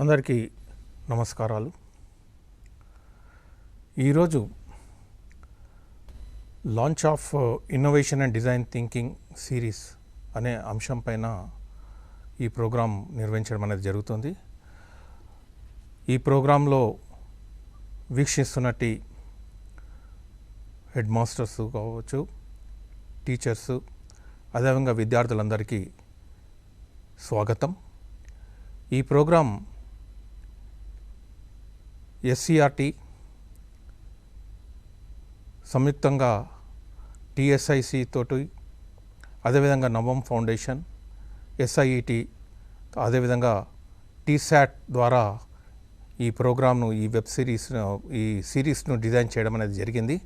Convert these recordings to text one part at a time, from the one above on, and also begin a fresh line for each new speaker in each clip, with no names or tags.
అందరికీ నమస్కారాలు. ఈరోజు launch of innovation and design thinking series అనే అంశం పైన ఈ ప్రోగ్రాం నిర్వహించడం అనేది జరుగుతుంది. ఈ ప్రోగ్రాంలో వీక్షిస్తున్నట్టు హెడ్ మాస్టర్స్ కావచ్చు, టీచర్స్, అదేవిధంగా విద్యార్థులందరికీ స్వాగతం. ఈ ప్రోగ్రాం SCERT సంయుక్తంగా TSIC తోటి, అదేవిధంగా నవం ఫౌండేషన్, SIET, అదేవిధంగా TSAT ద్వారా ఈ ప్రోగ్రామ్ను, ఈ వెబ్ సిరీస్ను డిజైన్ చేయడం అనేది జరిగింది.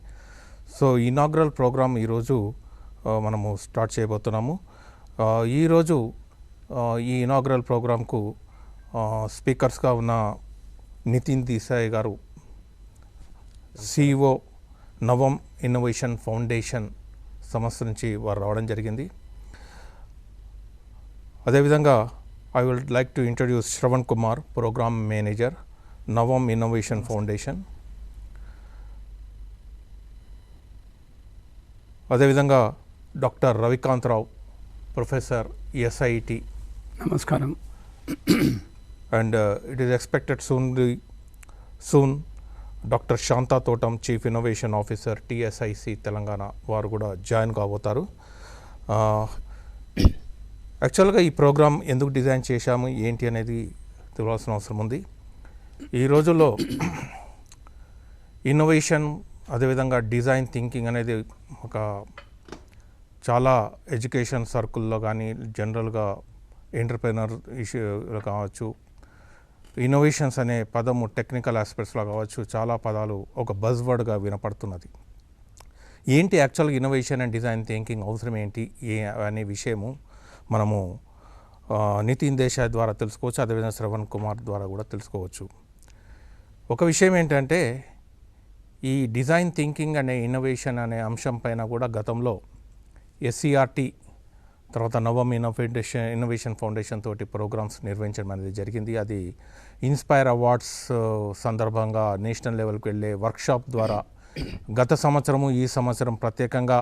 సో ఇనాగ్రల్ ప్రోగ్రామ్ ఈరోజు మనము స్టార్ట్ చేయబోతున్నాము. ఈరోజు ఈ ఇనాగ్రల్ ప్రోగ్రాంకు స్పీకర్స్గా ఉన్న నితిన్ దేశాయ్ గారు, CEO నవం ఇన్నోవేషన్ ఫౌండేషన్ సంస్థ నుంచి వారు రావడం జరిగింది. అదేవిధంగా I would like to introduce Shravan Kumar, programme manager, నవం innovation foundation. అదేవిధంగా డాక్టర్ రవికాంతరావు, ప్రొఫెసర్, SIET.
నమస్కారం.
And it is expected soon doctor Shanta Thotam, chief innovation officer, TSIC Telangana, వారు కూడా జాయిన్ కాబోతారు. యాక్చువల్గా ఈ ప్రోగ్రామ్ ఎందుకు డిజైన్ చేశాము ఏంటి అనేది తెలియాల్సిన అవసరం ఉంది. ఈ రోజుల్లో ఇన్నోవేషన్, అదేవిధంగా డిజైన్ థింకింగ్ అనేది ఒక చాలా ఎడ్యుకేషన్ సర్కిల్లో కానీ, జనరల్గా ఎంటర్ప్రెనర్ ఇష్యూలో కావచ్చు, ఇన్నోవేషన్స్ అనే పదము టెక్నికల్ ఆస్పెక్ట్స్లో కావచ్చు, చాలా పదాలు ఒక బజ్ వర్డ్గా వినపడుతున్నది. ఏంటి యాక్చువల్గా ఇన్నోవేషన్ అండ్ డిజైన్ థింకింగ్ అవసరం ఏంటి అనే విషయము మనము నితిన్ దేశాయ్ ద్వారా తెలుసుకోవచ్చు, అదేవిధంగా శ్రవణ్ కుమార్ ద్వారా కూడా తెలుసుకోవచ్చు. ఒక విషయం ఏంటంటే, ఈ డిజైన్ థింకింగ్ అనే ఇన్నోవేషన్ అనే అంశం పైన కూడా గతంలో SCERT, తర్వాత నవం ఇన్నోవేషన్ ఫౌండేషన్ తోటి ప్రోగ్రామ్స్ నిర్వహించడం అనేది జరిగింది. అది ఇన్స్పైర్ అవార్డ్స్ సందర్భంగా నేషనల్ లెవెల్కి వెళ్ళే వర్క్షాప్ ద్వారా గత సంవత్సరము, ఈ సంవత్సరం ప్రత్యేకంగా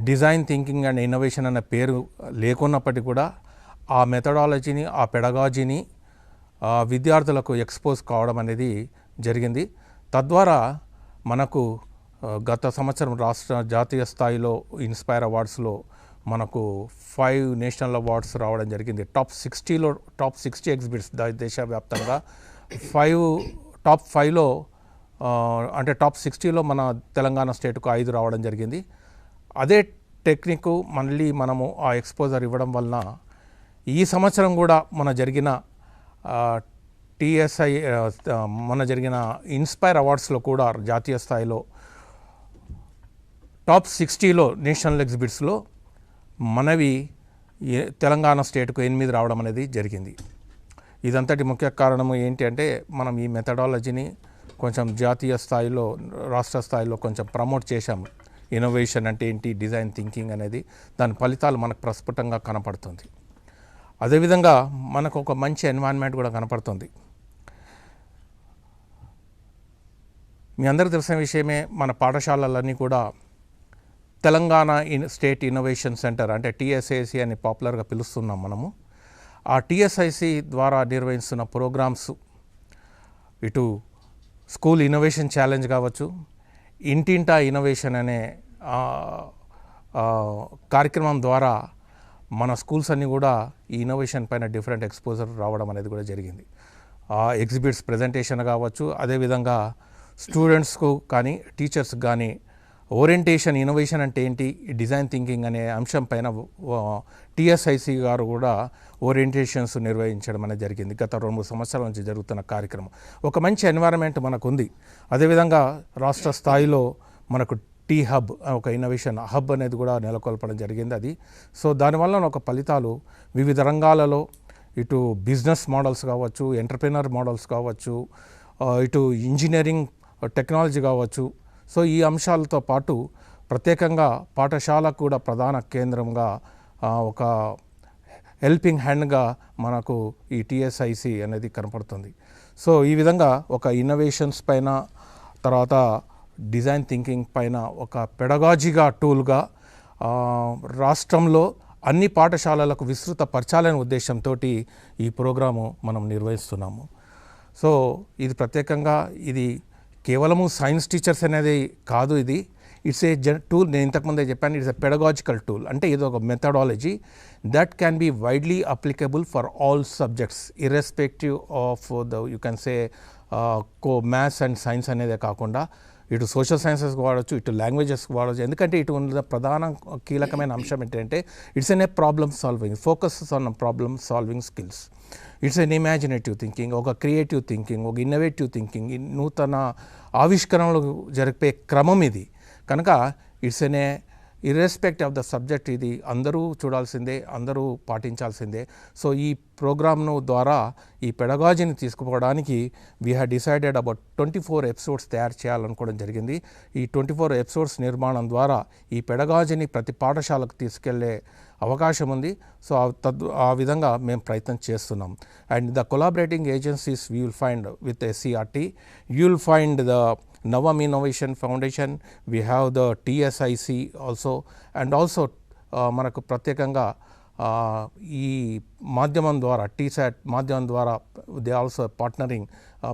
డిజైన్ థింకింగ్ అండ్ ఇన్నోవేషన్ అనే పేరు లేకున్నప్పటికీ కూడా ఆ మెథడాలజీని, ఆ పెడగాజీని విద్యార్థులకు ఎక్స్పోజ్ కావడం అనేది జరిగింది. తద్వారా మనకు గత సంవత్సరం జాతీయ స్థాయిలో ఇన్స్పైర్ అవార్డ్స్లో మనకు 5 నేషనల్ అవార్డ్స్ రావడం జరిగింది. టాప్ 60 ఎగ్జిబిట్స్ దేశవ్యాప్తంగా టాప్ 5లో అంటే టాప్ 60లో మన తెలంగాణ స్టేట్కు 5 రావడం జరిగింది. అదే టెక్నిక్ మళ్ళీ మనము ఆ ఎక్స్పోజర్ ఇవ్వడం వలన ఈ సంవత్సరం కూడా జరిగిన జరిగిన ఇన్స్పైర్ అవార్డ్స్లో కూడా జాతీయ స్థాయిలో టాప్ 60లో నేషనల్ ఎగ్జిబిట్స్లో మనవి తెలంగాణ స్టేట్కు 8 రావడం అనేది జరిగింది. ఇదంతటి ముఖ్య కారణము ఏంటి అంటే, మనం ఈ మెథడాలజీని కొంచెం జాతీయ స్థాయిలో, రాష్ట్ర స్థాయిలో కొంచెం ప్రమోట్ చేశాము. ఇన్నోవేషన్ అంటే ఏంటి, డిజైన్ థింకింగ్ అనేది, దాని ఫలితాలు మనకు ప్రస్ఫుటంగా కనపడుతుంది. అదేవిధంగా మనకు ఒక మంచి ఎన్వైరన్మెంట్ కూడా కనపడుతుంది. మీ అందరికీ తెలిసిన విషయమే, మన పాఠశాలలన్నీ కూడా తెలంగాణ స్టేట్ ఇన్నోవేషన్ సెంటర్ అంటే TSIC అని పాపులర్గా పిలుస్తున్నాం మనము. ఆ TSIC ద్వారా నిర్వహిస్తున్న ప్రోగ్రామ్స్, ఇటు స్కూల్ ఇన్నోవేషన్ ఛాలెంజ్ కావచ్చు, ఇంటింటా ఇన్నోవేషన్ అనే కార్యక్రమం ద్వారా మన స్కూల్స్ అన్నీ కూడా ఈ ఇన్నోవేషన్ పైన డిఫరెంట్ ఎక్స్పోజర్ రావడం అనేది కూడా జరిగింది. ఆ ఎగ్జిబిట్స్ ప్రజెంటేషన్ కావచ్చు, అదేవిధంగా స్టూడెంట్స్కు కానీ, టీచర్స్కి కానీ ఓరియంటేషన్, ఇన్నోవేషన్ అంటే ఏంటి, డిజైన్ థింకింగ్ అనే అంశం పైన TSIC గారు కూడా ఓరియంటేషన్స్ నిర్వహించడం అనేది జరిగింది. గత 2-3 సంవత్సరాల నుంచి జరుగుతున్న కార్యక్రమం. ఒక మంచి ఎన్వైరన్మెంట్ మనకు ఉంది. అదేవిధంగా రాష్ట్ర స్థాయిలో మనకు T-Hub, ఒక ఇన్నోవేషన్ హబ్ అనేది కూడా నెలకొల్పడం జరిగింది. సో దానివల్ల ఒక ఫలితాలు వివిధ రంగాలలో, ఇటు బిజినెస్ మోడల్స్ కావచ్చు, ఎంటర్ప్రెనర్ మోడల్స్ కావచ్చు, ఇటు ఇంజనీరింగ్ టెక్నాలజీ కావచ్చు. సో ఈ అంశాలతో పాటు ప్రత్యేకంగా పాఠశాలకు కూడా ప్రధాన కేంద్రంగా ఒక హెల్పింగ్ హ్యాండ్గా మనకు ఈ టీఎస్ఐసి అనేది కనపడుతుంది. సో ఈ విధంగా ఒక ఇన్నోవేషన్స్ పైన, తర్వాత డిజైన్ థింకింగ్ పైన ఒక పెడగాజిగా టూల్గా రాష్ట్రంలో అన్ని పాఠశాలలకు విస్తృతపరచాలనే ఉద్దేశంతో ఈ ప్రోగ్రాము మనం నిర్వహిస్తున్నాము. సో ఇది ప్రత్యేకంగా ఇది కేవలము సైన్స్ టీచర్స్ అనేది కాదు, ఇది ఇట్స్ ఏ టూల్. నేను ఇంతకుముందే చెప్పాను, ఇట్స్ ఎ పెడగాజికల్ టూల్. అంటే ఇది ఒక methodology that can be widely applicable for all subjects irrespective of you can say maths and science అనేదే కాకుండా ఇటు సోషల్ సైన్సెస్కి వాడచ్చు, ఇటు లాంగ్వేజెస్కి వాడచ్చు. ఎందుకంటే ఇటు ఉన్న ప్రధాన కీలకమైన అంశం ఏంటంటే it's an a problem solving, focus on problem solving skills. It's an imaginative thinking, ఒక క్రియేటివ్ థింకింగ్, ఒక ఇన్నోవేటివ్ థింకింగ్, నూతన ఆవిష్కరణలు జరిపే క్రమం ఇది. కనుక it's an a irrespect of the subject, ఇది అందరూ చూడాల్సిందే, అందరూ పాటించాల్సిందే. సో ఈ ప్రోగ్రామ్ను ద్వారా ఈ పెడగాజీని తీసుకుపోవడానికి we have decided about 24 episodes తయారు చేయాలనుకోవడం జరిగింది. ఈ 24 ఎపిసోడ్స్ నిర్మాణం ద్వారా ఈ పెడగాజీని ప్రతి పాఠశాలకు తీసుకెళ్లే అవకాశం ఉంది. సో ఆ విధంగా మేము ప్రయత్నం చేస్తున్నాం. And the collaborating agencies we will find with SCERT, you will find the Navam Innovation Foundation, we have the TSIC also, and also మనకు ప్రత్యేకంగా ఈ మాధ్యమం ద్వారా టీసాట్ మాధ్యమం ద్వారా దే ఆల్సో పార్ట్నరింగ్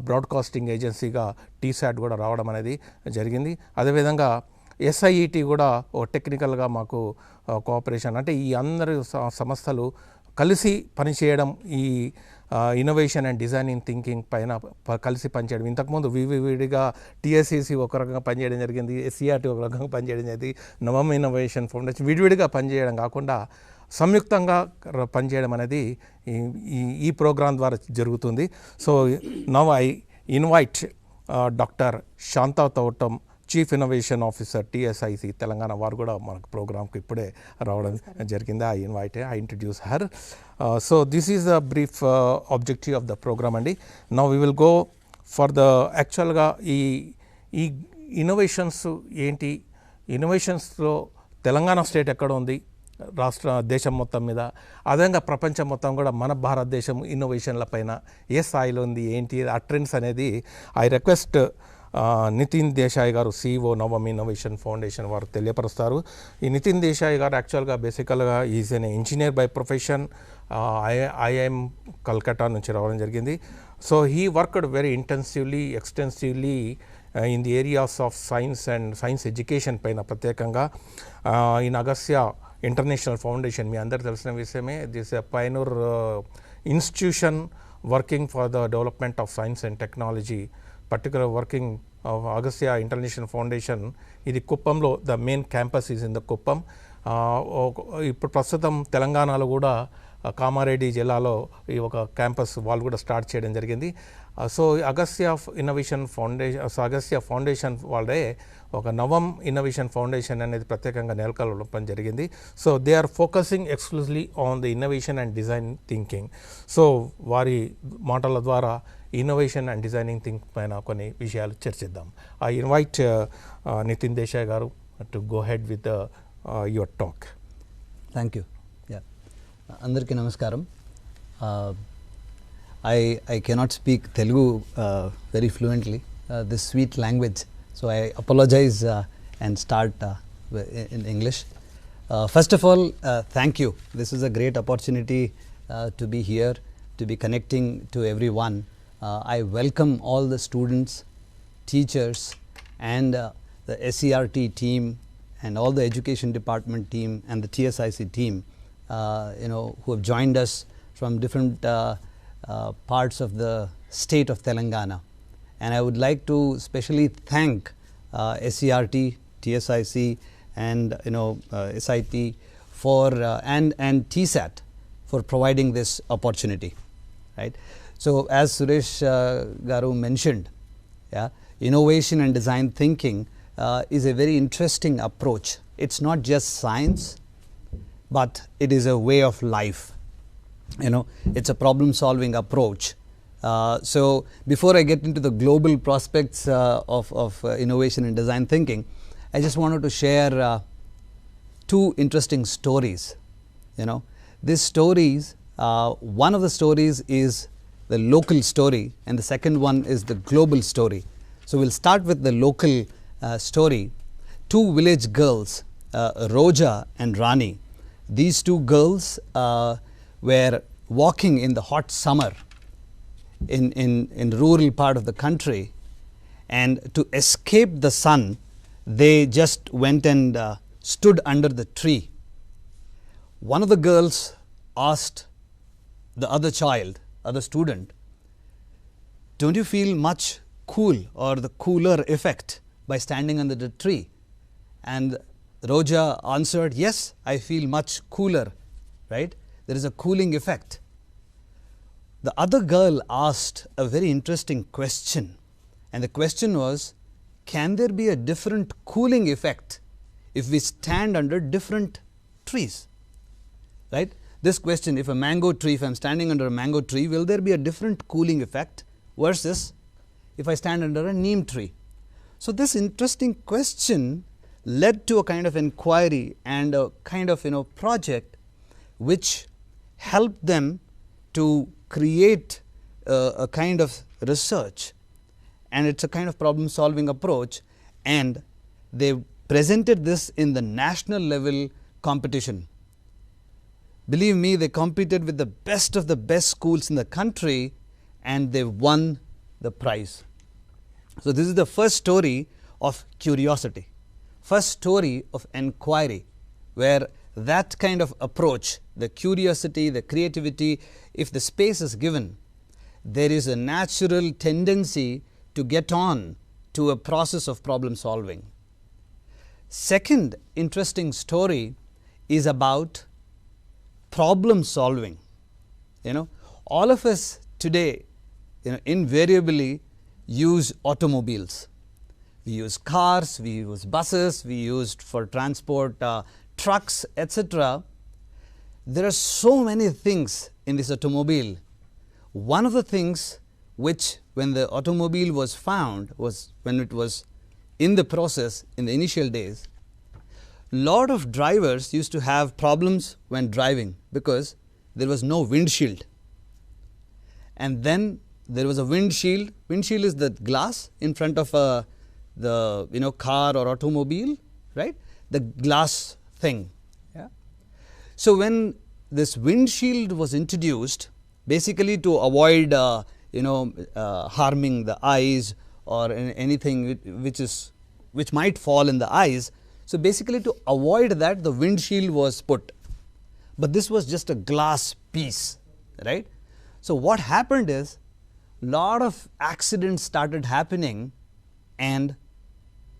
బ్రాడ్కాస్టింగ్ ఏజెన్సీగా టీసాట్ కూడా రావడం అనేది జరిగింది. అదేవిధంగా SIET కూడా ఓ టెక్నికల్గా మాకు కోఆపరేషన్, అంటే ఈ అందరు సంస్థలు కలిసి పనిచేయడం, ఈ ఇన్నోవేషన్ అండ్ డిజైనింగ్ థింకింగ్ పైన కలిసి పనిచేయడం. ఇంతకుముందు విడిగా TSCC ఒక రకంగా పనిచేయడం జరిగింది, SCERT ఒక రకంగా పనిచేయడం జరిగింది, నవం ఇన్నోవేషన్ ఫౌండేషన్ విడివిడిగా పనిచేయడం కాకుండా సంయుక్తంగా పనిచేయడం అనేది ఈ ప్రోగ్రాం ద్వారా జరుగుతుంది. So now I invite doctor Shanta Thotam, chief innovation officer TSIC Telangana, వారు కూడా మనకు ప్రోగ్రామ్కి ఇప్పుడే రావడం జరిగింది. I introduce her. So this is the brief objective of the program అండి. Now we will go for the యాక్చువల్గా ఈ ఇన్నోవేషన్స్ ఏంటి, ఇన్నోవేషన్స్లో తెలంగాణ స్టేట్ ఎక్కడ ఉంది దేశం మొత్తం మీద, అదేవిధంగా ప్రపంచం మొత్తం కూడా మన భారతదేశం ఇన్నోవేషన్ల పైన ఏ స్థాయిలో ఉంది, ఏంటి ఆ ట్రెండ్స్ అనేది ఐ రిక్వెస్ట్ నితిన్ దేశాయ్ గారు, CEO నవం ఇన్నోవేషన్ ఫౌండేషన్, వారు తెలియపరుస్తారు. ఈ నితిన్ దేశాయ్ గారు యాక్చువల్గా బేసికల్గా is an engineer by profession, IIM Calcutta నుంచి రావడం జరిగింది. So he worked very intensively, extensively in the areas of science and science education పైన ప్రత్యేకంగా ఇన్ అగస్త్య ఇంటర్నేషనల్ ఫౌండేషన్, మీ అందరికీ తెలిసిన విషయమే, this a pioneer institution working for the development of science and technology, particular working of Agastya International Foundation. ఇది కుప్పంలో, the main campus is in the Kuppam. ఇప్పుడు ప్రస్తుతం తెలంగాణలో కూడా కామారెడ్డి జిల్లాలో ఈ ఒక క్యాంపస్ వాళ్ళు కూడా స్టార్ట్ చేయడం జరిగింది. So Agastya innovation Agastya foundation వాళ్ళే ఒక నవం ఇన్నోవేషన్ ఫౌండేషన్ అనేది ప్రత్యేకంగా నెలకొల్పడం జరిగింది. So they are focusing exclusively on the innovation and design thinking. So వారి మాటల ద్వారా ఇన్నోవేషన్ అండ్ డిజైనింగ్ థింక్ పైన కొన్ని విషయాలు చర్చిద్దాం. ఐ ఇన్వైట్ నితిన్ దేశాయ్ గారు to go head with your talk.
Thank you. అందరికీ నమస్కారం. I cannot speak Telugu very fluently, this sweet language, so I apologize and start in English. First of all, thank you. This is a great opportunity to be here, to be connecting to everyone. I welcome all the students, teachers, and the SCERT team, and all the education department team, and the TSIC team, who have joined us from different parts of the state of Telangana. And I would like to specially thank SCERT, TSIC, and SIT for and TSAT for providing this opportunity, right? So as Suresh Garu mentioned, innovation and design thinking is a very interesting approach. It's not just science, but it is a way of life. It's a problem solving approach. So before I get into the global prospects of innovation and design thinking, I just wanted to share two interesting stories. These stories One of the stories is the local story, and the second one is the global story. So we'll start with the local story. Two village girls, Roja and Rani. These two girls were walking in the hot summer in rural part of the country, and to escape the sun, they just went and stood under the tree. One of the girls asked the other child, other student, "Don't you feel much cool or the cooler effect by standing under the tree?" And Roja answered, "Yes, I feel much cooler, right? There is a cooling effect." The other girl asked a very interesting question, and the question was, can there be a different cooling effect if we stand under different trees? Right? This question, if a mango tree, if I am standing under a mango tree, will there be a different cooling effect versus if I stand under a neem tree? So this interesting question led to a kind of inquiry and a kind of project which helped them to create a kind of research, and it's a kind of problem solving approach, and they presented this in the national level competition. Believe me, they competed with the best of the best schools in the country, and they won the prize. So this is the first story of curiosity, first story of inquiry, where that kind of approach, the curiosity, the creativity, if the space is given, there is a natural tendency to get on to a process of problem solving. Second interesting story is about problem solving. All of us today, invariably use automobiles. We use cars, we use buses, we use for transport trucks, etc. There are so many things in this automobile. One of the things which, when the automobile was found, was when it was in the process in the initial days, lot of drivers used to have problems when driving because there was no windshield. And then there was a windshield. Windshield is the glass in front of the car or automobile, right? The glass thing. Yeah. So when this windshield was introduced, basically to avoid harming the eyes or anything which might fall in the eyes. So basically to avoid that, the windshield was put. But this was just a glass piece, right? So what happened is, lot of accidents started happening and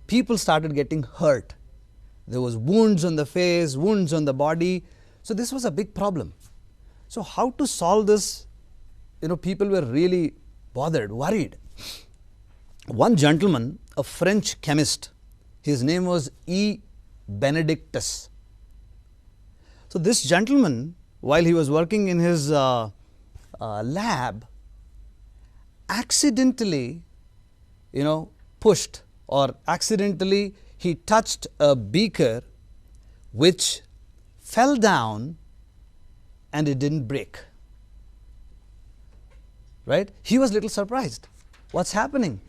people started getting hurt. There was wounds on the face, wounds on the body. So this was a big problem. So how to solve this? People were really bothered, worried. One gentleman, a French chemist, his name was E. Benedictus. So this gentleman, while he was working in his lab, accidentally, pushed, or accidentally he touched a beaker which fell down and it didn't break. Right? He was a little surprised. What's happening?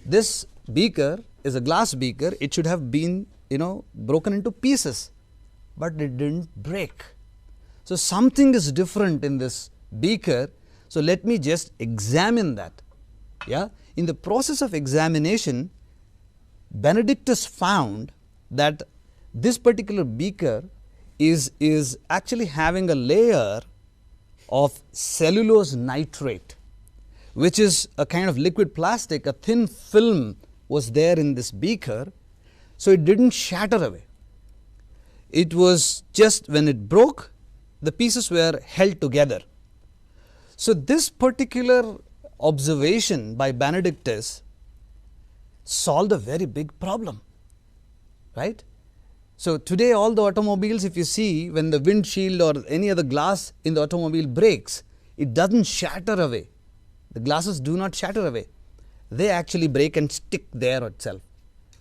This beaker is a glass beaker. It should have been, broken into pieces, but it didn't break. So something is different in this beaker. So let me just examine that. Yeah. In the process of examination, Benedictus found that this particular beaker is actually having a layer of cellulose nitrate, which is a kind of liquid plastic. A thin film was there in this beaker, so it didn't shatter away. It was just when it broke, the pieces were held together. So this particular observation by Benedictus solved a very big problem, right? So today all the automobiles, if you see, when the windshield or any other glass in the automobile breaks, it doesn't shatter away. The glasses do not shatter away. They actually break and stick there itself.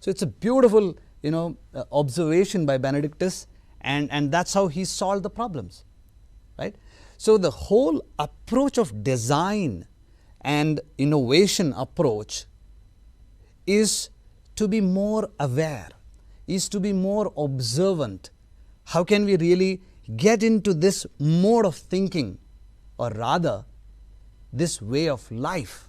So it's a beautiful, observation by Benedictus, and that's how he solved the problems, right? So the whole approach of design and innovation approach is to be more aware, is to be more observant. How can we really get into this mode of thinking, or rather this way of life,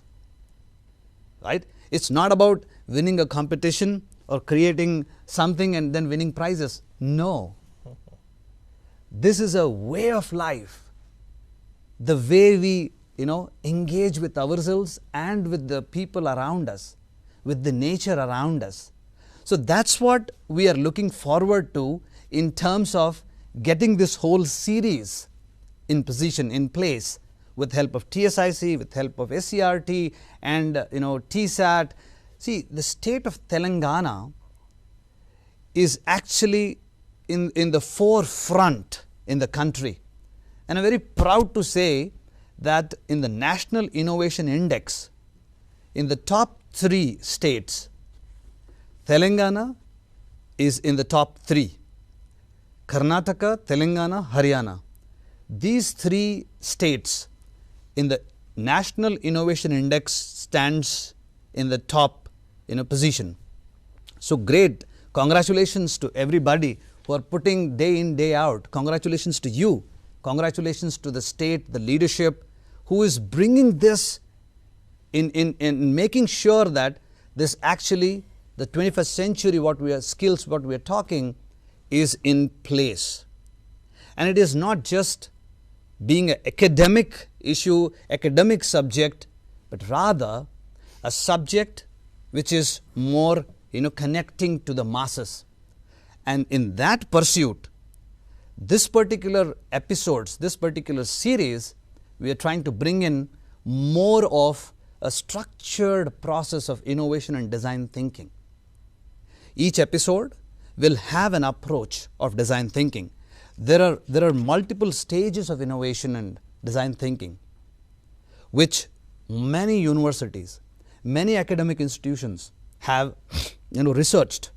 right? It's not about winning a competition or creating something and then winning prizes. No. This is a way of life. The way we, engage with ourselves and with the people around us, with the nature around us. So that's what we are looking forward to in terms of getting this whole series in position, in place, with help of TSIC, with help of SCERT and TSAT. See, the state of Telangana is actually in the forefront in the country. And I'm very proud to say that in the National Innovation Index, in the top 3 states, Telangana is in the top 3. Karnataka, Telangana, Haryana. These 3 states in the National Innovation Index stands in the top position. So great. Congratulations to everybody who are putting day in, day out. Congratulations to you. Congratulations to the state, the leadership, who is bringing this in making sure that this actually, the 21st century, what we are talking, is in place. And it is not just being an academic issue, academic subject, but rather a subject which is more, connecting to the masses. And in that pursuit, this particular episodes, this particular series, we are trying to bring in more of a structured process of innovation and design thinking. Each episode will have an approach of design thinking. There are multiple stages of innovation and design thinking, which many universities, many academic institutions have researched.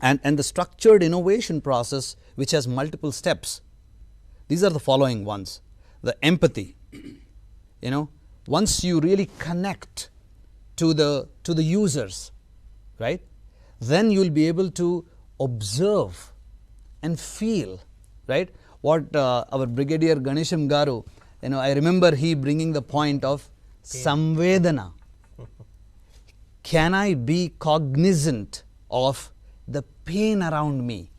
And the structured innovation process, which has multiple steps, these are the following ones. The empathy, once you really connect to the users, right, then you will be able to observe and feel, right, what our Brigadier Ganesham Garu, I remember he bringing the point of samvedana. Can I be cognizant of the pain around me?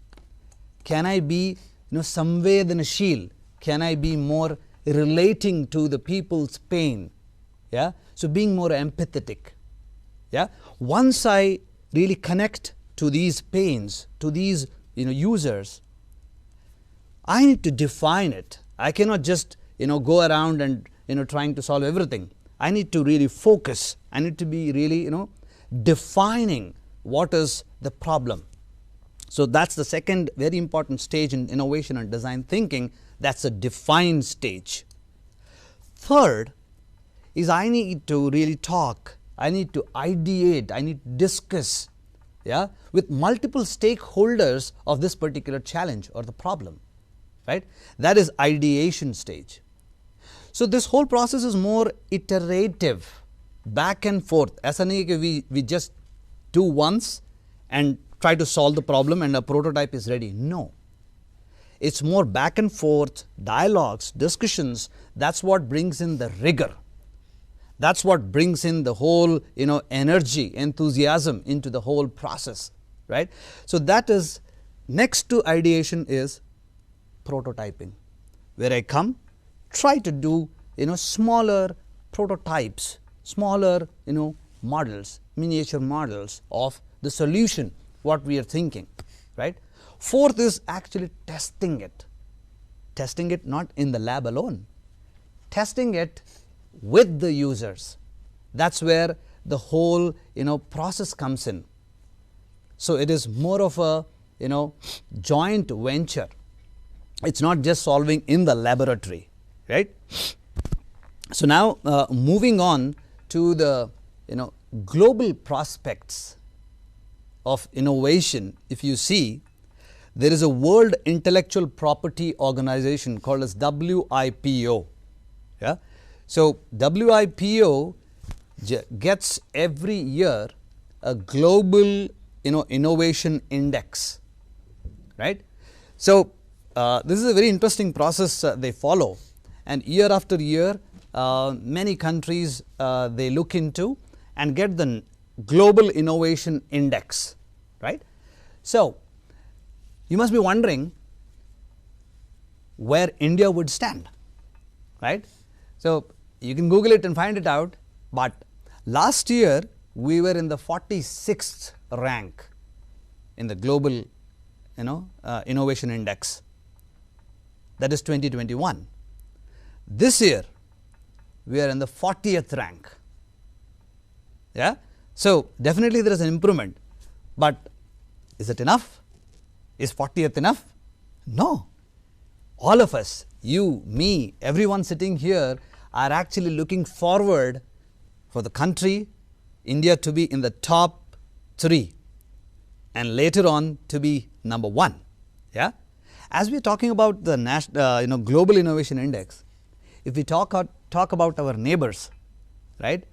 Can I be samvedanasheel? Can I be more relating to the people's pain? Yeah. So being more empathetic. Yeah. Once I really connect to these pains, to these users, I need to define it. I cannot just go around and trying to solve everything. I need to really focus. I need to be really defining what is the problem. So that's the second very important stage in innovation and design thinking. That's a define stage. Third is I need to really talk. I need to ideate. I need to discuss, yeah, with multiple stakeholders of this particular challenge or the problem, right? That is ideation stage. So this whole process is more iterative, back and forth. As we just do once and try to solve the problem and a prototype is ready. No. It's more back and forth, dialogues, discussions. That's what brings in the rigor. That's what brings in the whole, energy, enthusiasm into the whole process, right? So that is, next to ideation is prototyping, where I come, try to do, smaller prototypes, smaller, models, miniature models of the solution, what we are thinking, right? Fourth is actually testing it. Testing it not in the lab alone, testing it with the users. That's where the whole, process comes in. So it is more of a, joint venture. It's not just solving in the laboratory, right? So now moving on to the, global prospects of innovation, if you see, there is a World Intellectual Property Organization called as WIPO. Yeah? So, WIPO gets every year a global innovation index, right. So, this is a very interesting process they follow, and year after year many countries they look into and get the global innovation index, right. So, you must be wondering where India would stand, right. So, you can Google it and find it out, but last year we were in the 46th rank in the global innovation index, that is 2021. This year we are in the 40th rank. Yeah? So, definitely there is an improvement, but is it enough? Is 40th enough? No. All of us, you, me, everyone sitting here are actually looking forward for the country, India, to be in the top 3 and later on to be number 1. Yeah? As we are talking about the global innovation index, if we talk about our neighbors, right?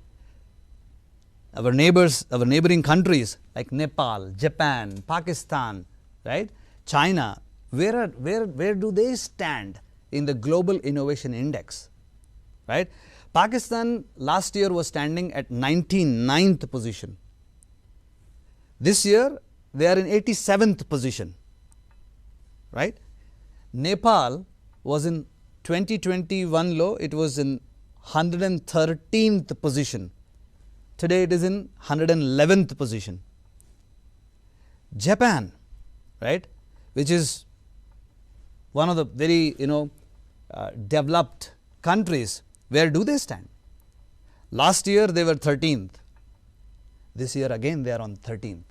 Our neighbors, our neighboring countries like Nepal, Japan, Pakistan, right? China, where do they stand in the global innovation index, right? Pakistan last year was standing at 99th position. This year they are in 87th position, right. Nepal was in 2021 low, it was in 113th position. Today it is in 111th position. Japan, right, which is one of the very developed countries, where do they stand? Last year they were 13th. This year again they are on 13th.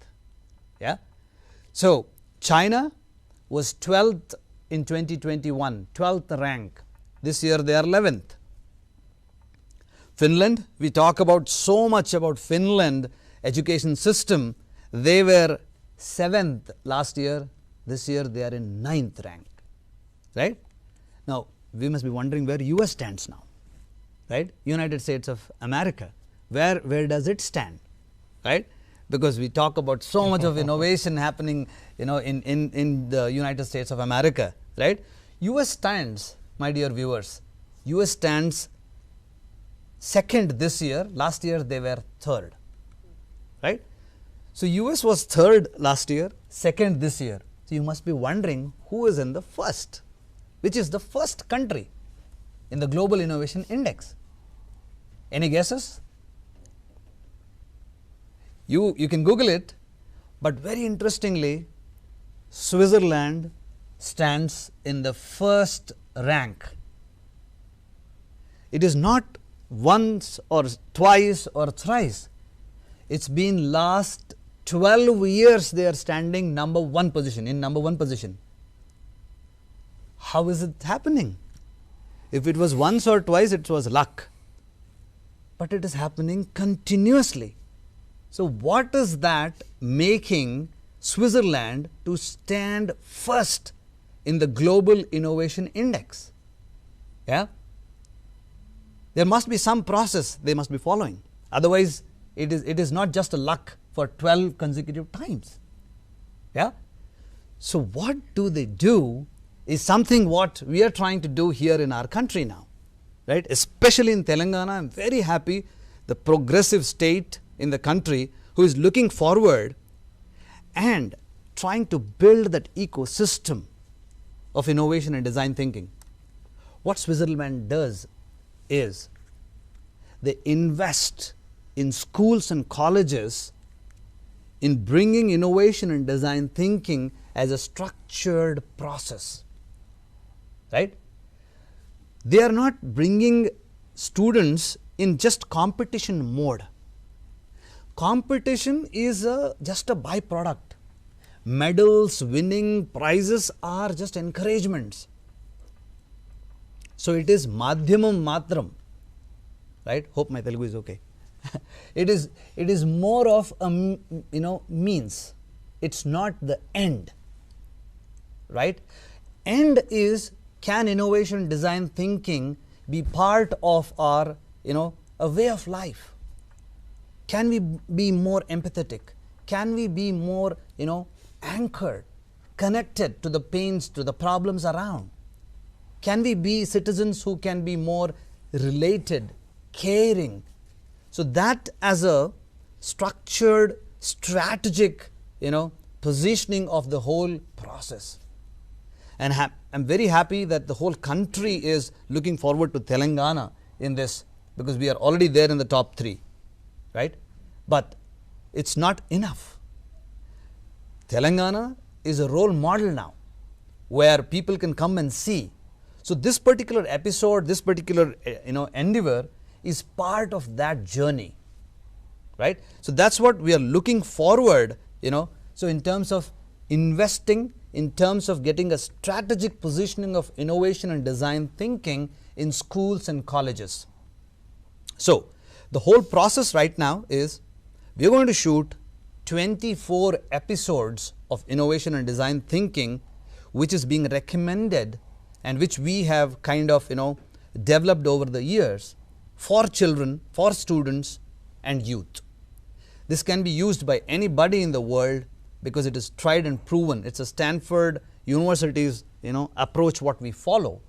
Yeah. So, China was 12th in 2021, 12th rank. This year they are 11th. Finland, we talk about so much about Finland education system. They were 7th last year. This year they are in 9th rank, right. Now, we must be wondering where US stands now, right. United States of America, where does it stand, right. Because we talk about so much of innovation happening in the United States of America, right. US stands, my dear viewers, US stands 2nd this year. Last year they were 3rd, right. So, US was 3rd last year, 2nd this year. So, you must be wondering who is in the first, which is the first country in the global innovation index. Any guesses? You can Google it, but very interestingly, Switzerland stands in the first rank. It is not once or twice or thrice. It's been last 12 years they are standing number 1 position, in number 1 position. How is it happening? If it was once or twice, it was luck, but it is happening continuously. So, what is that making Switzerland to stand first in the global innovation index? Yeah? There must be some process they must be following. Otherwise, it is not just a luck for 12 consecutive times. Yeah? So, what do they do is something what we are trying to do here in our country now, right? Especially in Telangana, I am very happy the progressive state in the country who is looking forward and trying to build that ecosystem of innovation and design thinking. What Switzerland does is they invest in schools and colleges in bringing innovation and design thinking as a structured process, right? They are not bringing students in just competition mode. Competition is just a byproduct. Medals, winning, prizes are just encouragements. So, it is madhyamam matram, right? Hope my Telugu is okay. It is more of a means. It's not the end. right? End is, can innovation design thinking be part of our, a way of life? Can we be more empathetic? Can we be more, anchored, connected to the pains, to the problems around? Can we be citizens who can be more related, caring? So that as a structured, strategic, positioning of the whole process. And I'm very happy that the whole country is looking forward to Telangana in this, because we are already there in the top 3, right? But it's not enough. Telangana is a role model now, where people can come and see. So this particular episode, this particular endeavor is part of that journey, right? So that's what we are looking forward, so in terms of investing, in terms of getting a strategic positioning of innovation and design thinking in schools and colleges. So the whole process right now is, we are going to shoot 24 episodes of innovation and design thinking, which is being recommended and which we have kind of developed over the years for children, for students and youth. This can be used by anybody in the world because it is tried and proven. It's a Stanford University's approach what we follow,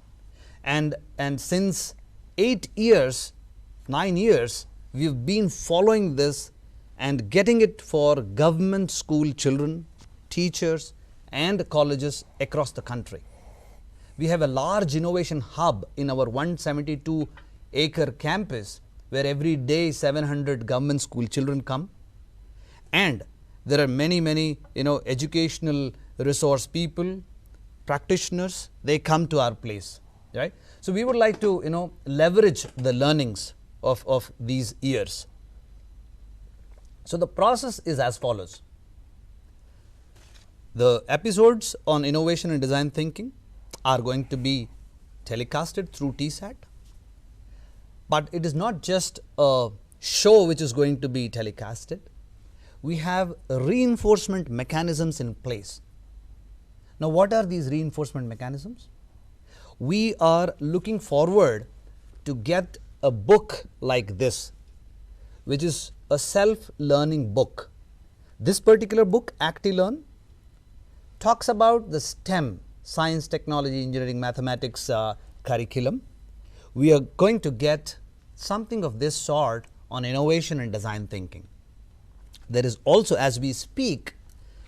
and since 8 years, 9 years, we've been following this and getting it for government school children, teachers and colleges across the country. We have a large innovation hub in our 172-acre campus, where every day 700 government school children come, and there are many educational resource people, practitioners, they come to our place, right? So we would like to leverage the learnings of these years. So the process is as follows. The episodes on innovation and design thinking are going to be telecasted through TSAT, but it is not just a show which is going to be telecasted. We have reinforcement mechanisms in place. Now what are these reinforcement mechanisms? We are looking forward to get a book like this, which is a self-learning book. This particular book, ActiLearn, talks about the STEM, science, technology, engineering, mathematics curriculum. We are going to get something of this sort on innovation and design thinking. There is also, as we speak,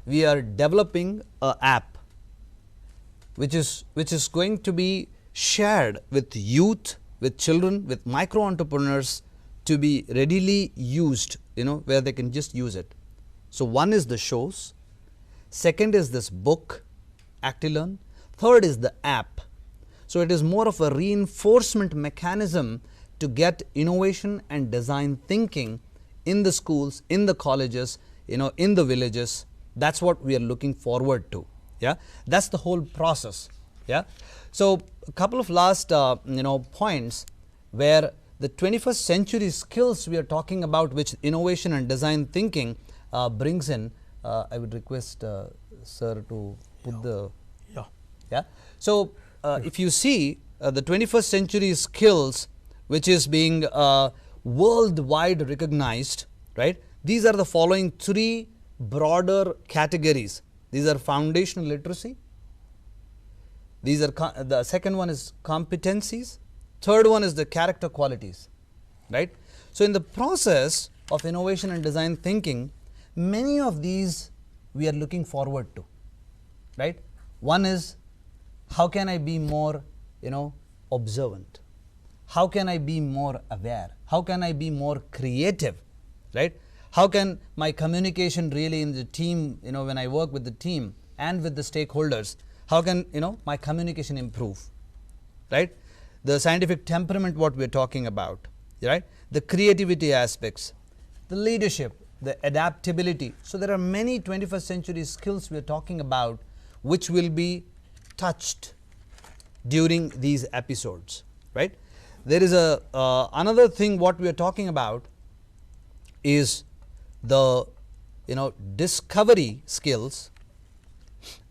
we are developing an app which is going to be shared with youth, with children, with micro entrepreneurs, to be readily used, where they can just use it. So one is the shows, second is this book, ActiLearn, third is the app. So it is more of a reinforcement mechanism to get innovation and design thinking in the schools, in the colleges, in the villages. That's what we are looking forward to. Yeah, that's the whole process. Yeah, so a couple of last points where the 21st century skills we are talking about, which innovation and design thinking brings in. I would request sir to put the So if you see the 21st century skills, which is being worldwide recognized, right? These are the following 3 broader categories. These are foundational literacy. These are the second one is competencies. Third one is the character qualities, right? So in the process of innovation and design thinking, many of these we are looking forward to, right? One is, how can I be more, observant? How can I be more aware? How can I be more creative, right? How can my communication really in the team, when I work with the team and with the stakeholders, how can, my communication improve, right? The scientific temperament, what we're talking about, right? The creativity aspects, the leadership, the adaptability. So there are many 21st century skills we're talking about, which will be touched during these episodes, right? There is another thing what we are talking about is the discovery skills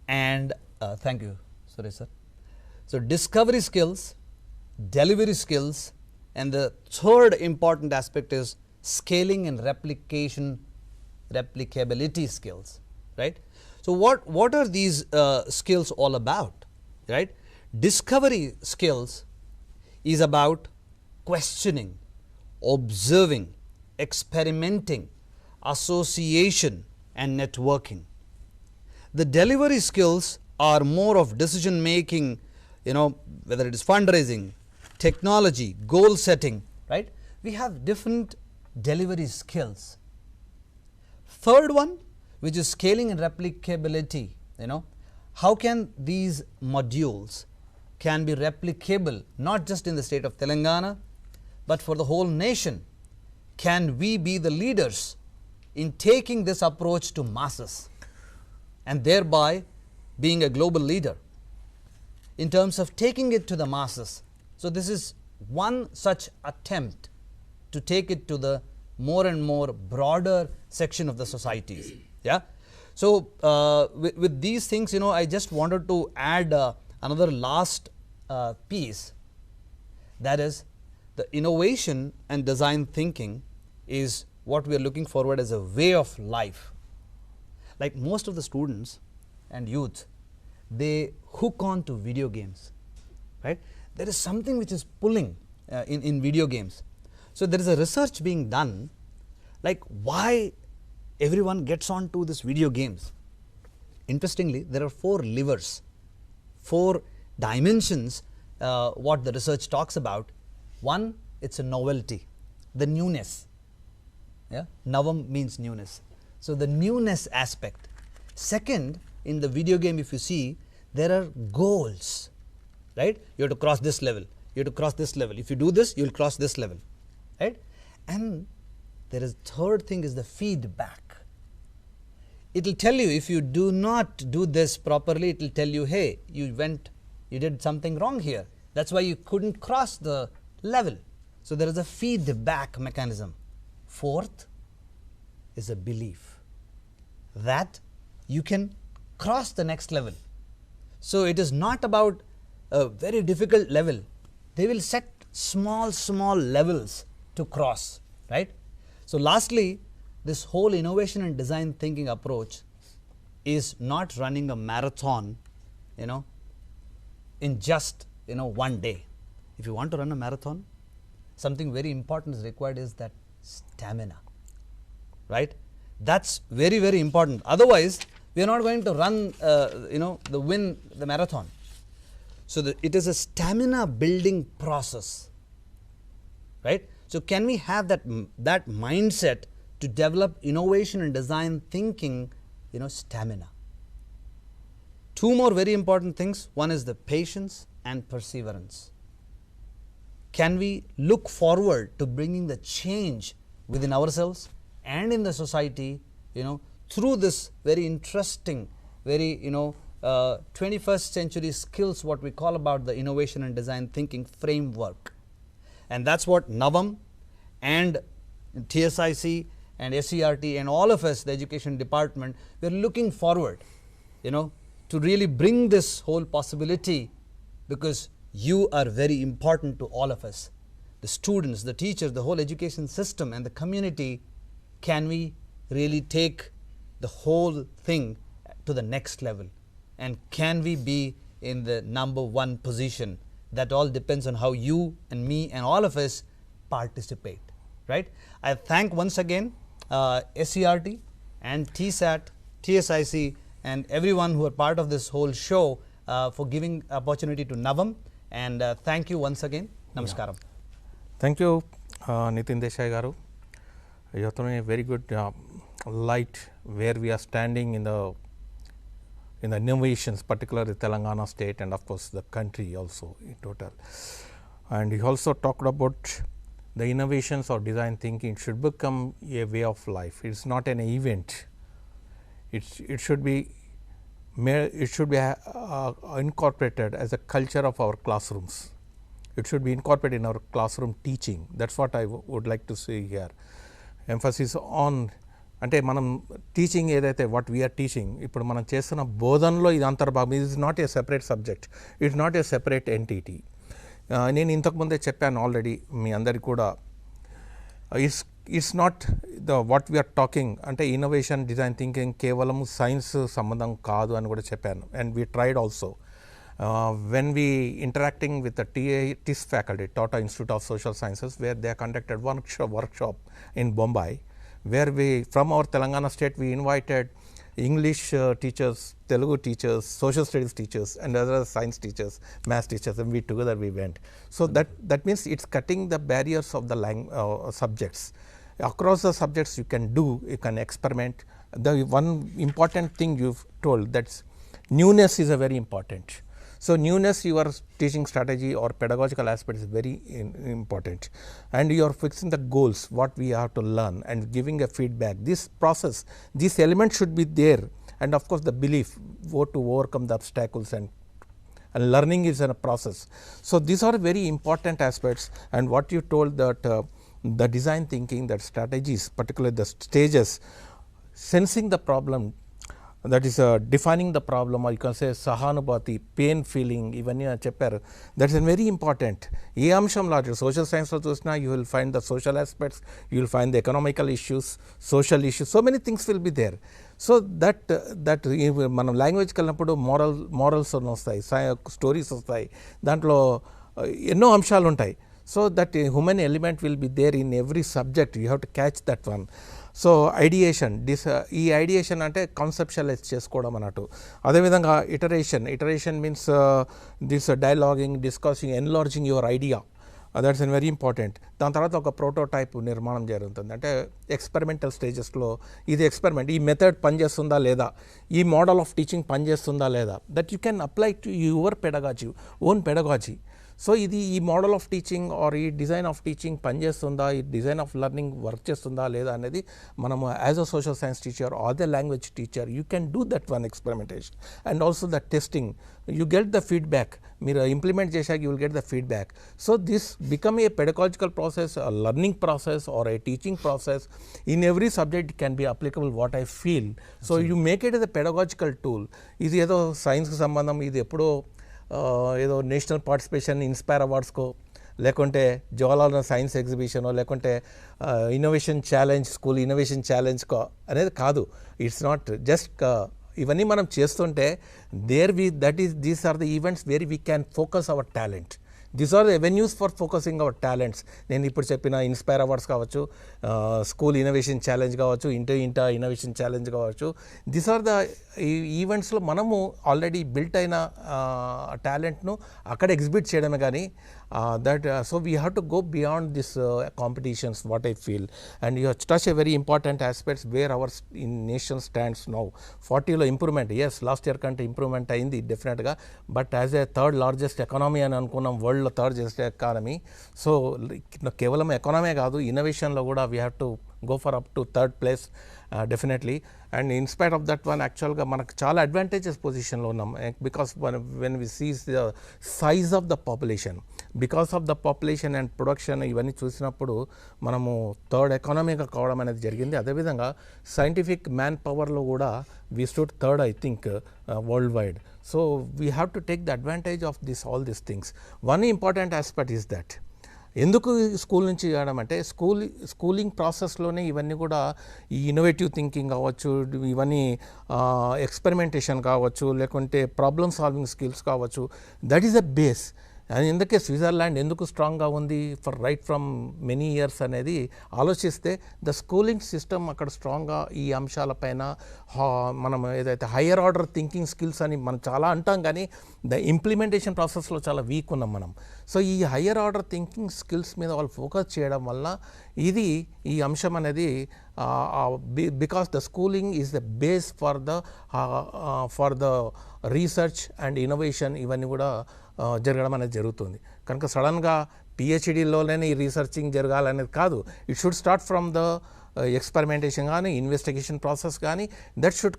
and Thank you, Suresh sir. So, discovery skills, delivery skills, and the third important aspect is scaling and replicability skills, right. So, what are these skills all about, right? Discovery skills is about questioning, observing, experimenting, association and networking. The delivery skills are more of decision making, whether it is fundraising, technology, goal setting, right. We have different delivery skills. Third one, which is scaling and replicability, how can these modules can be replicable not just in the state of Telangana, but for the whole nation. Can we be the leaders in taking this approach to masses and thereby being a global leader in terms of taking it to the masses? So, this is one such attempt to take it to the more and more broader section of the societies. Yeah. So, with these things, I just wanted to add another last piece, that is the innovation and design thinking is what we are looking forward as a way of life. Like most of the students and youth, they hook on to video games, right. There is something which is pulling in video games. So, there is a research being done, like why everyone gets on to this video games. Interestingly, there are 4 levers, 4 dimensions what the research talks about. One, it's a novelty, the newness. Yeah, Navam means newness. So, the newness aspect. Second, in the video game, if you see, there are goals, right. You have to cross this level, you have to cross this level. If you do this, you will cross this level, right. And there is third thing is the feedback. It will tell you if you do not do this properly, it will tell you, hey, you did something wrong here. That's why you couldn't cross the level. So, there is a feedback mechanism. Fourth is a belief that you can cross the next level. So, it is not about a very difficult level. They will set small levels to cross, right. So, lastly, this whole innovation and design thinking approach is not running a marathon, in just, one day. If you want to run a marathon, something very important is required is that stamina, right. That's very, very important. Otherwise, we are not going to run, win the marathon. So, it is a stamina building process, right. So, can we have that mindset to develop innovation and design thinking, stamina. 2 more very important things. One is the patience and perseverance. Can we look forward to bringing the change within ourselves and in the society, through this very interesting, very, 21st century skills, what we call about the innovation and design thinking framework. And that's what Navam and TSIC and SCERT and all of us, the education department, we are looking forward, to really bring this whole possibility, because you are very important to all of us, the students, the teachers, the whole education system and the community. Can we really take the whole thing to the next level, and can we be in the number 1 position? That all depends on how you and me and all of us participate, right. I thank once again SCERT and TSAT, TSIC and everyone who are part of this whole show for giving opportunity to Navam, and thank you once again. Namaskaram.
Yeah. Thank you, Nitin Desai garu. You have thrown a very good light where we are standing in the innovations, particularly Telangana state and of course the country also in total. And he also talked about the innovations or design thinking should become a way of life. It is not an event. It should be incorporated as a culture of our classrooms. It should be incorporated in our classroom teaching. That's what I would like to say here. Emphasis on అంటే మనం teaching ఏదైతే what we are teaching ఇప్పుడు మనం చేస్తున్న బోధనలో ఇది అంతర్భాగం. ఇది is not a separate subject, it's not a separate entity. నేను ఇంతకుముందే చెప్పాను ఆల్రెడీ మీ అందరికి కూడా, it's not the what we are talking అంటే ఇన్నోవేషన్ డిజైన్ థింకింగ్ కేవలం సైన్స్ సంబంధం కాదు అని కూడా చెప్పాను. And we tried also when we interacting with the TIS faculty, Tata Institute of Social Sciences, where they conducted workshop in Bombay, where we from our Telangana state we invited English teachers, Telugu teachers, social studies teachers and other science teachers, math teachers, and we together we went. So that means it's cutting the barriers of the subjects. Across the subjects you can experiment. The one important thing you've told, that's newness is a very important. So newness, your teaching strategy or pedagogical aspect is very important, and you are fixing the goals what we have to learn and giving a feedback. This process, these elements should be there, and of course the belief to overcome the obstacles, and learning is a process. So these are very important aspects. And what you told that the design thinking, that strategies, particularly the stages, sensing the problem, that is defining the problem, or you can say sahanubhati, pain feeling, ఇవన్నీ చెప్పారు. That is very important. ఏ అంశంలో social సైన్స్లో చూసినా you will find the social aspects, you will find the economical issues, social issues, so many things will be there. So that మనం లాంగ్వేజ్కి వెళ్ళినప్పుడు morals వస్తాయి, స్టోరీస్ వస్తాయి, దాంట్లో ఎన్నో అంశాలు ఉంటాయి. So that human element will be there in every subject. You have to catch that one. So ideation, ఈ ఐడియేషన్ అంటే కాన్సెప్షువలైజ్ చేసుకోవడం అన్నట్టు. అదేవిధంగా iteration means this dialoguing, discussing, enlarging your idea, that's an very important. దాని తర్వాత ఒక prototype నిర్మాణం జరుగుతుంది. అంటే ఎక్స్పెరిమెంటల్ స్టేజెస్లో ఇది ఎక్స్పెరిమెంట్, ఈ మెథడ్ పనిచేస్తుందా లేదా, ఈ మోడల్ ఆఫ్ టీచింగ్ పనిచేస్తుందా లేదా, that you can apply to your pedagogy, own pedagogy. So ఇది ఈ మోడల్ ఆఫ్ టీచింగ్ ఆర్ ఈ డిజైన్ ఆఫ్ టీచింగ్ పనిచేస్తుందా, ఈ డిజైన్ ఆఫ్ లెర్నింగ్ వర్క్ చేస్తుందా లేదా అనేది మనము as a social science teacher or the language teacher you can do that one experimentation. And also the testing, you get the feedback. మీరు implement చేశాక you will get the feedback. So this become a pedagogical process, a learning process or a teaching process. In every subject can be applicable, what I feel. So you make it as a pedagogical tool. ఇది ఏదో సైన్స్కి సంబంధం, ఇది ఎప్పుడో ఏదో national participation inspire అవార్డ్స్కో, లేకుంటే Jawaharlal science ఎగ్జిబిషనో, లేకుంటే ఇన్నోవేషన్ ఛాలెంజ్, స్కూల్ ఇన్నోవేషన్ ఛాలెంజ్కో అనేది కాదు. ఇట్స్ నాట్ జస్ట్ ఇవన్నీ మనం చేస్తుంటే these are the events where we can focus our talent. These are the avenues for focusing our talents. నేను ఇప్పుడు చెప్పిన ఇన్స్పైర్ అవార్డ్స్ కావచ్చు, స్కూల్ ఇన్నోవేషన్ ఛాలెంజ్ కావచ్చు, ఇంటర్ ఇన్నోవేషన్ ఛాలెంజ్ కావచ్చు, దీస్ ఆర్ ద ఈవెంట్స్లో మనము ఆల్రెడీ బిల్ట్ అయిన టాలెంట్ను అక్కడ ఎగ్జిబిట్ చేయడమే. కానీ so we have to go beyond this competitions, what I feel. And you touch a very important aspects where our nation stands now. 40లో improvement, as last year కంటే improvement అయింది డెఫినెట్గా. But as a third largest economy అని అనుకున్నాం, వరల్డ్లో third largest economy. So కేవలం economy కాదు, ఇన్నోవేషన్లో కూడా we have to go for up to third place definitely. And in spite of that one, actually మనకు చాలా అడ్వాంటేజెస్ పొజిషన్లో ఉన్నాం. Because when we see the size of the population, because of the population and production ఇవన్నీ చూసినప్పుడు మనము third ఎకానమీగా కావడం అనేది జరిగింది. అదేవిధంగా సైంటిఫిక్ మ్యాన్ పవర్లో కూడా we stood third, I think, worldwide. So we have to take the advantage of all these things. One important aspect is that ఎందుకు స్కూల్ నుంచి చేయడం అంటే స్కూలింగ్ ప్రాసెస్లోనే ఇవన్నీ కూడా ఈ ఇన్నోవేటివ్ థింకింగ్ కావచ్చు, ఇవన్నీ ఎక్స్పెరిమెంటేషన్ కావచ్చు, లేకుంటే ప్రాబ్లమ్ సాల్వింగ్ స్కిల్స్ కావచ్చు, దట్ ఈస్ అ బేస్. ఎందుకే స్విట్జర్లాండ్ ఎందుకు స్ట్రాంగ్గా ఉంది for right from many years అనేది ఆలోచిస్తే ద స్కూలింగ్ సిస్టమ్ అక్కడ స్ట్రాంగ్గా ఈ అంశాలపైన మనం ఏదైతే హయ్యర్ ఆర్డర్ థింకింగ్ స్కిల్స్ అని మనం చాలా అంటాం, కానీ ద ఇంప్లిమెంటేషన్ ప్రాసెస్లో చాలా వీక్ ఉన్నాం మనం. సో ఈ హయ్యర్ ఆర్డర్ థింకింగ్ స్కిల్స్ మీద వాళ్ళు ఫోకస్ చేయడం వల్ల ఇది ఈ అంశం అనేది because the schooling is the base for the research and innovation ఇవన్నీ కూడా జరగడం అనేది జరుగుతుంది. కనుక సడన్గా పిహెచ్డీలోనే ఈ రీసెర్చింగ్ జరగాలనేది కాదు. It should start from the experimentation కానీ ఇన్వెస్టిగేషన్ ప్రాసెస్ కానీ that should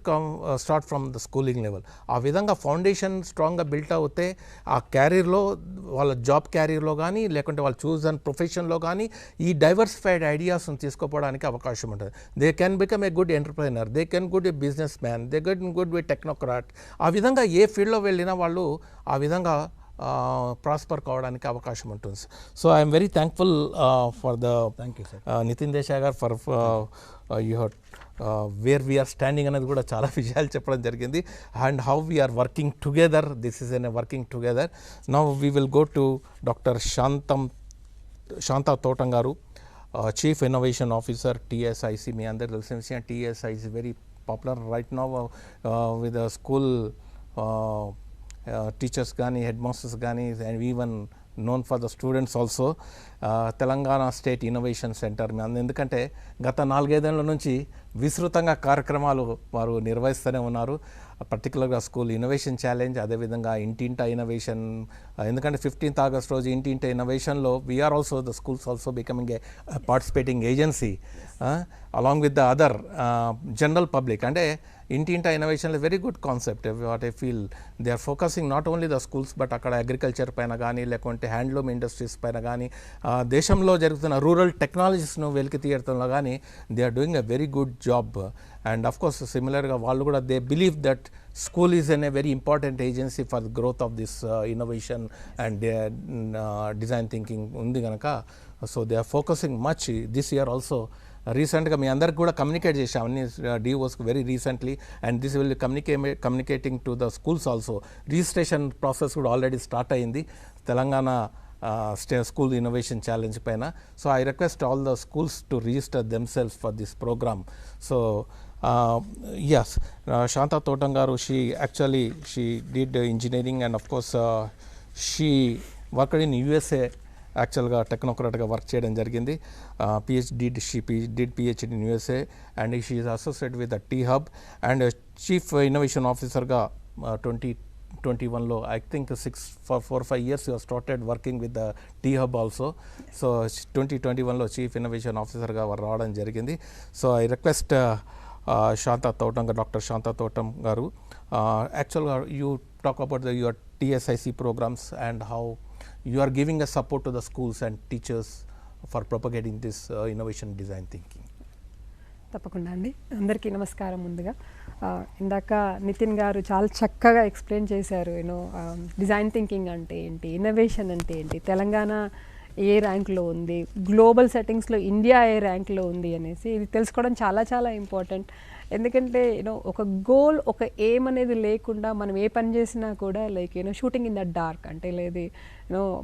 start from the schooling level. ఆ విధంగా ఫౌండేషన్ స్ట్రాంగ్గా బిల్ట్ అవుతే ఆ క్యారియర్లో వాళ్ళ జాబ్ క్యారియర్లో కానీ లేకుంటే వాళ్ళు చూసిన ప్రొఫెషన్లో కానీ ఈ డైవర్సిఫైడ్ ఐడియాస్ని తీసుకోపోవడానికి అవకాశం ఉంటుంది. They can become a good entrepreneur, they can good a business man, they good be technocrat. ఆ విధంగా ఏ ఫీల్డ్లో వెళ్ళినా వాళ్ళు ఆ విధంగా ప్రాస్పర్ కావడానికి అవకాశం ఉంటుంది. So I'm very thankful for the Nitin Desai garu for your where we are standing అనేది కూడా చాలా విషయాలు చెప్పడం జరిగింది. And how we are working together, this is an working together. Now we will go to doctor Shanta Thotam garu, chief innovation officer TSIC. మీ అందరు తెలిసిన విషయం, TSI is very popular right now with the school teachers కానీ హెడ్ మాస్టర్స్ కానీ and even known for the students also. Telangana state innovation centre, ఎందుకంటే గత 4-5 ఏళ్ల నుంచి విస్తృతంగా కార్యక్రమాలు వారు నిర్వహిస్తూనే ఉన్నారు. పర్టికులర్గా స్కూల్ ఇన్నోవేషన్ ఛాలెంజ్, అదేవిధంగా ఇంటింటా ఇన్నోవేషన్. ఎందుకంటే 15th August రోజు ఇంటింటా ఇన్నోవేషన్లో we are also the schools also becoming a participating agency along with the other general public. అంటే ఇంటింటా innovation very good concept. What I feel they are focusing not only the schools but అక్కడ agriculture పైన కానీ లేకుంటే handloom industries పైన కానీ దేశంలో జరుగుతున్న రూరల్ టెక్నాలజీస్ను వెలికి తీయడంలో కానీ they are doing a very good job. And of course సిమిలర్గా వాళ్ళు కూడా they believe that school is an a very important agency for the growth of this innovation and design thinking ఉంది కనుక so they are focusing much this year also. రీసెంట్గా మీ అందరికి కూడా communicate చేసాం అన్ని డిఓస్కి very recently, and this will communicating to the schools also. Registration process కూడా ఆల్రెడీ స్టార్ట్ అయింది తెలంగాణ స్కూల్ ఇన్నోవేషన్ ఛాలెంజ్ పైన. So I request all the schools to register themselves for this program. So yes, Shanta Thotam garu, she did engineering and of course she worked in USA. యాక్చువల్గా టెక్నోక్రాట్గా work చేయడం జరిగింది. did PhD in USA and she is associated with the T-Hub and chief innovation ఆఫీసర్గా 2021లో I think 4-5 years you have started working with the T-Hub also. So 2021లో chief innovation ఆఫీసర్గా రావడం జరిగింది. So I request Shanta Thotam, Dr. Shanta Thotam garu, actually you talk about your TSIC programs and how you are giving a support to the schools and teachers for propagating this innovation design thinking.
తప్పకుండా అండి. అందరికీ నమస్కారం. ముందుగా ఇందాక నితిన్ గారు చాలా చక్కగా explain చేశారు. డిజైన్ థింకింగ్ అంటే ఏంటి, ఇన్నోవేషన్ అంటే ఏంటి, తెలంగాణ ఏ ర్యాంక్లో ఉంది, గ్లోబల్ సెట్టింగ్స్లో ఇండియా ఏ ర్యాంక్లో ఉంది అనేసి ఇది తెలుసుకోవడం చాలా చాలా ఇంపార్టెంట్. ఎందుకంటే ఒక గోల్, ఒక ఎయిమ్ అనేది లేకుండా మనం ఏ పని చేసినా కూడా like shooting in the dark అంటే లేదు.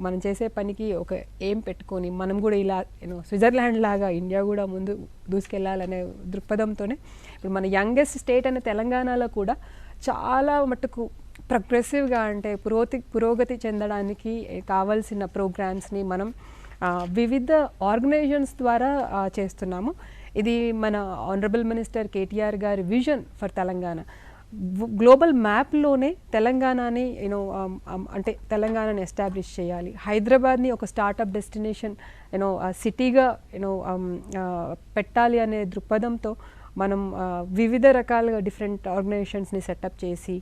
మనం చేసే పనికి ఒక ఎయిమ్ పెట్టుకొని మనం కూడా ఇలా స్విట్జర్లాండ్ లాగా ఇండియా కూడా ముందు దూసుకెళ్ళాలనే దృక్పథంతోనే ఇప్పుడు మన యంగెస్ట్ స్టేట్ అనే తెలంగాణలో కూడా చాలా మటుకు ప్రోగ్రెసివ్గా అంటే పురోగతి చెందడానికి కావాల్సిన ప్రోగ్రామ్స్ని మనం వివిధ ఆర్గనైజేషన్స్ ద్వారా చేస్తున్నాము. ఇది మన ఆనరబుల్ మినిస్టర్ కేటీఆర్ గారి విజన్ ఫర్ తెలంగాణ. గ్లోబల్ మ్యాప్లోనే తెలంగాణని అంటే తెలంగాణని ఎస్టాబ్లిష్ చేయాలి, హైదరాబాద్ని ఒక స్టార్టప్ డెస్టినేషన్ సిటీగా పెట్టాలి అనే దృక్పథంతో మనం వివిధ రకాలుగా డిఫరెంట్ ఆర్గనైజేషన్స్ని సెటప్ చేసి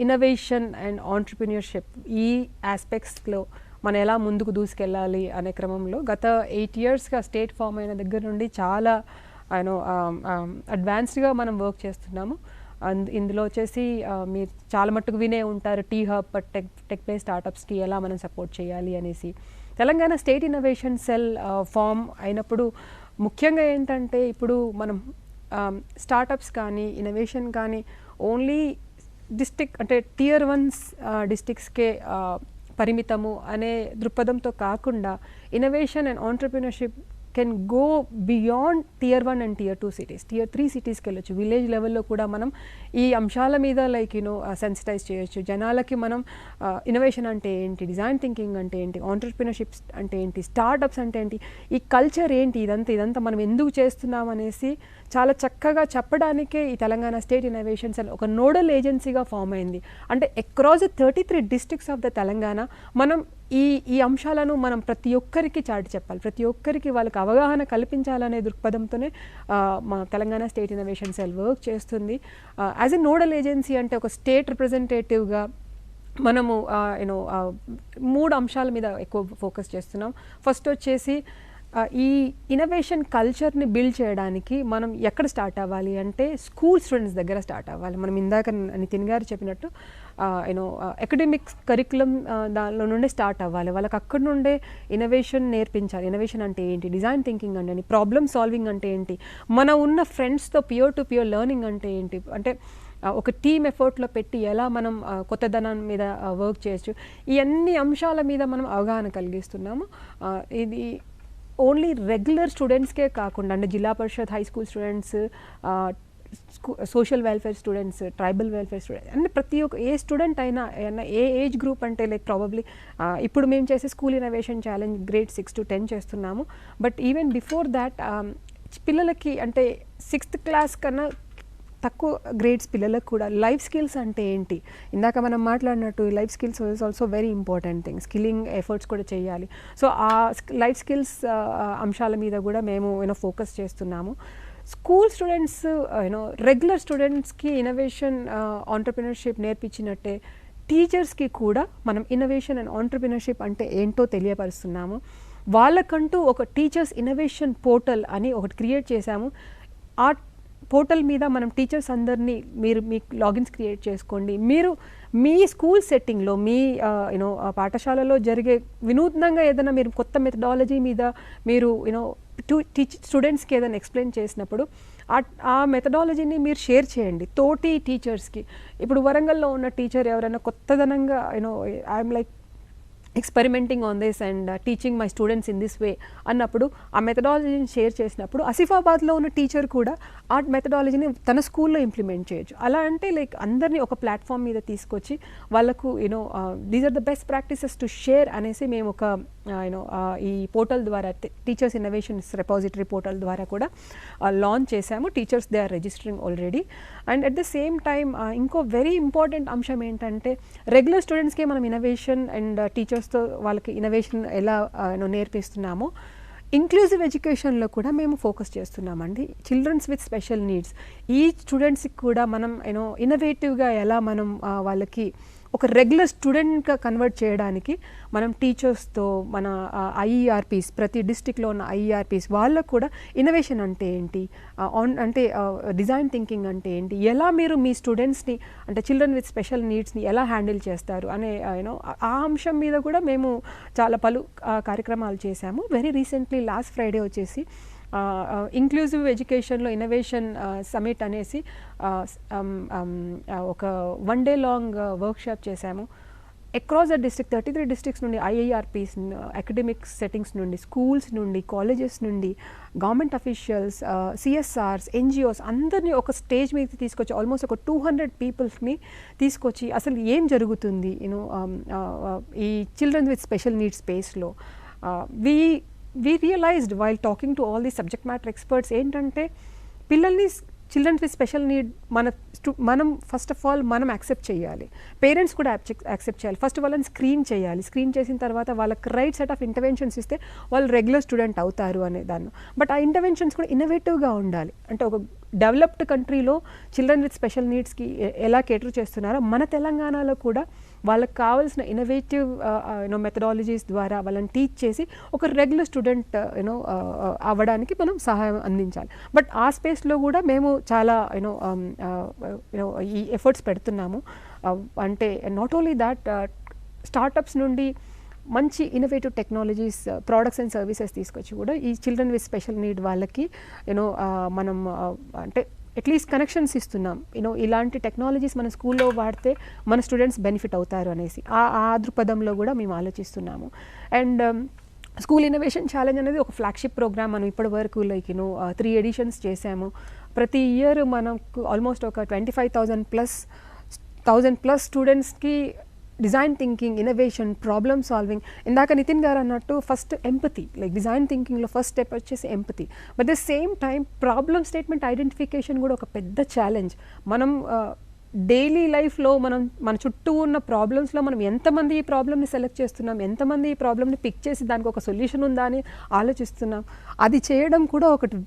ఇన్నోవేషన్ అండ్ ఆంటర్ప్రిన్యూర్షిప్ ఈ ఆస్పెక్ట్స్లో మనం ఎలా ముందుకు దూసుకెళ్ళాలి అనే క్రమంలో గత 8 yearsగా స్టేట్ ఫామ్ అయిన దగ్గర నుండి చాలా అడ్వాన్స్డ్గా మనం వర్క్ చేస్తున్నాము. ఇందులో వచ్చేసి మీరు చాలా మట్టుకు వినే ఉంటారు T-Hub టెక్ బేస్డ్ స్టార్టప్స్కి ఎలా మనం సపోర్ట్ చేయాలి అనేసి. Telangana state innovation cell form అయినప్పుడు ముఖ్యంగా ఏంటంటే ఇప్పుడు మనం స్టార్టప్స్ కానీ ఇన్నోవేషన్ కానీ ఓన్లీ డిస్ట్రిక్ట్ అంటే Tier 1 డిస్ట్రిక్ట్స్కే పరిమితము అనే దృక్పథంతో కాకుండా innovation and entrepreneurship can go beyond Tier 1 and Tier 2 cities, Tier 3 సిటీస్కి వెళ్ళొచ్చు. విలేజ్ లెవెల్లో కూడా మనం ఈ అంశాల మీద లైక్ సెన్సిటైజ్ చేయొచ్చు. జనాలకి మనం ఇన్నోవేషన్ అంటే ఏంటి, డిజైన్ థింకింగ్ అంటే ఏంటి, ఆంటర్ప్రినర్షిప్ అంటే ఏంటి, స్టార్టప్స్ అంటే ఏంటి, ఈ కల్చర్ ఏంటి, ఇదంతా మనం ఎందుకు చేస్తున్నాం అనేసి చాలా చక్కగా చెప్పడానికే ఈ తెలంగాణ స్టేట్ ఇన్నోవేషన్ సెల్ ఒక నోడల్ ఏజెన్సీగా ఫామ్ అయింది. అంటే across 33 districts of the Telangana మనం ఈ అంశాలను మనం ప్రతి ఒక్కరికి చాటి చెప్పాలి, ప్రతి ఒక్కరికి వాళ్ళకి అవగాహన కల్పించాలనే దృక్పథంతోనే మా Telangana state innovation cell work చేస్తుంది. యాజ్ ఎ నోడల్ ఏజెన్సీ అంటే ఒక స్టేట్ రిప్రజెంటేటివ్గా మనము యూనో 3 అంశాల మీద ఎక్కువ ఫోకస్ చేస్తున్నాం. ఫస్ట్ వచ్చేసి ఈ ఇన్నోవేషన్ కల్చర్ని బిల్డ్ చేయడానికి మనం ఎక్కడ స్టార్ట్ అవ్వాలి అంటే స్కూల్ స్టూడెంట్స్ దగ్గర స్టార్ట్ అవ్వాలి. మనం ఇందాక నితిన్ గారు చెప్పినట్టు యూనో అకాడమిక్స్ కరికులం దానిలో నుండే స్టార్ట్ అవ్వాలి. వాళ్ళకి అక్కడ నుండే ఇన్నోవేషన్ నేర్పించాలి. ఇన్నోవేషన్ అంటే ఏంటి, డిజైన్ థింకింగ్ అంటే ఏంటి, ప్రాబ్లమ్ సాల్వింగ్ అంటే ఏంటి, మన ఉన్న ఫ్రెండ్స్తో పియర్ టు పియర్ లెర్నింగ్ అంటే ఏంటి, అంటే ఒక టీమ్ ఎఫర్ట్లో పెట్టి ఎలా మనం కొత్తదనం మీద వర్క్ చేయొచ్చు, ఈ అన్ని అంశాల మీద మనం అవగాహన కలిగిస్తున్నాము. ఇది ఓన్లీ రెగ్యులర్ స్టూడెంట్స్కే కాకుండా అంటే Zilla Parishad high school students, social welfare students, tribal welfare students, అంటే ప్రతి ఒక్క ఏ స్టూడెంట్ అయినా ఏ ఏజ్ గ్రూప్ అంటే లైక్ ప్రాబబ్లీ ఇప్పుడు మేము చేసే school innovation challenge grade 6 to 10 చేస్తున్నాము. బట్ ఈవెన్ బిఫోర్ దాట్ పిల్లలకి అంటే 6th క్లాస్ కన్నా తక్కువ గ్రేడ్స్ పిల్లలకు కూడా లైఫ్ స్కిల్స్ అంటే ఏంటి, ఇందాక మనం మాట్లాడినట్టు life skills is also very important thing. Skilling efforts కూడా చేయాలి. సో ఆ లైఫ్ స్కిల్స్ అంశాల మీద కూడా మేము ఫోకస్ చేస్తున్నాము. స్కూల్ స్టూడెంట్స్ రెగ్యులర్ స్టూడెంట్స్కి ఇన్నోవేషన్ ఆంటర్ప్రినర్షిప్ నేర్పించినట్టే టీచర్స్కి కూడా మనం ఇన్నోవేషన్ అండ్ ఆంటర్ప్రినర్షిప్ అంటే ఏంటో తెలియపరుస్తున్నాము. వాళ్ళకంటూ ఒక టీచర్స్ ఇన్నోవేషన్ పోర్టల్ అని ఒకటి క్రియేట్ చేశాము. ఆ పోర్టల్ మీద మనం టీచర్స్ అందరినీ మీరు మీ లాగిన్స్ క్రియేట్ చేసుకోండి. మీరు మీ స్కూల్ సెట్టింగ్లో మీ పాఠశాలలో జరిగే వినూత్నంగా ఏదైనా మీరు కొత్త మెథడాలజీ మీద మీరు స్టూడెంట్స్కి ఏదైనా ఎక్స్ప్లెయిన్ చేసినప్పుడు ఆ మెథడాలజీని మీరు షేర్ చేయండి తోటి టీచర్స్కి. ఇప్పుడు వరంగల్లో ఉన్న టీచర్ ఎవరైనా కొత్తదనంగా I'm like experimenting on this and teaching my students in this way అన్నప్పుడు ఆ మెథడాలజీని షేర్ చేసినప్పుడు ఆసిఫాబాద్లో ఉన్న టీచర్ కూడా ఆ మెథడాలజీని తన స్కూల్లో ఇంప్లిమెంట్ చేయొచ్చు. అలా అంటే లైక్ అందరినీ ఒక ప్లాట్ఫామ్ మీద తీసుకొచ్చి వాళ్ళకు these are the best practices to share అనేసి మేము ఒక ఈ పోర్టల్ ద్వారా టీచర్స్ ఇన్నోవేషన్స్ రెపాజిటరీ పోర్టల్ ద్వారా కూడా లాంచ్ చేశాము. Teachers they are registering already. And at the same time ఇంకో వెరీ ఇంపార్టెంట్ అంశం ఏంటంటే రెగ్యులర్ స్టూడెంట్స్కి మనం ఇన్నోవేషన్ అండ్ టీచర్స్తో వాళ్ళకి ఇన్నోవేషన్ ఎలా నేర్పిస్తున్నామో ఇంక్లూజివ్ ఎడ్యుకేషన్లో కూడా మేము ఫోకస్ చేస్తున్నామండి. చిల్డ్రన్స్ విత్ స్పెషల్ నీడ్స్ ఈ స్టూడెంట్స్కి కూడా మనం ఇన్నోవేటివ్గా ఎలా మనం వాళ్ళకి ఒక రెగ్యులర్ స్టూడెంట్గా కన్వర్ట్ చేయడానికి మనం టీచర్స్తో మన ఐఈఆర్పీస్ ప్రతి డిస్ట్రిక్ట్లో ఉన్న ఐఈఆర్పీస్ వాళ్ళకు కూడా ఇన్నోవేషన్ అంటే ఏంటి, అంటే డిజైన్ థింకింగ్ అంటే ఏంటి, ఎలా మీరు మీ స్టూడెంట్స్ని అంటే చిల్డ్రన్ విత్ స్పెషల్ నీడ్స్ని ఎలా హ్యాండిల్ చేస్తారు అనే ఆ అంశం మీద కూడా మేము చాలా పలు కార్యక్రమాలు చేశాము. వెరీ రీసెంట్లీ లాస్ట్ ఫ్రైడే వచ్చేసి ఇంక్లూజివ్ ఎడ్యుకేషన్లో ఇన్నోవేషన్ సమిట్ అనేసి ఒక 1 day లాంగ్ వర్క్షాప్ చేశాము. అక్రాస్ ద డిస్ట్రిక్ట్ 33 డిస్ట్రిక్ట్స్ నుండి ఐఐఆర్పీస్, అకాడమిక్ సెట్టింగ్స్ నుండి, స్కూల్స్ నుండి, కాలేజెస్ నుండి, గవర్నమెంట్ అఫీషియల్స్, సిఎస్ఆర్స్, ఎన్జిఓస్ అందరినీ ఒక స్టేజ్ మీద తీసుకొచ్చి ఆల్మోస్ట్ ఒక 200 పీపుల్స్ని తీసుకొచ్చి అసలు ఏం జరుగుతుంది ఈ చిల్డ్రన్ విత్ స్పెషల్ నీడ్స్ స్పేస్లో. we realized while talking to all these subject matter experts ఏంటంటే పిల్లల్ని చిల్డ్రన్స్ విత్ స్పెషల్ నీడ్ మనం ఫస్ట్ ఆఫ్ ఆల్ మనం యాక్సెప్ట్ చేయాలి, పేరెంట్స్ కూడా యాక్సెప్ట్ చేయాలి. ఫస్ట్ వాళ్ళని స్క్రీన్ చేయాలి. స్క్రీన్ చేసిన తర్వాత వాళ్ళకి రైట్ సెట్ ఆఫ్ ఇంటర్వెన్షన్స్ ఇస్తే వాళ్ళు రెగ్యులర్ స్టూడెంట్ అవుతారు అనే దాన్ని. బట్ ఆ ఇంటర్వెన్షన్స్ కూడా ఇన్నోవేటివ్గా ఉండాలి. అంటే ఒక డెవలప్డ్ కంట్రీలో చిల్డ్రన్ విత్ స్పెషల్ నీడ్స్కి ఎలా కేటర్ చేస్తున్నారో మన తెలంగాణలో కూడా వాళ్ళకి కావాల్సిన ఇన్నోవేటివ్ మెథడాలజీస్ ద్వారా వాళ్ళని టీచ్ చేసి ఒక రెగ్యులర్ స్టూడెంట్ అవ్వడానికి మనం సహాయం అందించాలి. బట్ ఆ స్పేస్లో కూడా మేము చాలా ఈ ఎఫర్ట్స్ పెడుతున్నాము. అంటే నాట్ ఓన్లీ దాట్ స్టార్టప్స్ నుండి మంచి innovative technologies, products and services తీసుకొచ్చి కూడా ఈ చిల్డ్రన్ విత్ స్పెషల్ నీడ్ వాళ్ళకి మనం అంటే అట్లీస్ట్ కనెక్షన్స్ ఇస్తున్నాం. ఇలాంటి టెక్నాలజీస్ మన స్కూల్లో వాడితే మన స్టూడెంట్స్ బెనిఫిట్ అవుతారు అనేసి ఆ దృక్పథంలో కూడా మేము ఆలోచిస్తున్నాము. అండ్ స్కూల్ ఇన్నోవేషన్ ఛాలెంజ్ అనేది ఒక ఫ్లాగ్షిప్ ప్రోగ్రామ్. మనం ఇప్పటి వరకు లైక్ 3 editions చేసాము. ప్రతి ఇయర్ మనకు ఆల్మోస్ట్ ఒక 25,000+ స్టూడెంట్స్కి design thinking, innovation, problem solving. ఇందాక నితిన్ గారు అన్నట్టు ఫస్ట్ ఎంపతి, లైక్ డిజైన్ థింకింగ్లో ఫస్ట్ స్టెప్ వచ్చేసి empathy. But the same time problem statement identification కూడా ఒక పెద్ద ఛాలెంజ్. మనం డైలీ లైఫ్లో మన చుట్టూ ఉన్న ప్రాబ్లమ్స్లో మనం ఎంతమంది ఈ ప్రాబ్లమ్ని సెలెక్ట్ చేస్తున్నాం, ఎంతమంది ఈ ప్రాబ్లమ్ని పిక్ చేసి దానికి ఒక సొల్యూషన్ ఉందా అని ఆలోచిస్తున్నాం. అది చేయడం కూడా ఒకటి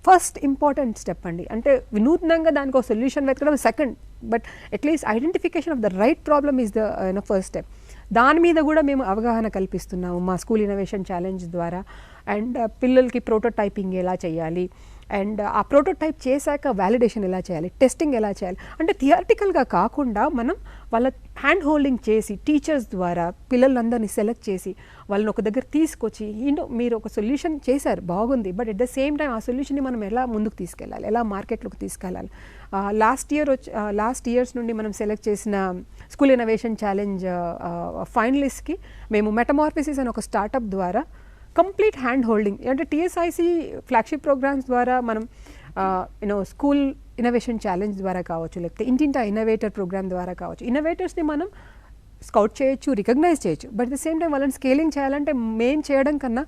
ఫస్ట్ ఇంపార్టెంట్ స్టెప్ అండి. అంటే వినూత్నంగా దానికి ఒక సొల్యూషన్ వెతకడం second, but at least identification of the right problem is the first step. దాని మీద కూడా మేము అవగాహన కల్పిస్తున్నాము మా స్కూల్ ఇన్నోవేషన్ ఛాలెంజ్ ద్వారా. అండ్ పిల్లలకి ప్రోటోటైపింగ్ ఎలా చేయాలి, అండ్ ఆ ప్రోటోటైప్ చేశాక వ్యాలిడేషన్ ఎలా చేయాలి, టెస్టింగ్ ఎలా చేయాలి, అంటే థియరిటికల్గా కాకుండా మనం వాళ్ళ హ్యాండ్ హోల్డింగ్ చేసి టీచర్స్ ద్వారా పిల్లలందరినీ సెలెక్ట్ చేసి వాళ్ళని ఒక దగ్గర తీసుకొచ్చి మీరు ఒక సొల్యూషన్ చేశారు బాగుంది, but at the same time ఆ సొల్యూషన్ని మనం ఎలా ముందుకు తీసుకెళ్ళాలి, ఎలా మార్కెట్లోకి తీసుకెళ్ళాలి. లాస్ట్ ఇయర్స్ నుండి మనం సెలెక్ట్ చేసిన స్కూల్ ఇన్నోవేషన్ ఛాలెంజ్ ఫైనలిస్ట్కి మేము మెటమార్ఫసిస్ అని ఒక స్టార్టప్ ద్వారా కంప్లీట్ హ్యాండ్ హోల్డింగ్, అంటే టీఎస్ఐసి ఫ్లాగ్షిప్ ప్రోగ్రామ్స్ ద్వారా మనం స్కూల్ ఇన్నోవేషన్ ఛాలెంజ్ ద్వారా కావచ్చు, లేకపోతే ఇంటింటా ఇన్నోవేటర్ ప్రోగ్రామ్ ద్వారా కావచ్చు, ఇన్నోవేటర్స్ని మనం స్కౌట్ చేయొచ్చు, రికగ్నైజ్ చేయొచ్చు. But at the same time వాళ్ళని స్కేలింగ్ చేయాలంటే మేము చేయడం కన్నా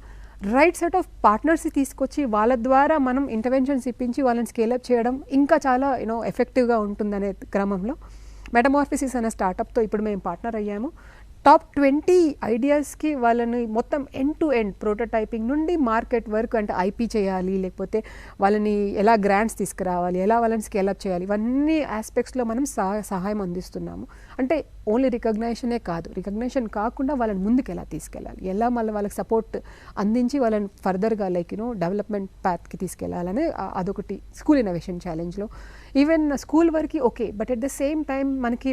రైట్ సెట్ ఆఫ్ పార్ట్నర్స్ని తీసుకొచ్చి వాళ్ళ ద్వారా మనం ఇంటర్వెన్షన్స్ ఇప్పించి వాళ్ళని స్కేలప్ చేయడం ఇంకా చాలా ఎఫెక్టివ్గా ఉంటుందనే క్రమంలో మెటమార్ఫసిస్ అనే స్టార్టప్తో ఇప్పుడు మేము పార్ట్నర్ అయ్యాము. టాప్ 20 ఐడియాస్కి వాళ్ళని మొత్తం ఎండ్ టు ఎండ్ ప్రోటోటైపింగ్ నుండి మార్కెట్ వరకు, అంటే ఐపీ చేయాలి, లేకపోతే వాళ్ళని ఎలా గ్రాంట్స్ తీసుకురావాలి, ఎలా వాళ్ళని స్కేలప్ చేయాలి, ఇవన్నీ ఆస్పెక్ట్స్లో మనం సహాయం అందిస్తున్నాము. అంటే ఓన్లీ రికగ్నైజనే కాదు, రికగ్నైజేషన్ కాకుండా వాళ్ళని ముందుకు ఎలా తీసుకెళ్ళాలి, ఎలా మళ్ళీ వాళ్ళకి సపోర్ట్ అందించి వాళ్ళని ఫర్దర్గా డెవలప్మెంట్ పాత్కి తీసుకెళ్లాలని అదొకటి స్కూల్ ఇన్నోవేషన్ ఛాలెంజ్లో. ఈవెన్ స్కూల్ వరకు okay, but at the same time మనకి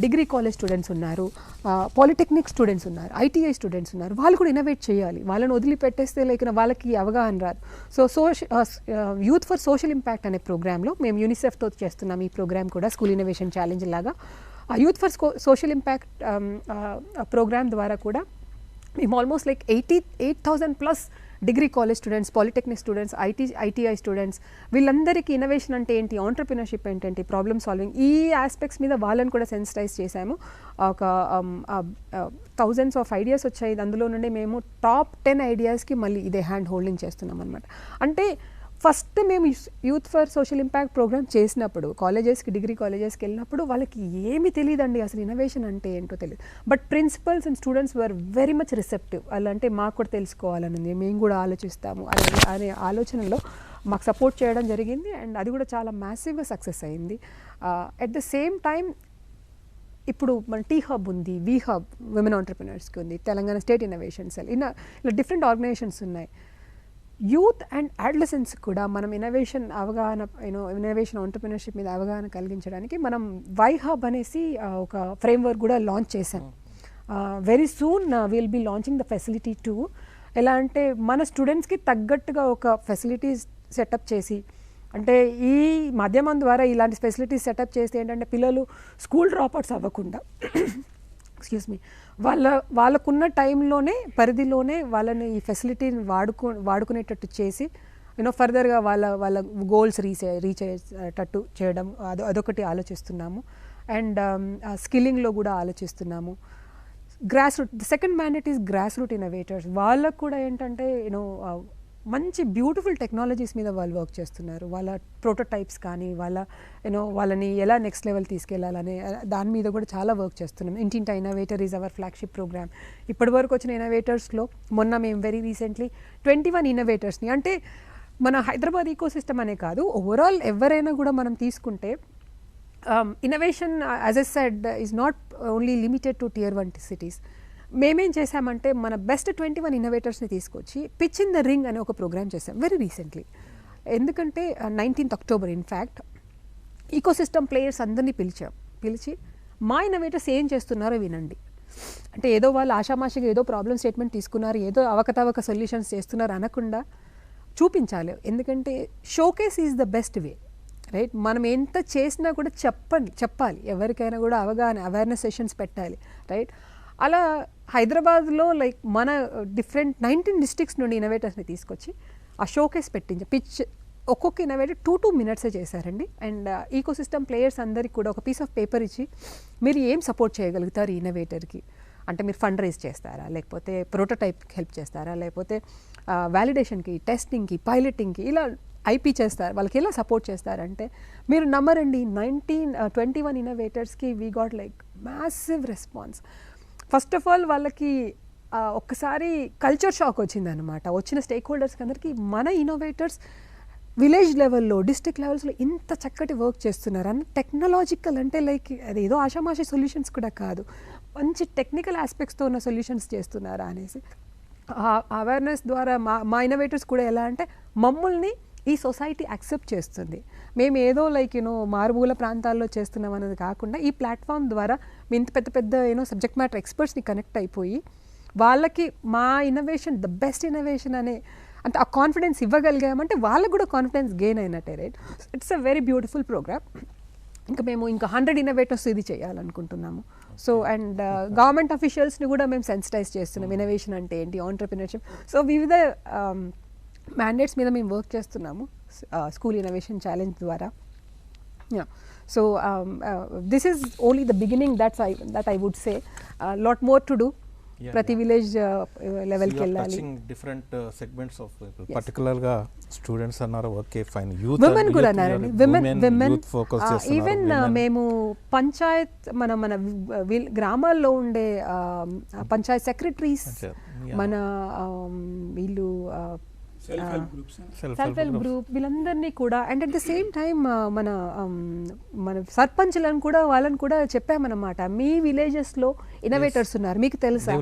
డిగ్రీ కాలేజ్ స్టూడెంట్స్ ఉన్నారు, పాలిటెక్నిక్ స్టూడెంట్స్ ఉన్నారు, ఐటీఐ స్టూడెంట్స్ ఉన్నారు. వాళ్ళు కూడా ఇన్నోవేట్ చేయాలి, వాళ్ళని వదిలిపెట్టేస్తే వాళ్ళకి అవగాహన రాదు. So youth for social impact అనే ప్రోగ్రాంలో మేము యూనిసెఫ్తో చేస్తున్నాం ఈ ప్రోగ్రామ్ కూడా స్కూల్ ఇన్నోవేషన్ ఛాలెంజ్ లాగా. ఆ youth for social impact program ద్వారా కూడా మేము almost 88,000+ degree college students, polytechnic students, ITI students, వీళ్ళందరికీ ఇన్నోవేషన్ అంటే ఏంటి, ఆంటర్ప్రినర్షిప్ ఏంటంటే, ప్రాబ్లమ్ సాల్వింగ్, ఈ ఆస్పెక్ట్స్ మీద వాళ్ళని కూడా సెన్సిటైజ్ చేశాము. ఒక థౌజండ్స్ ఆఫ్ ఐడియాస్ వచ్చాయి, అందులో నుండి మేము టాప్ 10 ఐడియాస్కి మళ్ళీ ఇదే హ్యాండ్ హోల్డింగ్ చేస్తున్నాం అనమాట. అంటే ఫస్ట్ మేము youth for social impact program చేసినప్పుడు కాలేజెస్కి, డిగ్రీ కాలేజెస్కి వెళ్ళినప్పుడు వాళ్ళకి ఏమీ తెలియదండి, అసలు ఇన్నోవేషన్ అంటే ఏంటో తెలియదు. But principals and students were very much receptive. అలా అంటే మాకు కూడా తెలుసుకోవాలని, మేము కూడా ఆలోచిస్తాము అనే ఆలోచనలో మాకు సపోర్ట్ చేయడం జరిగింది. అండ్ అది కూడా చాలా మ్యాసివ్గా సక్సెస్ అయింది. అట్ ద సేమ్ టైం ఇప్పుడు మన టీ హబ్ ఉంది, వి హబ్ విమెన్ ఆంటర్ప్రినర్స్కి ఉంది, తెలంగాణ స్టేట్ ఇన్నోవేషన్ సెల్, ఇలా డిఫరెంట్ ఆర్గనైజేషన్స్ ఉన్నాయి. యూత్ అండ్ అడలసెన్స్ కూడా మనం ఇన్నోవేషన్ అవగాహన ఇన్నోవేషన్ ఆంటర్ప్రినర్షిప్ మీద అవగాహన కలిగించడానికి మనం వై హబ్ అనేసి ఒక ఫ్రేమ్వర్క్ కూడా లాంచ్ చేశాం. Very soon will be launching the facility 2. ఎలా అంటే మన స్టూడెంట్స్కి తగ్గట్టుగా ఒక ఫెసిలిటీస్ సెటప్ చేసి, అంటే ఈ మాధ్యమం ద్వారా ఇలాంటి ఫెసిలిటీస్ సెటప్ చేస్తే ఏంటంటే పిల్లలు స్కూల్ డ్రాప్అవుట్స్ అవ్వకుండా వాళ్ళకున్న టైంలోనే పరిధిలోనే వాళ్ళని ఈ ఫెసిలిటీని వాడుకునేటట్టు చేసి ఫర్దర్గా వాళ్ళ గోల్స్ రీచ్ అయ్యేటట్టు చేయడం, అదొకటి ఆలోచిస్తున్నాము. అండ్ స్కిల్లింగ్లో కూడా ఆలోచిస్తున్నాము. Grass root, the second mandate is grass root innovators. వాళ్ళకు కూడా ఏంటంటే మంచి బ్యూటిఫుల్ టెక్నాలజీస్ మీద వాళ్ళు వర్క్ చేస్తున్నారు. వాళ్ళ ప్రోటోటైప్స్ కానీ వాళ్ళని ఎలా నెక్స్ట్ లెవెల్ తీసుకెళ్లాలనే దాని మీద కూడా చాలా వర్క్ చేస్తున్నాం. ఇంటింటా innovator is our flagship program. ఇప్పటి వరకు వచ్చిన ఇన్నోవేటర్స్లో మొన్న మేము వెరీ రీసెంట్లీ 21 ఇన్నోవేటర్స్ని, అంటే మన హైదరాబాద్ ఈకో సిస్టమ్ అనే కాదు, ఓవరాల్ ఎవరైనా కూడా మనం తీసుకుంటే innovation as a said is not only limited to Tier 1 cities. మేమేం చేశామంటే మన బెస్ట్ 21 ఇన్నోవేటర్స్ని తీసుకొచ్చి పిచ్ ఇన్ ద రింగ్ అనే ఒక ప్రోగ్రామ్ చేశాం వెరీ రీసెంట్లీ. ఎందుకంటే 19th October in fact eco system players అందరినీ పిలిచి మా ఇన్నోవేటర్స్ ఏం చేస్తున్నారో వినండి. అంటే ఏదో వాళ్ళు ఆషామాషిగా ఏదో ప్రాబ్లమ్ స్టేట్మెంట్ తీసుకున్నారు, ఏదో అవకతవక సొల్యూషన్స్ చేస్తున్నారు అనకుండా చూపించాలి. ఎందుకంటే showcase is the best way, right? మనం ఎంత చేసినా కూడా చెప్పాలి, ఎవరికైనా కూడా అవేర్నెస్ సెషన్స్ పెట్టాలి, రైట్? అలా హైదరాబాద్లో మన డిఫరెంట్ 19 డిస్ట్రిక్ట్స్ నుండి ఇన్నోవేటర్స్ని తీసుకొచ్చి ఆ షోకేస్ పెట్టించి పిచ్ ఒక్కొక్క ఇన్నోవేటర్ 2 minutes చేశారండి. అండ్ ఈకో సిస్టమ్ ప్లేయర్స్ అందరికీ కూడా ఒక పీస్ ఆఫ్ పేపర్ ఇచ్చి మీరు ఏం సపోర్ట్ చేయగలుగుతారు ఈ ఇన్నోవేటర్కి, అంటే మీరు ఫండ్ రైజ్ చేస్తారా, లేకపోతే ప్రోటోటైప్కి హెల్ప్ చేస్తారా, లేకపోతే వ్యాలిడేషన్కి, టెస్టింగ్కి, పైలటింగ్కి, ఇలా ఐపీ చేస్తారు, వాళ్ళకి ఎలా సపోర్ట్ చేస్తారంటే మీరు నమ్మరండి 21 ఇన్నోవేటర్స్కి we got like massive response. First of all వాళ్ళకి ఒక్కసారి కల్చర్ షాక్ వచ్చిందనమాట. వచ్చిన స్టేక్ హోల్డర్స్కి అందరికీ మన ఇన్నోవేటర్స్ విలేజ్ లెవెల్లో, డిస్ట్రిక్ట్ లెవెల్స్లో ఇంత చక్కటి వర్క్ చేస్తున్నారు అన్న టెక్నాలజికల్ అంటే లైక్ అది ఏదో ఆషామాషి సొల్యూషన్స్ కూడా కాదు, మంచి టెక్నికల్ ఆస్పెక్ట్స్తో ఉన్న సొల్యూషన్స్ చేస్తున్నారా అనేసి అవేర్నెస్ ద్వారా మా ఇన్నోవేటర్స్ కూడా ఎలా అంటే మమ్మల్ని ఈ సొసైటీ యాక్సెప్ట్ చేస్తుంది. మేము ఏదో లైక్ మారుమూల ప్రాంతాల్లో చేస్తున్నాం అనేది కాకుండా ఈ ప్లాట్ఫామ్ ద్వారా మేము ఇంత పెద్ద పెద్ద సబ్జెక్ట్ మ్యాటర్ ఎక్స్పర్ట్స్ని కనెక్ట్ అయిపోయి వాళ్ళకి మా ఇన్నోవేషన్ ద బెస్ట్ ఇన్నోవేషన్ అనే అంటే ఆ కాన్ఫిడెన్స్ ఇవ్వగలిగామంటే వాళ్ళకు కూడా కాన్ఫిడెన్స్ గెయిన్ అయినట్టే, right? It's a very beautiful programme. మేము ఇంకా 100 ఇన్నోవేటర్స్ ఇది చేయాలనుకుంటున్నాము. సో అండ్ గవర్నమెంట్ అఫీషియల్స్ని కూడా మేము సెన్సిటైజ్ చేస్తున్నాం ఇన్నోవేషన్ అంటే ఏంటి, ఆంటర్‌ప్రెన్యూర్‌షిప్. సో వివిధ మ్యాండేట్స్ మీద మేము వర్క్ చేస్తున్నాము స్కూల్ ఇన్నోవేషన్ ఛాలెంజ్ ద్వారా. So this is only the beginning that I would say. Lot more to do. ప్రతి విలేజ్ లెవెల్కి వెళ్ళాలి.
డిఫరెంట్ సెగ్మెంట్స్ ఆఫ్ పర్టికులర్గా స్టూడెంట్స్ అన్నారు, ఓకే ఫైన్, యూత్
విమెన్ కూడా అన్నారండి. విమెన్ ఈవెన్ మేము పంచాయత్ మన గ్రామాల్లో ఉండే పంచాయత్ సెక్రటరీస్, మన వీళ్ళు సెల్ఫ్ హెల్ప్ గ్రూప్ వీళ్ళందరినీ కూడా and at the same time మన సర్పంచ్లను కూడా వాళ్ళని కూడా చెప్పామన్నమాట. మీ విలేజెస్లో ఇన్నోవేటర్స్ ఉన్నారు, మీకు తెలుసా?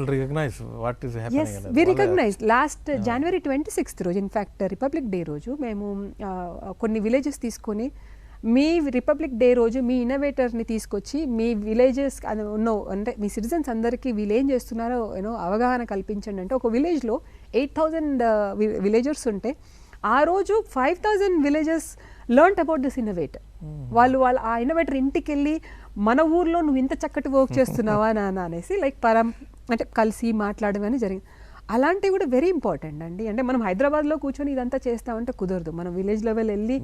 వి రికగ్నైజ్ లాస్ట్ January 26th రోజు, ఇన్ఫ్యాక్ట్ రిపబ్లిక్ డే రోజు మేము కొన్ని విలేజెస్ తీసుకొని మీ రిపబ్లిక్ డే రోజు మీ ఇన్నోవేటర్ని తీసుకొచ్చి మీ విలేజెస్ అంటే మీ సిటిజన్స్ అందరికీ వీళ్ళు ఏం చేస్తున్నారో అవగాహన కల్పించండి అంటే ఒక విలేజ్లో 8,000 విలేజర్స్ ఉంటే ఆ రోజు 5,000 villages learned about this innovator. వాళ్ళు ఆ ఇన్నోవేటర్ ఇంటికి వెళ్ళి మన ఊర్లో నువ్వు ఇంత చక్కటి వర్క్ చేస్తున్నావా నాన్న అనేసి లైక్ అంటే కలిసి మాట్లాడడం అని జరిగింది. అలాంటివి కూడా వెరీ ఇంపార్టెంట్ అండి. అంటే మనం హైదరాబాద్లో కూర్చొని ఇదంతా చేస్తామంటే కుదరదు. మనం విలేజ్ లెవెల్ వెళ్ళి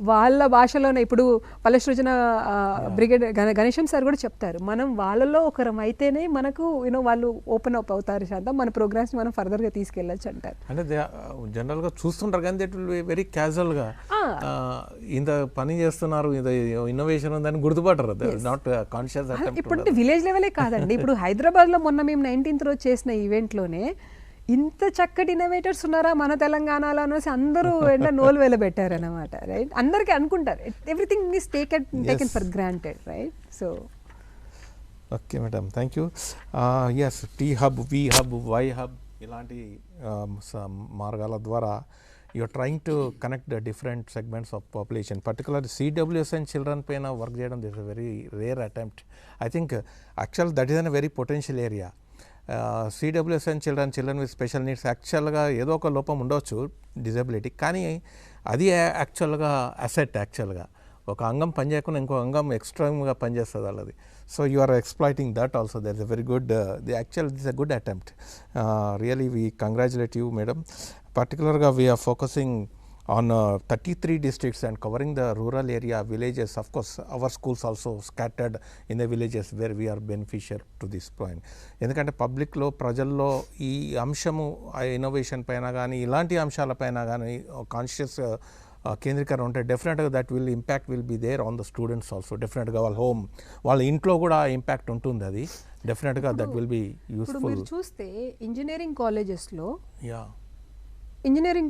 వాళ్ళ భాషలోనే, ఇప్పుడు పల్లెసృజన బ్రిగేడ్ గణేశం సార్ కూడా చెప్తారు, మనం వాళ్ళలో ఒకరం అయితేనే మనకు వాళ్ళు ఓపెన్ అప్ అవుతారు, శాంతం మన ప్రోగ్రామ్స్ మనం ఫర్దర్గా తీసుకెళ్ళచ్చు అంటారు.
అంటే జనరల్గా చూస్తుంటారు కానీ దట్ విల్ బి వెరీ క్యాజువల్గా ఇంత పని చేస్తున్నారు, ఇంత ఇన్నోవేషన్ ఉందని గుర్తుపట్టరు, నాట్ కాన్షియస్.
ఇప్పుడు విలేజ్ లెవెలే కాదండి, ఇప్పుడు హైదరాబాద్లో మొన్న మేము 19th రోజు చేసిన ఈవెంట్లోనే ఇంత చక్కటి ఇన్నోవేటర్స్ ఉన్నారా మన తెలంగాణలో అనేసి అందరూ నోలు వెలబెట్టారనమాట, రైట్? అందరికీ అనుకుంటారు everything is taken for granted, right? So
okay madam, thank you. Yes, T hub, we hub, Y hub ఇలాంటి మార్గాల ద్వారా you're trying to connect the different segments of population, particularly CWSN children పైన work చేయడం. this is a very rare attempt. I think actually that is a very potential area. CWSN children with special needs యాక్చువల్గా ఏదో ఒక లోపం ఉండవచ్చు, disability, కానీ అది యాక్చువల్గా అసెట్. యాక్చువల్గా ఒక అంగం పనిచేయకుండా ఇంకో అంగం ఎక్స్ట్రాగా పనిచేస్తుంది వాళ్ళది. So you are exploiting that also. That is a very good, actual this a good attempt. Really we congratulate you madam. పర్టికులర్గా we are focusing on 33 districts and covering the rural area, villages. Of course, our schools also scattered in the villages where we are beneficial to this point. ఎందుకంటే పబ్లిక్లో, ప్రజల్లో ఈ అంశము innovation పైన కానీ ఇలాంటి అంశాల పైన కానీ కాన్షియస్ కేంద్రీకరణ ఉంటే డెఫినెట్గా that will impact will be there on the students also. డెఫినెట్గా వాళ్ళ హోమ్, వాళ్ళ ఇంట్లో కూడా ఇంపాక్ట్ ఉంటుంది. అది డెఫినెట్గా దట్ విల్ బి యూస్ఫుల్.
మీరు చూస్తే ఇంజనీరింగ్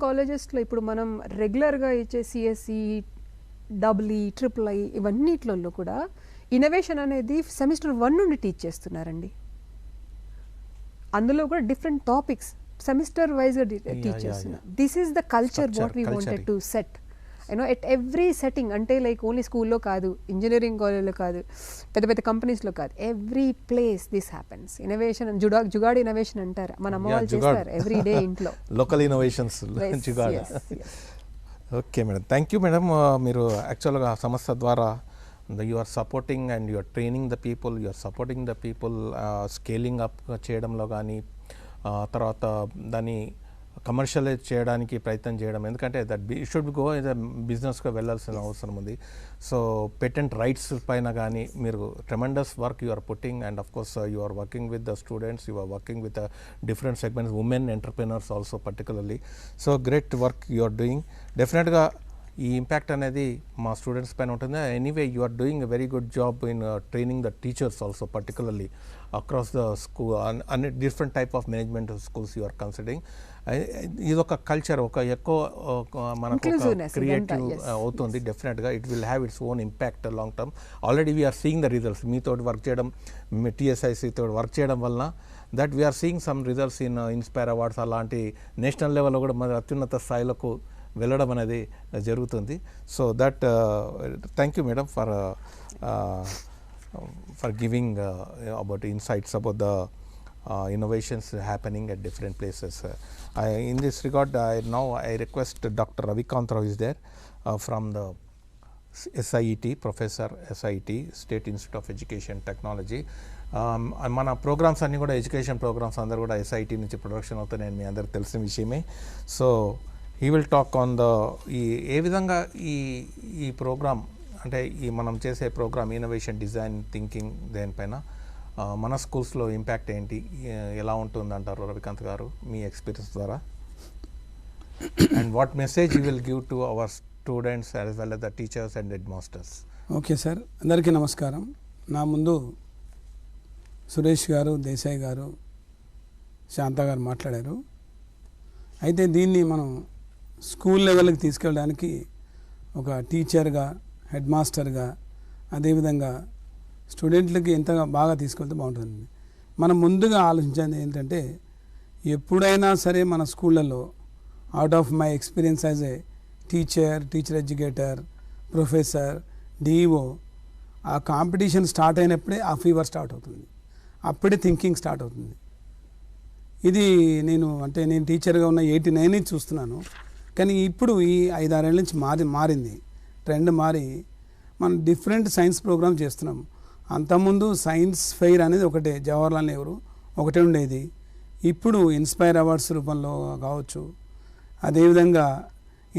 కాలేజెస్లో ఇప్పుడు మనం రెగ్యులర్గా ఇచ్చే సిఎస్ఈ, డబ్ల్ఈ, ట్రిపుల్ఐ ఇవన్నిట్లలో కూడా ఇన్నోవేషన్ అనేది సెమిస్టర్ 1 నుండి టీచ్ చేస్తున్నారండి. అందులో కూడా డిఫరెంట్ టాపిక్స్ సెమిస్టర్ వైజ్గా టీచ్ చేస్తున్నారు. This is the culture what we wanted to set at every setting. అంటే లైక్ ఓన్లీ స్కూల్లో కాదు, ఇంజనీరింగ్ కాలేజ్లో కాదు, పెద్ద పెద్ద కంపెనీస్లో కాదు, every place this happens. Innovation, jugaad innovation అంటారు, మన అమ్మ వాళ్ళు చేస్తారు ఎవ్రీ డే ఇంట్లో.
Local innovations, jugaad. Okay madam, thank you madam. మీరు యాక్చువల్గా సంస్థ ద్వారా you are supporting and you are training the people, you are supporting the people, scaling up చేయడంలో కానీ, తర్వాత దాన్ని కమర్షియలైజ్ చేయడానికి ప్రయత్నం చేయడం. ఎందుకంటే దట్ షుడ్ గో ఇస్ బిజినెస్గా వెళ్ళాల్సిన అవసరం ఉంది. సో పేటెంట్ రైట్స్ పైన కానీ మీరు tremendous work you are putting, and of course you are working with the students, you are working with different segments, women entrepreneurs also particularly. So great work you are doing. డెఫినెట్గా ఈ impact అనేది మా students పైన ఉంటుంది. Anyway you are doing a very good job in training the teachers also, particularly across the school అన్ని different type of management schools you are considering. ఇది ఒక culture, ఒక ఎక్కువ మనకు క్రియేటివ్ అవుతుంది. డెఫినెట్గా it will have its own impact long term. Already we are seeing the results. మీతో work చేయడం, TSICతో వర్క్ చేయడం వలన that we are seeing some results in inspire awards అలాంటి నేషనల్ లెవెల్లో కూడా మన అత్యున్నత స్థాయిలకు వెళ్ళడం అనేది జరుగుతుంది. So that thank you madam for giving about insights about the innovations happening at different places. In this regard, I request Dr. Ravikant Rao is there from the SIET, Professor SIET, State Institute of Education Technology. మన programmes అన్నీ కూడా education programmes అందరూ కూడా SIET నుంచి production అవుతాయి, నేను మీ అందరికి తెలిసిన విషయమే. So he will talk on the ఏ విధంగా ఈ ప్రోగ్రామ్ అంటే ఈ మనం చేసే ప్రోగ్రామ్ ఇన్నోవేషన్ డిజైన్ థింకింగ్ దేనిపైన మన స్కూల్స్లో ఇంపాక్ట్ ఏంటి, ఎలా ఉంటుందంటారు రవికాంత్ గారు మీ ఎక్స్పీరియన్స్ ద్వారా? And what message you will give to our students as well as the teachers and head masters?
Okay sir, అందరికీ నమస్కారం. నా ముందు సురేష్ గారు, దేశాయ్ గారు, శాంత గారు మాట్లాడారు. అయితే దీన్ని మనం స్కూల్ లెవెల్కి తీసుకెళ్ళడానికి ఒక టీచర్గా, హెడ్ మాస్టర్గా, అదేవిధంగా స్టూడెంట్లకి ఎంత బాగా తీసుకెళ్తే బాగుంటుంది. మనం ముందుగా ఆలోచించేది ఏంటంటే, ఎప్పుడైనా సరే మన స్కూళ్ళల్లో out of my experience as a teacher educator, professor, DO, ఆ కాంపిటీషన్ స్టార్ట్ అయినప్పుడే ఆ ఫీవర్ స్టార్ట్ అవుతుంది, అప్పుడే థింకింగ్ స్టార్ట్ అవుతుంది. ఇది నేను టీచర్గా ఉన్న 89 నుంచి చూస్తున్నాను. కానీ ఇప్పుడు ఈ 5-6 ఏళ్ళ నుంచి మారింది, ట్రెండ్ మారి మనం డిఫరెంట్ సైన్స్ ప్రోగ్రామ్ చేస్తున్నాం. అంతకుముందు సైన్స్ ఫెయిర్ అనేది ఒకటే, జవహర్లాల్ నెహ్రూ ఒకటే ఉండేది. ఇప్పుడు ఇన్స్పైర్ అవార్డ్స్ రూపంలో కావచ్చు, అదేవిధంగా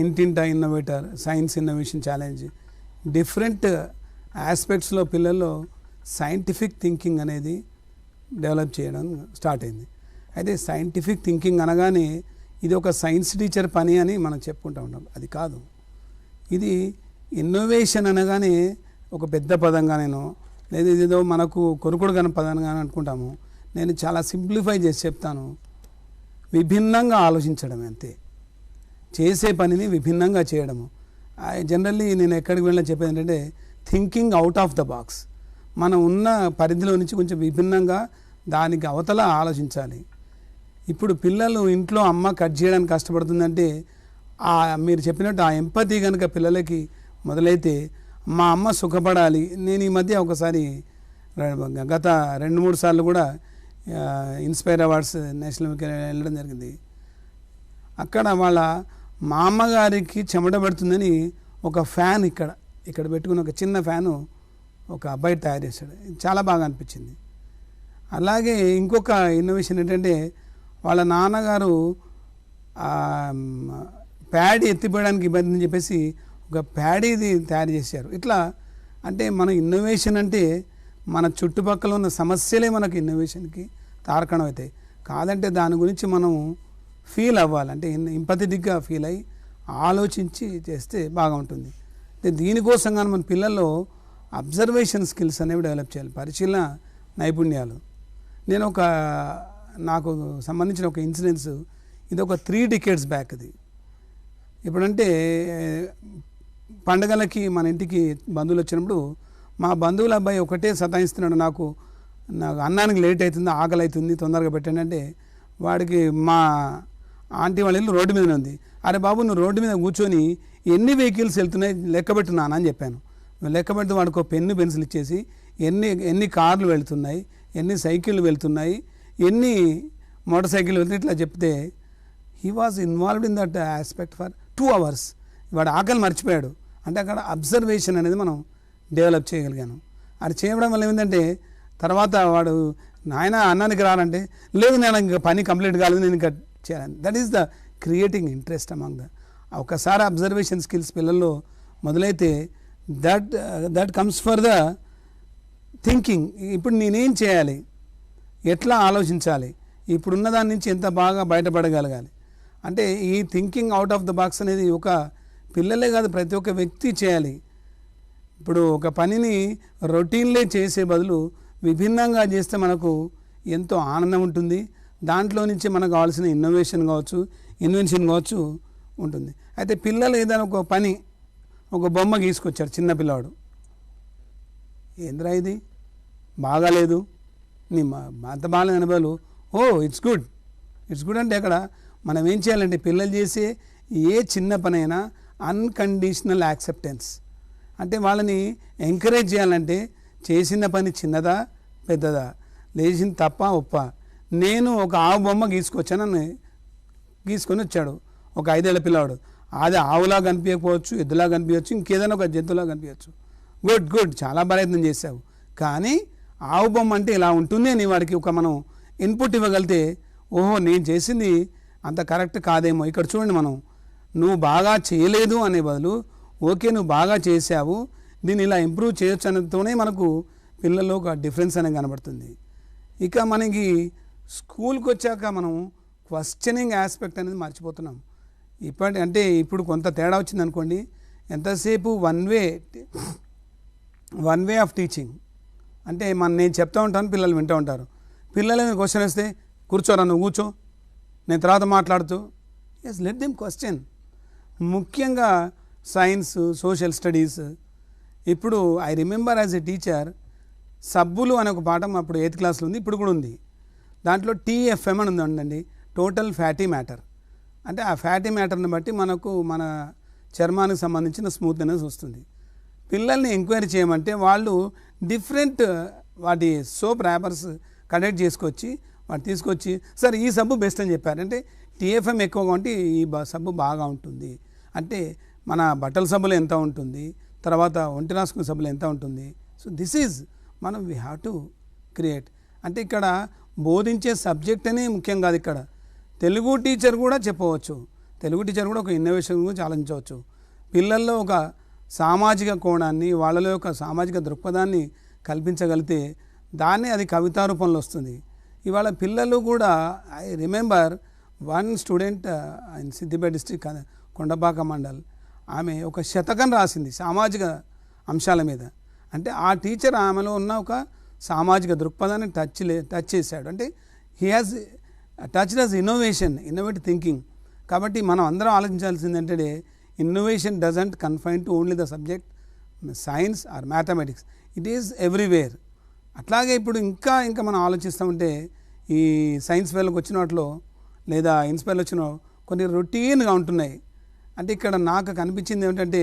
ఇంటింటా innovator, science innovation challenge, different ఆస్పెక్ట్స్లో పిల్లల్లో సైంటిఫిక్ థింకింగ్ అనేది డెవలప్ చేయడం స్టార్ట్ అయింది. అయితే సైంటిఫిక్ థింకింగ్ అనగానే ఇది ఒక సైన్స్ టీచర్ పని అని మనం చెప్పుకుంటూ ఉంటాం, అది కాదు. ఇది ఇన్నోవేషన్ అనగానే ఒక పెద్ద పదంగా లేదా ఇదేదో మనకు కొరుకుడు కాని పదంగా అనుకుంటాము. నేను చాలా సింప్లిఫై చేసి చెప్తాను. విభిన్నంగా ఆలోచించడం, అంతే. చేసే పనిని విభిన్నంగా చేయడము. జనరల్లీ నేను ఎక్కడికి వెళ్ళినా చెప్పేది ఏంటంటే, thinking out of the box. మనం ఉన్న పరిధిలో నుంచి కొంచెం విభిన్నంగా దానికి అవతల ఆలోచించాలి. ఇప్పుడు పిల్లలు ఇంట్లో అమ్మ కట్ చేయడానికి కష్టపడుతుందంటే, మీరు చెప్పినట్టు ఆ ఎంపతి కనుక పిల్లలకి మొదలైతే మా అమ్మ సుఖపడాలి. నేను ఈ మధ్య ఒకసారి గత 2-3 సార్లు కూడా ఇన్స్పైర్ అవార్డ్స్ నేషనల్కి వెళ్ళడం జరిగింది. అక్కడ మా అమ్మగారికి చెమట పడుతుందని ఒక ఫ్యాన్ ఇక్కడ పెట్టుకుని ఒక చిన్న ఫ్యాను ఒక అబ్బాయి తయారు చేశాడు. చాలా బాగా అనిపించింది. అలాగే ఇంకొక ఇన్నోవేషన్ ఏంటంటే, వాళ్ళ నాన్నగారు ప్యాడీ ఎత్తిపోయడానికి ఇబ్బంది అని చెప్పేసి ఒక ప్యాడీది తయారు చేశారు. ఇట్లా అంటే మన ఇన్నోవేషన్ అంటే మన చుట్టుపక్కల ఉన్న సమస్యలే మనకు ఇన్నోవేషన్కి తార్కాణం అవుతాయి. కాదంటే దాని గురించి మనం ఫీల్ అవ్వాలి, అంటే ఇంపథెటిక్గా ఫీల్ అయ్యి ఆలోచించి చేస్తే బాగా ఉంటుంది. దీనికోసం కానీ మన పిల్లల్లో అబ్జర్వేషన్ స్కిల్స్ అనేవి డెవలప్ చేయాలి, పరిశీలన నైపుణ్యాలు. నేను నాకు సంబంధించిన ఒక ఇన్సిడెన్స్, ఇది ఒక 3 decades బ్యాక్. ఇది ఇప్పుడంటే పండగలకి మన ఇంటికి బంధువులు వచ్చినప్పుడు మా బంధువుల అబ్బాయి ఒకటే సతాయిస్తున్నాడు, నాకు అన్నానికి లేట్ అవుతుంది, ఆకలి అవుతుంది, తొందరగా పెట్టండి అంటే, వాడికి మా ఆంటీ వాళ్ళ ఇల్లు రోడ్డు మీదనే ఉంది. అరే బాబు, నువ్వు రోడ్డు మీద కూర్చొని ఎన్ని వెహికల్స్ వెళ్తున్నాయి లెక్క పెట్టున్నాను అని చెప్పాను. లెక్క పెడితే వాడికి ఒక పెన్ను పెన్సిల్ ఇచ్చేసి ఎన్ని కార్లు వెళ్తున్నాయి, ఎన్ని సైకిళ్ళు వెళ్తున్నాయి, ఎన్ని మోటార్ సైకిల్ వెళ్తున్నాయి ఇట్లా చెప్తే, he was involved in that aspect for 2 hours. వాడు ఆకలి మర్చిపోయాడు. అంటే అక్కడ అబ్జర్వేషన్ అనేది మనం డెవలప్ చేయగలిగాను. అది చేయడం వల్ల ఏమిటంటే, తర్వాత వాడు నాయన అన్నానికి రానంటే, లేదు నేను ఇంకా పని కంప్లీట్ కాలేదు, నేను ఇంకా చేయాలని. That is the creating interest among ఒకసారి అబ్జర్వేషన్ స్కిల్స్ పిల్లల్లో మొదలైతే that comes for the thinking. ఇప్పుడు నేనేం చేయాలి, ఎట్లా ఆలోచించాలి, ఇప్పుడున్న దాని నుంచి ఎంత బాగా బయటపడగలగాలి. అంటే ఈ thinking out of the box అనేది ఒక పిల్లలే కాదు ప్రతి ఒక్క వ్యక్తి చేయాలి. ఇప్పుడు ఒక పనిని రొటీన్లే చేసే బదులు విభిన్నంగా చేస్తే మనకు ఎంతో ఆనందం ఉంటుంది. దాంట్లో నుంచి మనకు కావాల్సిన ఇన్నోవేషన్ కావచ్చు, ఇన్వెన్షన్ కావచ్చు ఉంటుంది. అయితే పిల్లలు ఏదైనా ఒక పని, ఒక బొమ్మ గీసుకొచ్చారు చిన్న పిల్లవాడు, ఏంద్రా ఇది బాగాలేదు, నీ అంత బాగాలేదని బదులు ఓ ఇట్స్ గుడ్ అంటే అక్కడ మనం ఏం చేయాలంటే పిల్లలు చేసే ఏ చిన్న పనైనా అన్కండిషనల్ యాక్సెప్టెన్స్, అంటే వాళ్ళని ఎంకరేజ్ చేయాలంటే చేసిన పని చిన్నదా పెద్దదా, లేచిన తప్ప ఒప్ప. నేను ఒక ఆవు బొమ్మ గీసుకొని వచ్చాడు ఒక 5 ఏళ్ల పిల్లవాడు. అది ఆవులా కనిపించకపోవచ్చు, ఎద్దులా కనిపించవచ్చు, ఇంకేదైనా ఒక జంతువులా కనిపించవచ్చు. గుడ్ చాలా ప్రయత్నం చేసావు, కానీ ఆవు బొమ్మ అంటే ఇలా ఉంటుంది అని వాడికి ఒక మనం ఇన్పుట్ ఇవ్వగలిగితే, ఓహో నేను చేసింది అంత కరెక్ట్ కాదేమో, ఇక్కడ చూడండి మనం నువ్వు బాగా చేయలేదు అనే బదులు ఓకే నువ్వు బాగా చేసావు, దీన్ని ఇలా ఇంప్రూవ్ చేయొచ్చు అనేతోనే మనకు పిల్లల్లో ఒక డిఫరెన్స్ అనేది కనబడుతుంది. ఇక మనకి స్కూల్కి వచ్చాక మనం క్వశ్చనింగ్ ఆస్పెక్ట్ అనేది మర్చిపోతున్నాం. ఇప్పుడు కొంత తేడా వచ్చింది అనుకోండి, ఎంతసేపు వన్ వే ఆఫ్ టీచింగ్, అంటే నేను చెప్తూ ఉంటాను, పిల్లలు వింటూ ఉంటారు. పిల్లలు ఏమైనా క్వశ్చన్ వస్తే కూర్చోరా నువ్వు కూర్చో, నేను తర్వాత మాట్లాడుతూ, ఎస్ లెట్ దెమ్ క్వశ్చన్. ముఖ్యంగా సైన్స్, సోషల్ స్టడీస్. ఇప్పుడు I remember as a teacher, సబ్బులు అనే ఒక పాఠం అప్పుడు 8th క్లాస్లో ఉంది, ఇప్పుడు కూడా ఉంది. దాంట్లో TFM అని ఉందండి, టోటల్ ఫ్యాటీ మ్యాటర్. అంటే ఆ ఫ్యాటీ మ్యాటర్ని బట్టి మనకు మన చర్మానికి సంబంధించిన స్మూత్నెస్ వస్తుంది. పిల్లల్ని ఎంక్వైరీ చేయమంటే వాళ్ళు డిఫరెంట్ వాటి సోప్ ర్యాపర్స్ కలెక్ట్ చేసుకొచ్చి వాటి తీసుకొచ్చి, సార్ ఈ సబ్బు బెస్ట్ అని చెప్పారు, అంటే TFM ఎక్కువగా ఉంటే ఈ సబ్బు బాగా ఉంటుంది, అంటే మన బట్టల సబ్బులు ఎంత ఉంటుంది, తర్వాత ఒంటి రాసుకునే సబ్బులు ఎంత ఉంటుంది. సో దిస్ ఈజ్ మనం వీ హ్యావ్ టు క్రియేట్. అంటే ఇక్కడ బోధించే సబ్జెక్ట్ అనే ముఖ్యం కాదు, ఇక్కడ తెలుగు టీచర్ కూడా చెప్పవచ్చు, తెలుగు టీచర్ కూడా ఒక ఇన్నోవేషన్ గురించి ఆలోచించవచ్చు. పిల్లల్లో ఒక సామాజిక కోణాన్ని, వాళ్ళలో ఒక సామాజిక దృక్పథాన్ని కల్పించగలిగితే దాన్నే అది కవితా రూపంలో వస్తుంది. ఇవాళ పిల్లలు కూడా, I remember one student in Siddipet district Kondapaka mandal, ఆమె ఒక శతకం రాసింది సామాజిక అంశాల మీద. అంటే ఆ టీచర్ ఆమెలో ఉన్న ఒక సామాజిక దృక్పథాన్ని టచ్ చేశాడు. అంటే he has touched us innovative thinking. కాబట్టి మనం అందరం ఆలోచించాల్సింది ఏంటంటే, innovation doesn't confine to only the subject science or mathematics, it is everywhere. అట్లాగే ఇప్పుడు ఇంకా మనం ఆలోచిస్తూ ఉంటే, ఈ సైన్స్ ఫెయిర్లకు వచ్చిన వాటిలో లేదా ఇన్స్పైర్లు వచ్చిన కొన్ని రొటీన్గా ఉంటున్నాయి. అంటే ఇక్కడ నాకు కనిపించింది ఏమిటంటే,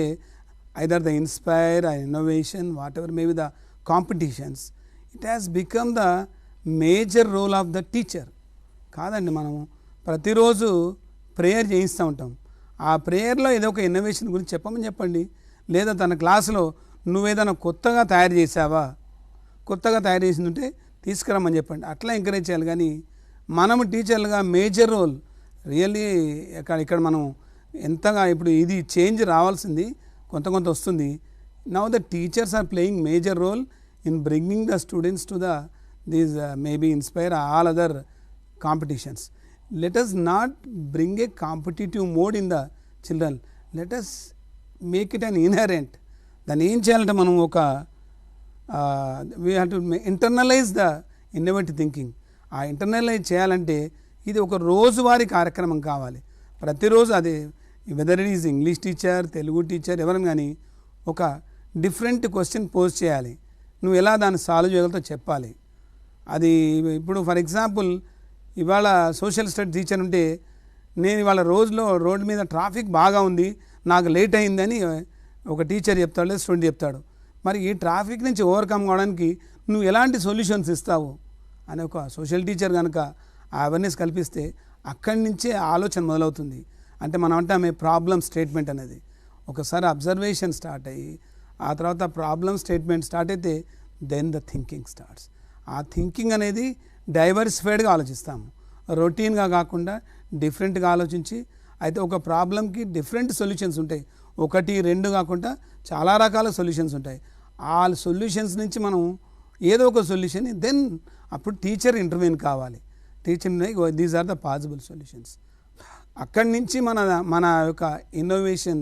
either the inspire or innovation, whatever may be the competitions, it has become the major role of the teacher. కాదండి, మనము ప్రతిరోజు ప్రేయర్ చేయిస్తూ ఉంటాం, ఆ ప్రేయర్లో ఏదో ఒక ఇన్నోవేషన్ గురించి చెప్పమని చెప్పండి. లేదా తన క్లాసులో నువ్వేదైనా కొత్తగా తయారు చేసావా, కొత్తగా తయారు చేసింది ఉంటే తీసుకురమ్మని చెప్పండి, అట్లా ఎంకరేజ్ చేయాలి. కానీ మనము టీచర్లుగా మేజర్ రోల్ రియల్లీ ఇక్కడ మనం ఎంతగా ఇప్పుడు ఇది చేంజ్ రావాల్సింది కొంత వస్తుంది. Now the teachers are playing major role in bringing the students to the these maybe inspire all other competitions. let us not bring a competitive mode in the children, let us make it an inherent. దాన్ని ఏం చేయాలంటే మనం ఒక we have to internalise the innovative thinking. ఆ internalise చేయాలంటే ఇది ఒక రోజువారీ కార్యక్రమం కావాలి. ప్రతిరోజు అది whether it is English teacher, Telugu teacher, ఎవరైనా కానీ ఒక డిఫరెంట్ క్వశ్చన్ పోజ్ చేయాలి, నువ్వు ఎలా దాన్ని సాల్వ్ చేయగలుగుతావు చెప్పాలి. అది ఇప్పుడు ఫర్ ఎగ్జాంపుల్ ఇవాళ సోషల్ స్టడీస్ టీచర్ ఉంటే, నేను ఇవాళ రోడ్డు మీద ట్రాఫిక్ బాగా ఉంది, నాకు లేట్ అయిందని ఒక టీచర్ చెప్తాడు, లేదా స్టూడెంట్ చెప్తాడు. మరి ఈ ట్రాఫిక్ నుంచి ఓవర్కమ్ కావడానికి నువ్వు ఎలాంటి సొల్యూషన్స్ ఇస్తావు అని ఒక సోషల్ టీచర్ కనుక ఆ అవేర్నెస్ కల్పిస్తే అక్కడి నుంచే ఆలోచన మొదలవుతుంది. అంటే మనం అంటామే ప్రాబ్లమ్ స్టేట్మెంట్ అనేది. ఒకసారి అబ్జర్వేషన్ స్టార్ట్ అయ్యి ఆ తర్వాత ప్రాబ్లమ్ స్టేట్మెంట్ స్టార్ట్ అయితే దెన్ ద థింకింగ్ స్టార్ట్స్. ఆ థింకింగ్ అనేది డైవర్సిఫైడ్గా ఆలోచిస్తాము, రొటీన్గా కాకుండా డిఫరెంట్గా ఆలోచించి. అయితే ఒక ప్రాబ్లంకి డిఫరెంట్ సొల్యూషన్స్ ఉంటాయి, 1, 2 కాకుండా చాలా రకాల సొల్యూషన్స్ ఉంటాయి. ఆ సొల్యూషన్స్ నుంచి మనం ఏదో ఒక సొల్యూషన్, దెన్ అప్పుడు టీచర్ ఇంటర్వ్యూన్ కావాలి. Teacher these are the possible solutions. అక్కడి నుంచి మన యొక్క ఇన్నోవేషన్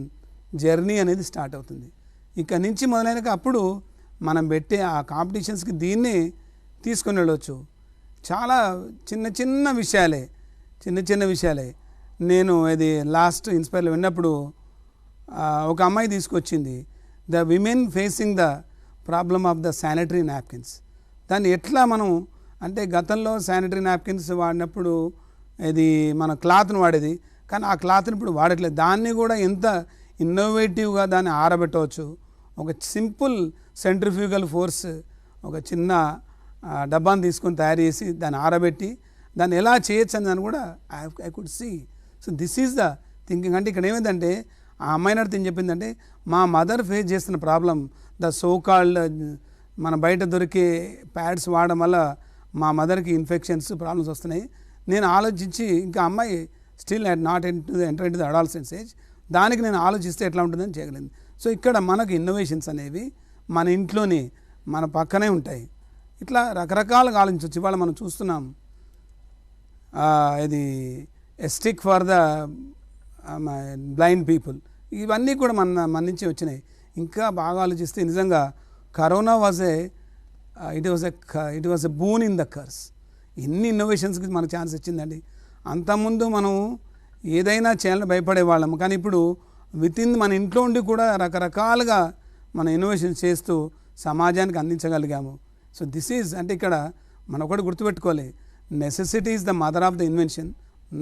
జర్నీ అనేది స్టార్ట్ అవుతుంది. ఇక నుంచి మొదలైనక అప్పుడు మనం పెట్టే ఆ కాంపిటీషన్స్కి దీన్ని తీసుకొని వెళ్ళవచ్చు. చాలా చిన్న చిన్న విషయాలే. నేను అది లాస్ట్ ఇన్స్పైర్లో విన్నప్పుడు ఒక అమ్మాయి తీసుకొచ్చింది, the women facing the problem of the sanitary napkins. దాన్ని ఎట్లా మనం అంటే గతంలో శానిటరీ నాప్కిన్స్ వాడినప్పుడు ఇది మన క్లాత్ను వాడేది, కానీ ఆ క్లాత్ని ఇప్పుడు వాడట్లేదు. దాన్ని కూడా ఎంత ఇన్నోవేటివ్గా దాన్ని ఆరబెట్టవచ్చు. ఒక సింపుల్ సెంట్రిఫ్యూగల్ ఫోర్స్ ఒక చిన్న డబ్బాను తీసుకొని తయారు చేసి దాన్ని ఆరబెట్టి దాన్ని ఎలా చేయొచ్చు అని దాన్ని కూడా I could see. So this is the thinking. అంటే ఇక్కడ ఏమైందంటే ఆ అమ్మాయి నడితే చెప్పిందంటే మా మదర్ ఫేస్ చేస్తున్న ప్రాబ్లం ద సో కాల్డ్ మన బయట దొరికే ప్యాడ్స్ వాడడం వల్ల మా మదర్కి ఇన్ఫెక్షన్స్ ప్రాబ్లమ్స్ వస్తున్నాయి. నేను ఆలోచించి ఇంకా అమ్మాయి still had not enter in to the adolescence age, దానికి నేను ఆలోచిస్తే ఎట్లా ఉంటుందని చేయగలిగింది. సో ఇక్కడ మనకు ఇన్నోవేషన్స్ అనేవి మన ఇంట్లోనే మన పక్కనే ఉంటాయి. ఇట్లా రకరకాలుగా ఆలోచించవచ్చు. ఇవాళ మనం చూస్తున్నాం ఇది stick for the blind people, ఇవన్నీ కూడా మన నుంచి వచ్చినాయి. ఇంకా బాగా ఆలోచిస్తే నిజంగా corona it was a boon in the curse. ఎన్ని ఇన్నోవేషన్స్కి మనకు ఛాన్స్ ఇచ్చిందండి. అంతకుముందు మనం ఏదైనా చేయాలని భయపడేవాళ్ళం, కానీ ఇప్పుడు వితిన్ మన ఇంట్లో ఉండి కూడా రకరకాలుగా మన ఇన్నోవేషన్ చేస్తూ సమాజానికి అందించగలిగాము. సో దిస్ ఈజ్ అంటే ఇక్కడ మనం ఒకటి గుర్తుపెట్టుకోవాలి, necessity is the mother of the invention,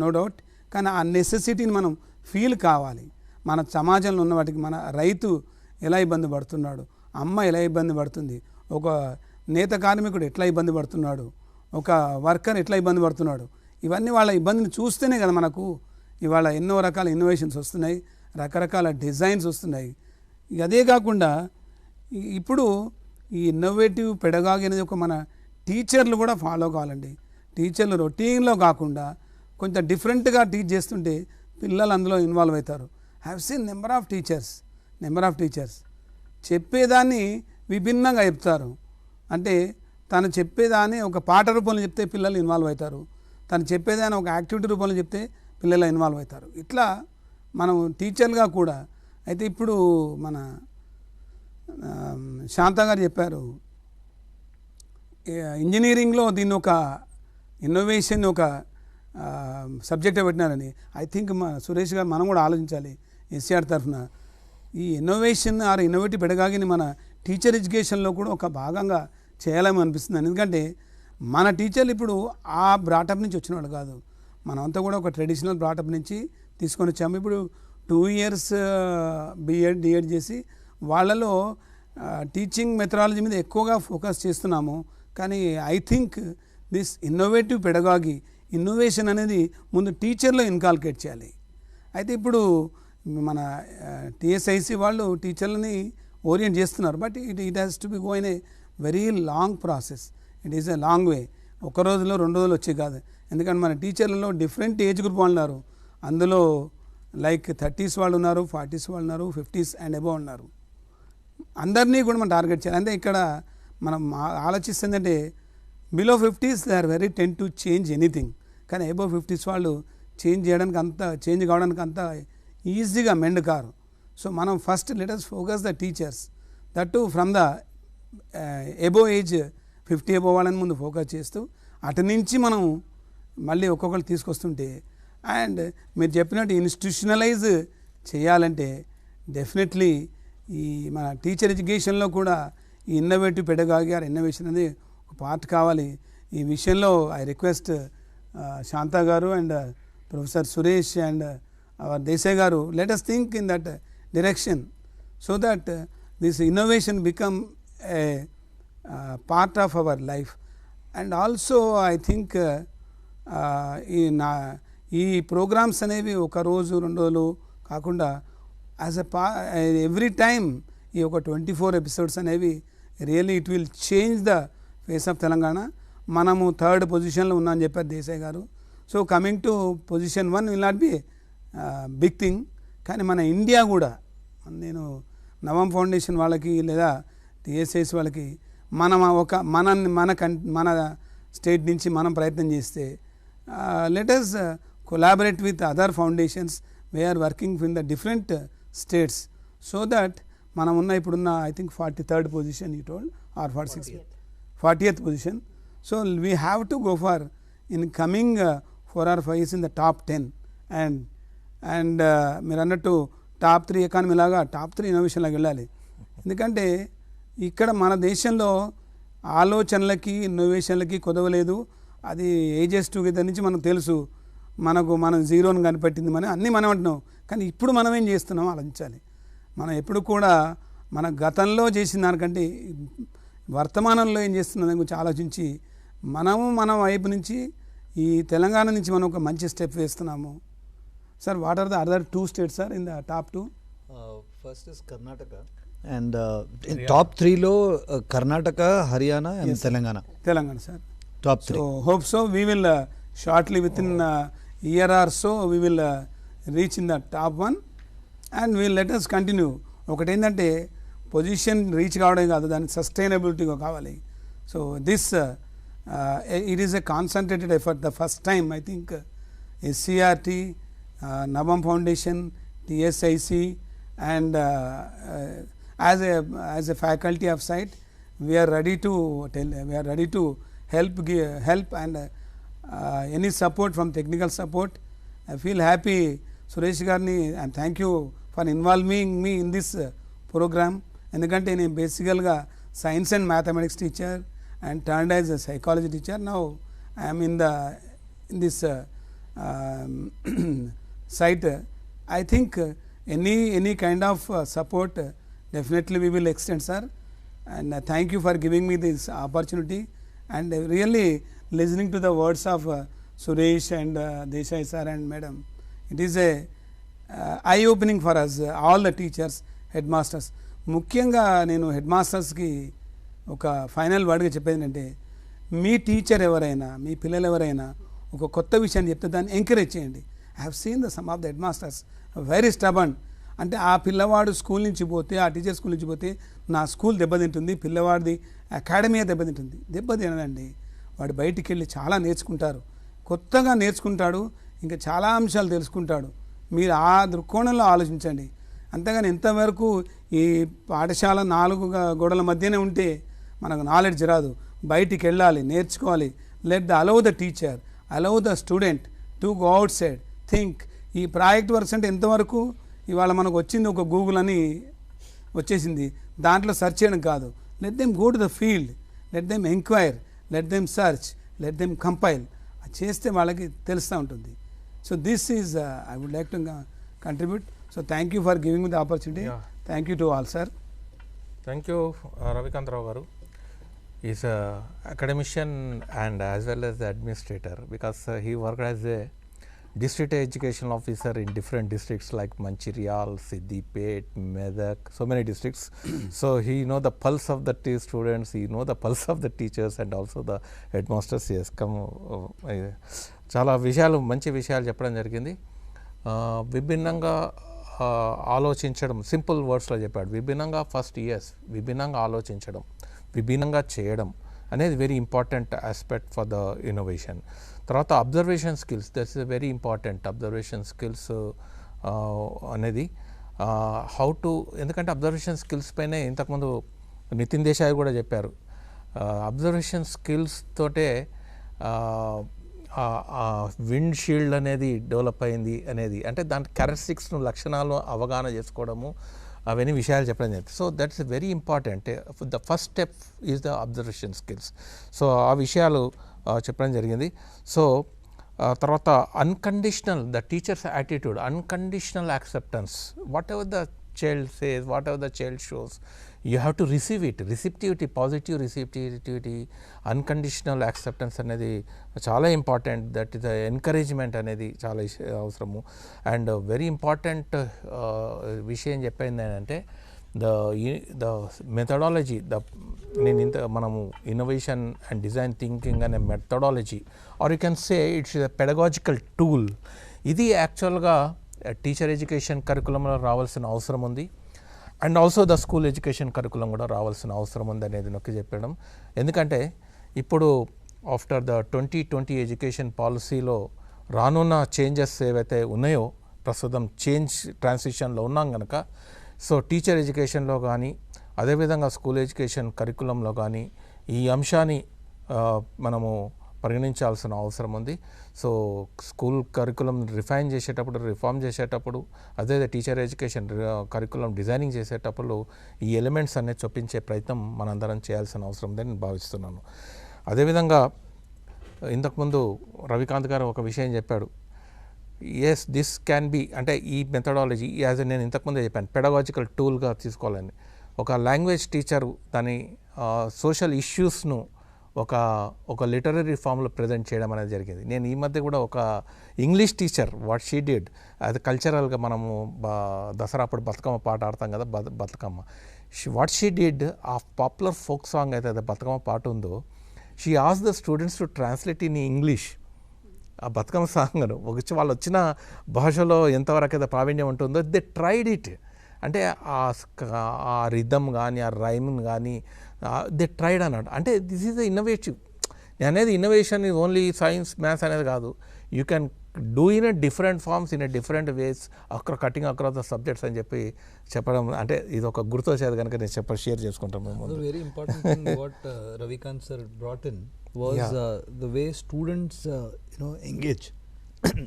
no doubt. కానీ ఆ నెసెసిటీని మనం ఫీల్ కావాలి. మన సమాజంలో ఉన్న వాటికి మన రైతు ఎలా ఇబ్బంది పడుతున్నాడు, అమ్మ ఎలా ఇబ్బంది పడుతుంది, ఒక నేత కార్మికుడు ఎట్లా ఇబ్బంది పడుతున్నాడు, ఒక వర్కర్ ఎట్లా ఇబ్బంది పడుతున్నాడు, ఇవన్నీ వాళ్ళ ఇబ్బందిని చూస్తేనే కదా మనకు ఇవాళ ఎన్నో రకాల ఇన్నోవేషన్స్ వస్తున్నాయి, రకరకాల డిజైన్స్ వస్తున్నాయి. అదే కాకుండా ఇప్పుడు ఈ ఇన్నోవేటివ్ పెడగాగి అనేది ఒక మన టీచర్లు కూడా ఫాలో కావాలండి. టీచర్లు రొటీన్లో కాకుండా కొంచెం డిఫరెంట్గా టీచ్ చేస్తుంటే పిల్లలు అందులో ఇన్వాల్వ్ అవుతారు. Have seen number of teachers చెప్పేదాన్ని విభిన్నంగా చెప్తారు. అంటే తను చెప్పేదాన్ని ఒక పాట రూపంలో చెప్తే పిల్లలు ఇన్వాల్వ్ అవుతారు, తను చెప్పేదాన్ని ఒక యాక్టివిటీ రూపంలో చెప్తే పిల్లలు ఇన్వాల్వ్ అవుతారు. ఇట్లా మనం టీచర్లుగా కూడా అయితే ఇప్పుడు మన శాంత గారు చెప్పారు, ఇంజనీరింగ్లో దీన్ని ఒక ఇన్నోవేషన్ ఒక సబ్జెక్ట్ పెట్టినారని. ఐ థింక్ సురేష్ గారు మనం కూడా ఆలోచించాలి ఎస్సీఆర్ తరఫున ఈ ఇన్నోవేషన్ ఆర్ ఇన్నోవేటివ్ పెడగాగిని మన టీచర్ ఎడ్యుకేషన్లో కూడా ఒక భాగంగా చేయాలని అనిపిస్తుంది. ఎందుకంటే మన టీచర్లు ఇప్పుడు ఆ బ్రాటప్ నుంచి వచ్చిన వాళ్ళు కాదు, మనమంతా కూడా ఒక ట్రెడిషనల్ బ్రాటప్ నుంచి తీసుకొని వచ్చాము. ఇప్పుడు 2 years డిఎడ్ చేసి వాళ్ళలో టీచింగ్ మెథడాలజీ మీద ఎక్కువగా ఫోకస్ చేస్తున్నాము. కానీ I think this innovative pedagogy innovation అనేది ముందు టీచర్లో ఇన్కాల్కులేట్ చేయాలి. అయితే ఇప్పుడు మన టీఎస్ఐసి వాళ్ళు టీచర్లని ఓరియంట్ చేస్తున్నారు, but it has to be go in a very long process. It is a long way. ఒక రోజులో 2 రోజులు వచ్చే కాదు. ఎందుకంటే మన టీచర్లలో డిఫరెంట్ ఏజ్ గ్రూప్ వాళ్ళు ఉన్నారు. అందులో లైక్ 30s వాళ్ళు ఉన్నారు, 40s వాళ్ళు ఉన్నారు, 50s అండ్ అబవ్ ఉన్నారు. అందరినీ కూడా మనం టార్గెట్ చేయాలి. అంటే ఇక్కడ మనం ఆలోచిస్తుందంటే below 50s they are very tend to change anything, కానీ అబవ్ 50s వాళ్ళు చేంజ్ కావడానికి అంత ఈజీగా మెండ్ కారు. సో మనం first let us focus the teachers, that to from the above age 50 above వాళ్ళని ముందు ఫోకస్ చేస్తూ అటు నుంచి మనం మళ్ళీ ఒక్కొక్కరు తీసుకొస్తుంటే అండ్ మీరు చెప్పినట్టు ఇన్స్టిట్యూషనలైజ్ చేయాలంటే డెఫినెట్లీ ఈ మన టీచర్ ఎడ్యుకేషన్లో కూడా ఈ ఇన్నోవేటివ్ పెడగాగి ఆర్ ఇన్నోవేషన్ అనేది ఒక పార్ట్ కావాలి. ఈ విషయంలో ఐ రిక్వెస్ట్ శాంత గారు and professor Suresh and hour Desai గారు, let us think in that direction so that this innovation become a part of our life. And also I think ఈ programmes అనేవి ఒక రోజు 2 రోజులు కాకుండా యాజ్ ఎవ్రీ టైమ్ ఈ ఒక 24 episodes అనేవి really it will change the face of Telangana. మనము 3rd పొజిషన్లో ఉన్నామని చెప్పారు Desai garu. So coming to position 1 will not be big thing, కానీ మన ఇండియా కూడా నేను నవం ఫౌండేషన్ వాళ్ళకి లేదా టీఎస్ఐస్ వాళ్ళకి మన స్టేట్ నుంచి మనం ప్రయత్నం చేస్తే let us collaborate with other foundations. We are working in the different states so that మనం ఉన్న ఇప్పుడున్న I think 43rd position you told or 40th position. So we have to go for in coming 4 or 5 years in the top 10 and మీరు అన్నట్టు top 3 economy లాగా top 3 ఇన్నోవేషన్లోకి వెళ్ళాలి. ఎందుకంటే ఇక్కడ మన దేశంలో ఆలోచనలకి ఇన్నోవేషన్లకి కుదవలేదు. అది ఏజెస్ టుగెదర్ నుంచి మనకు తెలుసు. మనం జీరోని కనిపెట్టింది అన్నీ మనం అంటున్నాం. కానీ ఇప్పుడు మనం ఏం చేస్తున్నాం ఆలోచించాలి. మనం ఎప్పుడు కూడా మన గతంలో చేసిన దానికంటే వర్తమానంలో ఏం చేస్తున్నాం దాని గురించి ఆలోచించి మన వైపు నుంచి ఈ తెలంగాణ నుంచి మనం ఒక మంచి స్టెప్ వేస్తున్నాము. Sir what are the other 2 states sir in the top 2?
First is Karnataka and in top 3లో Karnataka, Haryana and Telangana sir top 3.
So hope so we will shortly with in year are so we will reach in the top 1 and we'll let us continue. ఒకటి ఏంటంటే position reach కావడం కాదు, దానికి సస్టైనబిలిటీగా కావాలి. So this it is a concentrated effort. The first time I think SCERT, Navam Foundation, TSIC and as a faculty of SCERT we are ready to help and any support from technical support. I feel happy Suresh Garni and thank you for involving me in this program. ఎందుకంటే నేను బేసికల్గా science and mathematics teacher and turned as a psychology teacher. Now I'm in this site. I think any kind of support definitely we will extend, sir, and thank you for giving me this opportunity and really listening to the words of Suresh and Desai sir and madam. It is a eye opening for us, all the teachers, headmasters. ముఖ్యంగా నేను head మాస్టర్స్కి ఒక final వర్డ్గా చెప్పేది ఏంటంటే, మీ teacher ఎవరైనా మీ పిల్లలు ఎవరైనా ఒక కొత్త విషయాన్ని చెప్తే దాన్ని ఎంకరేజ్ చేయండి. I have seen the some of the headmasters very stubborn. అంటే ఆ పిల్లవాడు స్కూల్ నుంచి పోతే, ఆ టీచర్ స్కూల్ నుంచి పోతే నా స్కూల్ దెబ్బతింటుంది, పిల్లవాడిది అకాడమీ దెబ్బతింటుంది. దెబ్బతినదండి. వాడు బయటికి వెళ్ళి చాలా నేర్చుకుంటారు, కొత్తగా నేర్చుకుంటాడు, ఇంకా చాలా అంశాలు తెలుసుకుంటాడు. మీరు ఆ దృక్కోణంలో ఆలోచించండి. అంతేగాని ఎంతవరకు ఈ పాఠశాల 4 గోడల మధ్యనే ఉంటే మనకు నాలెడ్జ్ రాదు. బయటికి వెళ్ళాలి, నేర్చుకోవాలి. Let the allow the teacher, allow the student to go out side, think. ఈ ప్రాజెక్ట్ వర్క్స్ అంటే ఎంతవరకు ఇవాళ మనకు వచ్చింది ఒక గూగుల్ అని వచ్చేసింది, దాంట్లో సెర్చ్ చేయడం కాదు. Let them go to the field, let them enquire, let them search, let them compile. అది చేస్తే వాళ్ళకి తెలుస్తూ ఉంటుంది. So this is I would like to contribute. So thank you for giving the opportunity. Thank you to all sir.
Thank you Ravikantharao గారు. Is academician and as well as the administrator, because he worked as a district education officer in different districts like Mancherial, Siddipet, Medak, so many districts. So he know the pulse of the students, he know the pulse of the teachers and also the headmasters. He has come చాలా విషయాలు, మంచి విషయాలు చెప్పడం జరిగింది. విభిన్నంగా ఆలోచించడం, simple వర్డ్స్లో చెప్పాడు. విభిన్నంగా విభిన్నంగా ఆలోచించడం, విభిన్నంగా చేయడం అనేది very important aspect for the innovation. తర్వాత observation skills, that's a very important. Observation skills అనేది హౌ టు, ఎందుకంటే అబ్జర్వేషన్ స్కిల్స్ పైనే ఇంతకుముందు నితిన్ దేశాయ్ కూడా చెప్పారు. అబ్జర్వేషన్ స్కిల్స్ తోటే విండ్ షీల్డ్ అనేది డెవలప్ అయింది అనేది, అంటే దాని క్యారెక్టరిస్టిక్స్ను, లక్షణాలు అవగాహన చేసుకోవడము, అవన్నీ విషయాలు చెప్పడం జరిగింది. So that's very important. The first step is the observation skills. So ఆ విషయాలు చెప్పడం జరిగింది. సో తర్వాత unconditional, the teachers attitude, unconditional acceptance. Whatever the child says, whatever the child shows, you have to receive it. Receptivity, positive receptivity, unconditional acceptance అనేది చాలా important. That is the encouragement అనేది చాలా అవసరము. And very important విషయం చెప్పింది ఏంటంటే the methodology, మనము innovation and design thinking అనే methodology, or you can say it's a pedagogical tool. ఇది యాక్చువల్గా టీచర్ ఎడ్యుకేషన్ కరికులంలో రావాల్సిన అవసరం ఉంది. And also the school education curriculum కూడా రావాల్సిన అవసరం ఉంది అనేది నొక్కి చెప్పడం. ఎందుకంటే ఇప్పుడు ఆఫ్టర్ ద 2020 ఎడ్యుకేషన్ పాలసీలో రానున్న చేంజెస్ ఏవైతే ఉన్నాయో, ప్రస్తుతం ట్రాన్సిషన్లో ఉన్నాం కనుక సో టీచర్ ఎడ్యుకేషన్లో కానీ అదేవిధంగా స్కూల్ ఎడ్యుకేషన్ కరికులంలో కానీ ఈ అంశాన్ని మనము పరిగణించాల్సిన అవసరం ఉంది. సో స్కూల్ కరికులం రిఫార్మ్ చేసేటప్పుడు అదే టీచర్ ఎడ్యుకేషన్ కరికులం డిజైనింగ్ చేసేటప్పుడు ఈ ఎలిమెంట్స్ అనేది చొప్పించే ప్రయత్నం మనందరం చేయాల్సిన అవసరం ఉందని నేను భావిస్తున్నాను. అదేవిధంగా ఇంతకుముందు రవికాంత్ గారు ఒక విషయం చెప్పాడు. ఎస్, దిస్ క్యాన్ బి, అంటే ఈ మెథడాలజీ యాజ్ నేను ఇంతకుముందే చెప్పాను పెడగాజికల్ టూల్గా తీసుకోవాలని. ఒక లాంగ్వేజ్ టీచరు దాని సోషల్ ఇష్యూస్ను ఒక లిటరరీ ఫామ్లో ప్రజెంట్ చేయడం అనేది జరిగింది. నేను ఈ మధ్య కూడా ఒక English teacher what she did, అది కల్చరల్గా మనము దసరా అప్పుడు బతుకమ్మ పాట ఆడతాం కదా, బతుకమ్మ, వాట్ షీ డిడ్ ఆ పాపులర్ ఫోక్ సాంగ్ అయితే అది బతుకమ్మ పాట ఉందో, she ask the students to translate in English ఆ బతుకమ్మ సాంగ్ను. వాళ్ళు వచ్చిన భాషలో ఎంతవరకు అయితే ప్రావీణ్యం ఉంటుందో దే ట్రైడ్ ఇట్. అంటే ఆ రిథమ్ కానీ ఆ రైమ్ కానీ దే ట్రైడ్ అన్నాడు. అంటే దిస్ ఈజ్ ద ఇన్నోవేటివ్. అనేది innovation is only science maths అనేది కాదు. You can do in a different forms in a different ways cutting across the subjects అని చెప్పడం, అంటే ఇది ఒక గుర్తు వచ్చేది కనుక నేను షేర్ చేసుకుంటాను.
Very important thing what Ravikant sir brought in was the way students engage.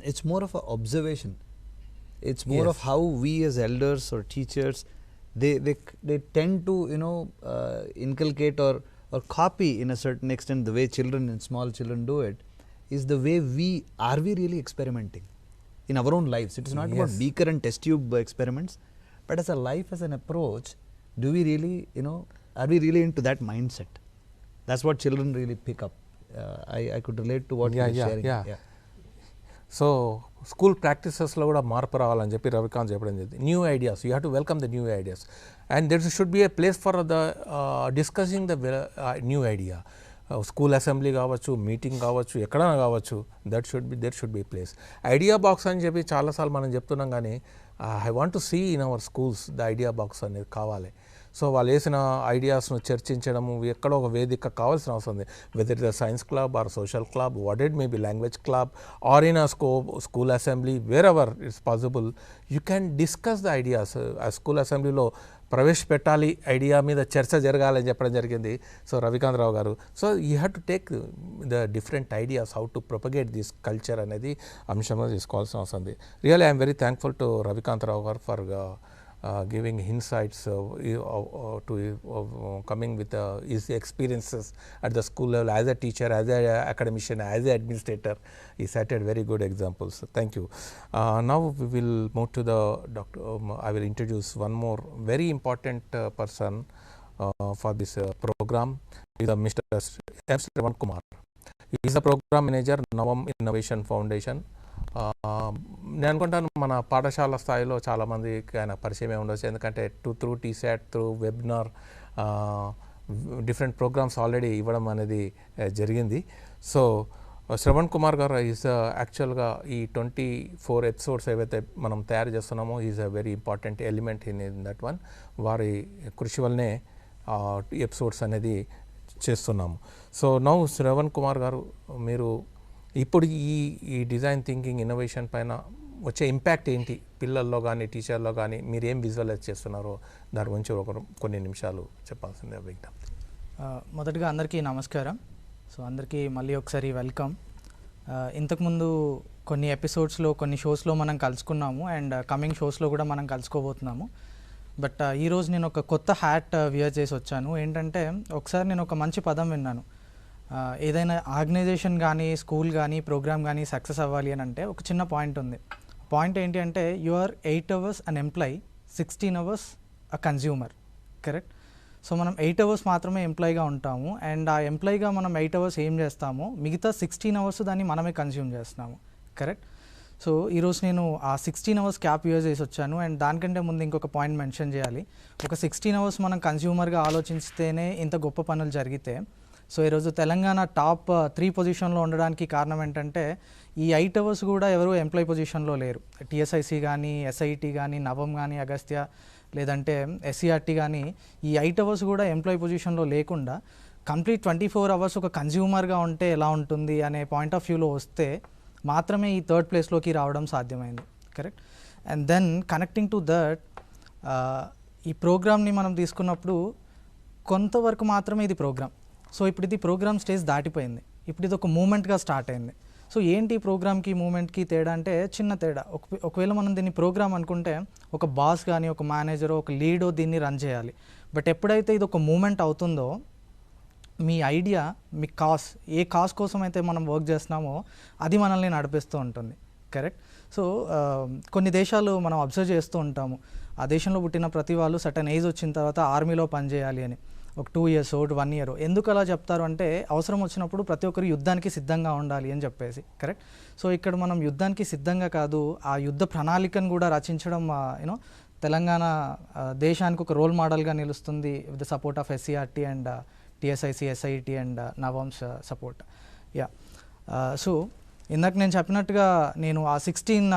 It's more of a observation. It's more of how we as elders or teachers they tend to inculcate or copy in a certain extent the way children and small children do it, is the way we really experimenting in our own lives. It is not about beaker and test tube experiments, but as a life, as an approach, do we really are we really into that mindset? That's what children really pick up. I could relate to what you were sharing.
So school ప్రాక్టీసెస్లో కూడా మార్పు రావాలని చెప్పి రవికాంత్ చెప్పడం జరిగింది. New ideas, you have to welcome the new ideas and there should be a place for the discussing the new idea. School assembly కావచ్చు, meeting కావచ్చు, ఎక్కడైనా కావచ్చు, there should be place. Idea box అని చెప్పి చాలాసార్లు మనం చెప్తున్నాం, కానీ I want to see in our schools the idea box అనేది కావాలి. సో వాళ్ళు వేసిన ఐడియాస్ను చర్చించడము ఎక్కడో ఒక వేదిక కావాల్సిన అవసరం ఉంది. Whether it science club or social club, what it may be language club or in a school assembly, wherever it's possible you can discuss the ideas. ఆ స్కూల్ అసెంబ్లీలో ప్రవేశపెట్టాలి, ఐడియా మీద చర్చ జరగాలని చెప్పడం జరిగింది. So Ravikanth Rao garu, so you have to take the different ideas how to propagate this culture అనేది అంశంగా తీసుకోవాల్సిన అవసరం ఉంది. Really I'm very thankful to Ravikanth Rao garu for giving insights to coming with his experiences at the school level as a teacher, as an academician, as an administrator. He cited very good examples. Thank you. Now we will move to the doctor. I will introduce one more very important person for this program. He is Mr. M. Sravan Kumar. He is the program manager, Navam Innovation Foundation. నేను అనుకుంటాను మన పాఠశాల స్థాయిలో చాలామందికి ఆయన పరిచయమే ఉండవచ్చు, ఎందుకంటే through T SAT, through webinar, different programmes already ఇవ్వడం అనేది జరిగింది. సో శ్రవణ్ కుమార్ గారు ఈజ్ యాక్చువల్గా ఈ 24 ఎపిసోడ్స్ ఏవైతే మనం తయారు చేస్తున్నామో is a very important element in that one. వారి కృషి వల్లనే ఎపిసోడ్స్ అనేది చేస్తున్నాము. సో నౌ శ్రవణ్ కుమార్ గారు, మీరు ఇప్పుడు ఈ డిజైన్ థింకింగ్ ఇన్నోవేషన్ పైన వచ్చే ఇంపాక్ట్ ఏంటి, పిల్లల్లో కానీ టీచర్లో కానీ మీరు ఏం విజువలైజ్ చేస్తున్నారో దాని గురించి కొన్ని నిమిషాలు చెప్పాల్సిందే విజ్ఞప్తి.
మొదటగా అందరికీ నమస్కారం. సో అందరికీ మళ్ళీ ఒకసారి వెల్కమ్. ఇంతకుముందు కొన్ని ఎపిసోడ్స్లో, కొన్ని షోస్లో మనం కలుసుకున్నాము అండ్ కమింగ్ షోస్లో కూడా మనం కలుసుకోబోతున్నాము. బట్ ఈరోజు నేను ఒక కొత్త హ్యాట్ వియర్ చేసి వచ్చాను. ఏంటంటే ఒకసారి నేను ఒక మంచి పదం విన్నాను. ఏదైనా ఆర్గనైజేషన్ కానీ, స్కూల్ కానీ, ప్రోగ్రామ్ కానీ సక్సెస్ అవ్వాలి అని అంటే ఒక చిన్న పాయింట్ ఉంది. పాయింట్ ఏంటి అంటే you are 8 hours an employee, 16 hours a consumer. Correct? So మనం 8 hours మాత్రమే ఎంప్లాయీగా ఉంటాము అండ్ ఆ ఎంప్లాయీగా మనం 8 hours ఏం చేస్తామో మిగతా 16 hours దాన్ని మనమే కన్జ్యూమ్ చేస్తున్నాము. కరెక్ట్? సో ఈరోజు నేను ఆ 16 hours క్యాప్ యూజ్ చేసి వచ్చాను అండ్ దానికంటే ముందు ఇంకొక పాయింట్ మెన్షన్ చేయాలి. ఒక 16 hours మనం కన్జ్యూమర్గా ఆలోచిస్తేనే ఇంత గొప్ప పనులు జరిగితే, సో ఈరోజు తెలంగాణ టాప్ 3 పొజిషన్లో ఉండడానికి కారణం ఏంటంటే ఈ 8 hours కూడా ఎవరు ఎంప్లాయీ పొజిషన్లో లేరు. టీఎస్ఐసి కానీ, ఎస్ఐటి కానీ, నవం కానీ, అగస్త్య, లేదంటే ఎస్సీఆర్టీ కానీ ఈ 8 hours కూడా ఎంప్లాయీ పొజిషన్లో లేకుండా కంప్లీట్ 24 hours ఒక కన్జ్యూమర్గా ఉంటే ఎలా ఉంటుంది అనే పాయింట్ ఆఫ్ వ్యూలో వస్తే మాత్రమే ఈ 3rd ప్లేస్లోకి రావడం సాధ్యమైంది. Correct? And then connecting to that, ఈ ప్రోగ్రామ్ని మనం తీసుకున్నప్పుడు కొంతవరకు మాత్రమే ఇది ప్రోగ్రామ్. సో ఇప్పుడు ఇది ప్రోగ్రామ్ స్టేజ్ దాటిపోయింది, ఇప్పుడు ఇది ఒక మూమెంట్గా స్టార్ట్ అయింది. సో ఏంటి ప్రోగ్రామ్కి మూమెంట్కి తేడా అంటే చిన్న తేడా. ఒకవేళ మనం దీన్ని ప్రోగ్రామ్ అనుకుంటే ఒక బాస్ కానీ ఒక మేనేజరో ఒక లీడో దీన్ని రన్ చేయాలి. బట్ ఎప్పుడైతే ఇది ఒక మూమెంట్ అవుతుందో మీ ఐడియా, మీ ఏ కాస్ కోసం అయితే మనం వర్క్ చేస్తున్నామో అది మనల్ని నడిపిస్తూ ఉంటుంది. కరెక్ట్. సో కొన్ని దేశాలు మనం అబ్జర్వ్ చేస్తూ ఉంటాము, ఆ దేశంలో పుట్టిన ప్రతి వాళ్ళు సర్టన్ ఏజ్ వచ్చిన తర్వాత ఆర్మీలో పనిచేయాలి అని. ఒక 2 years 1 year. ఎందుకు అలా చెప్తారు అంటే అవసరం వచ్చినప్పుడు ప్రతి ఒక్కరు యుద్ధానికి సిద్ధంగా ఉండాలి అని చెప్పేసి. కరెక్ట్. సో ఇక్కడ మనం యుద్ధానికి సిద్ధంగా కాదు, ఆ యుద్ధ ప్రణాళికను కూడా రచించడం యూనో తెలంగాణ దేశానికి ఒక రోల్ మోడల్గా నిలుస్తుంది with the support of SCERT and TSIC, SIT and Navam's support. Yeah. So ఇందాక నేను చెప్పినట్టుగా నేను ఆ 16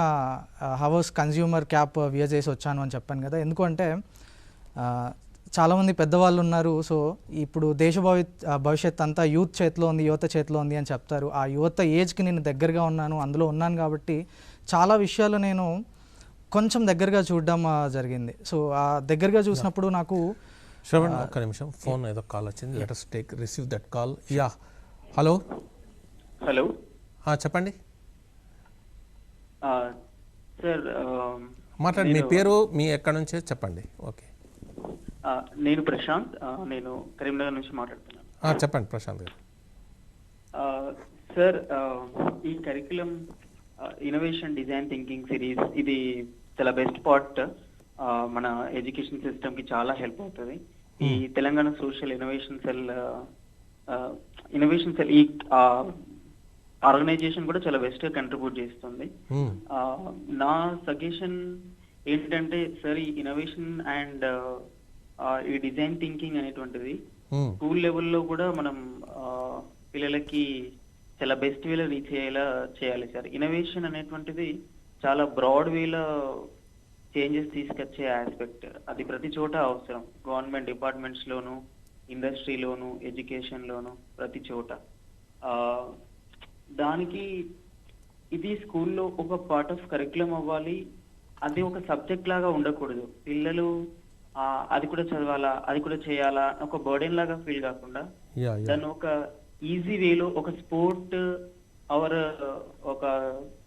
hours కన్జ్యూమర్ క్యాప్ వియర్ చేసి వచ్చాను అని చెప్పాను కదా. ఎందుకంటే చాలామంది పెద్దవాళ్ళు ఉన్నారు. సో ఇప్పుడు భవిష్యత్ అంతా యూత్ చేతిలో ఉంది, యువత చేతిలో ఉంది అని చెప్తారు. ఆ యువత ఏజ్కి నేను దగ్గరగా ఉన్నాను, అందులో ఉన్నాను కాబట్టి చాలా విషయాలు నేను కొంచెం దగ్గరగా చూడడం జరిగింది. సో ఆ దగ్గరగా చూసినప్పుడు నాకు
శ్రవణ్ ఒక్క నిమిషం, ఫోన్ ఏదో కాల్ వచ్చింది, let us receive that call. Yeah, hello.
Hello,
చెప్పండి
సార్.
మాట్లాడండి, మీ పేరు, మీ ఎక్కడి నుంచి చెప్పండి. ఓకే.
నేను ప్రశాంత్, నేను కరీంనగర్ నుంచి మాట్లాడుతున్నాను.
చెప్పండి ప్రశాంత్ గారు.
సార్, ఈ curriculum innovation design thinking series ఇది చాలా బెస్ట్ పార్ట్. మన ఎడ్యుకేషన్ సిస్టమ్కి చాలా హెల్ప్ అవుతుంది. ఈ తెలంగాణ సోషల్ ఇన్నోవేషన్ సెల్ ఈ ఆర్గనైజేషన్ కూడా చాలా బెస్ట్ గా కంట్రిబ్యూట్ చేస్తుంది. నా సజెషన్ ఏంటంటే సార్, ఈ ఇన్నోవేషన్ అండ్ ఈ డిజైన్ థింకింగ్ అనేటువంటిది స్కూల్ లెవెల్లో కూడా మనం పిల్లలకి చాలా బెస్ట్ వేలో రీచ్ అయ్యేలా చేయాలి సార్. ఇన్నోవేషన్ అనేటువంటిది చాలా బ్రాడ్ వేలో చేంజెస్ తీసుకొచ్చే ఆస్పెక్ట్, అది ప్రతి చోట అవసరం. గవర్నమెంట్ డిపార్ట్మెంట్స్ లోను, ఇండస్ట్రీలోను, ఎడ్యుకేషన్ లోను, ప్రతి చోట. దానికి ఇది స్కూల్లో ఒక పార్ట్ ఆఫ్ కరికులం అవ్వాలి. అది ఒక సబ్జెక్ట్ లాగా ఉండకూడదు. పిల్లలు అది కూడా చదవాలా, అది కూడా చేయాలా, ఒక బర్డెన్ లాగా ఫీల్ కాకుండా దాన్ని ఒక ఈజీ వేలో, ఒక స్పోర్ట్ అవర్ ఒక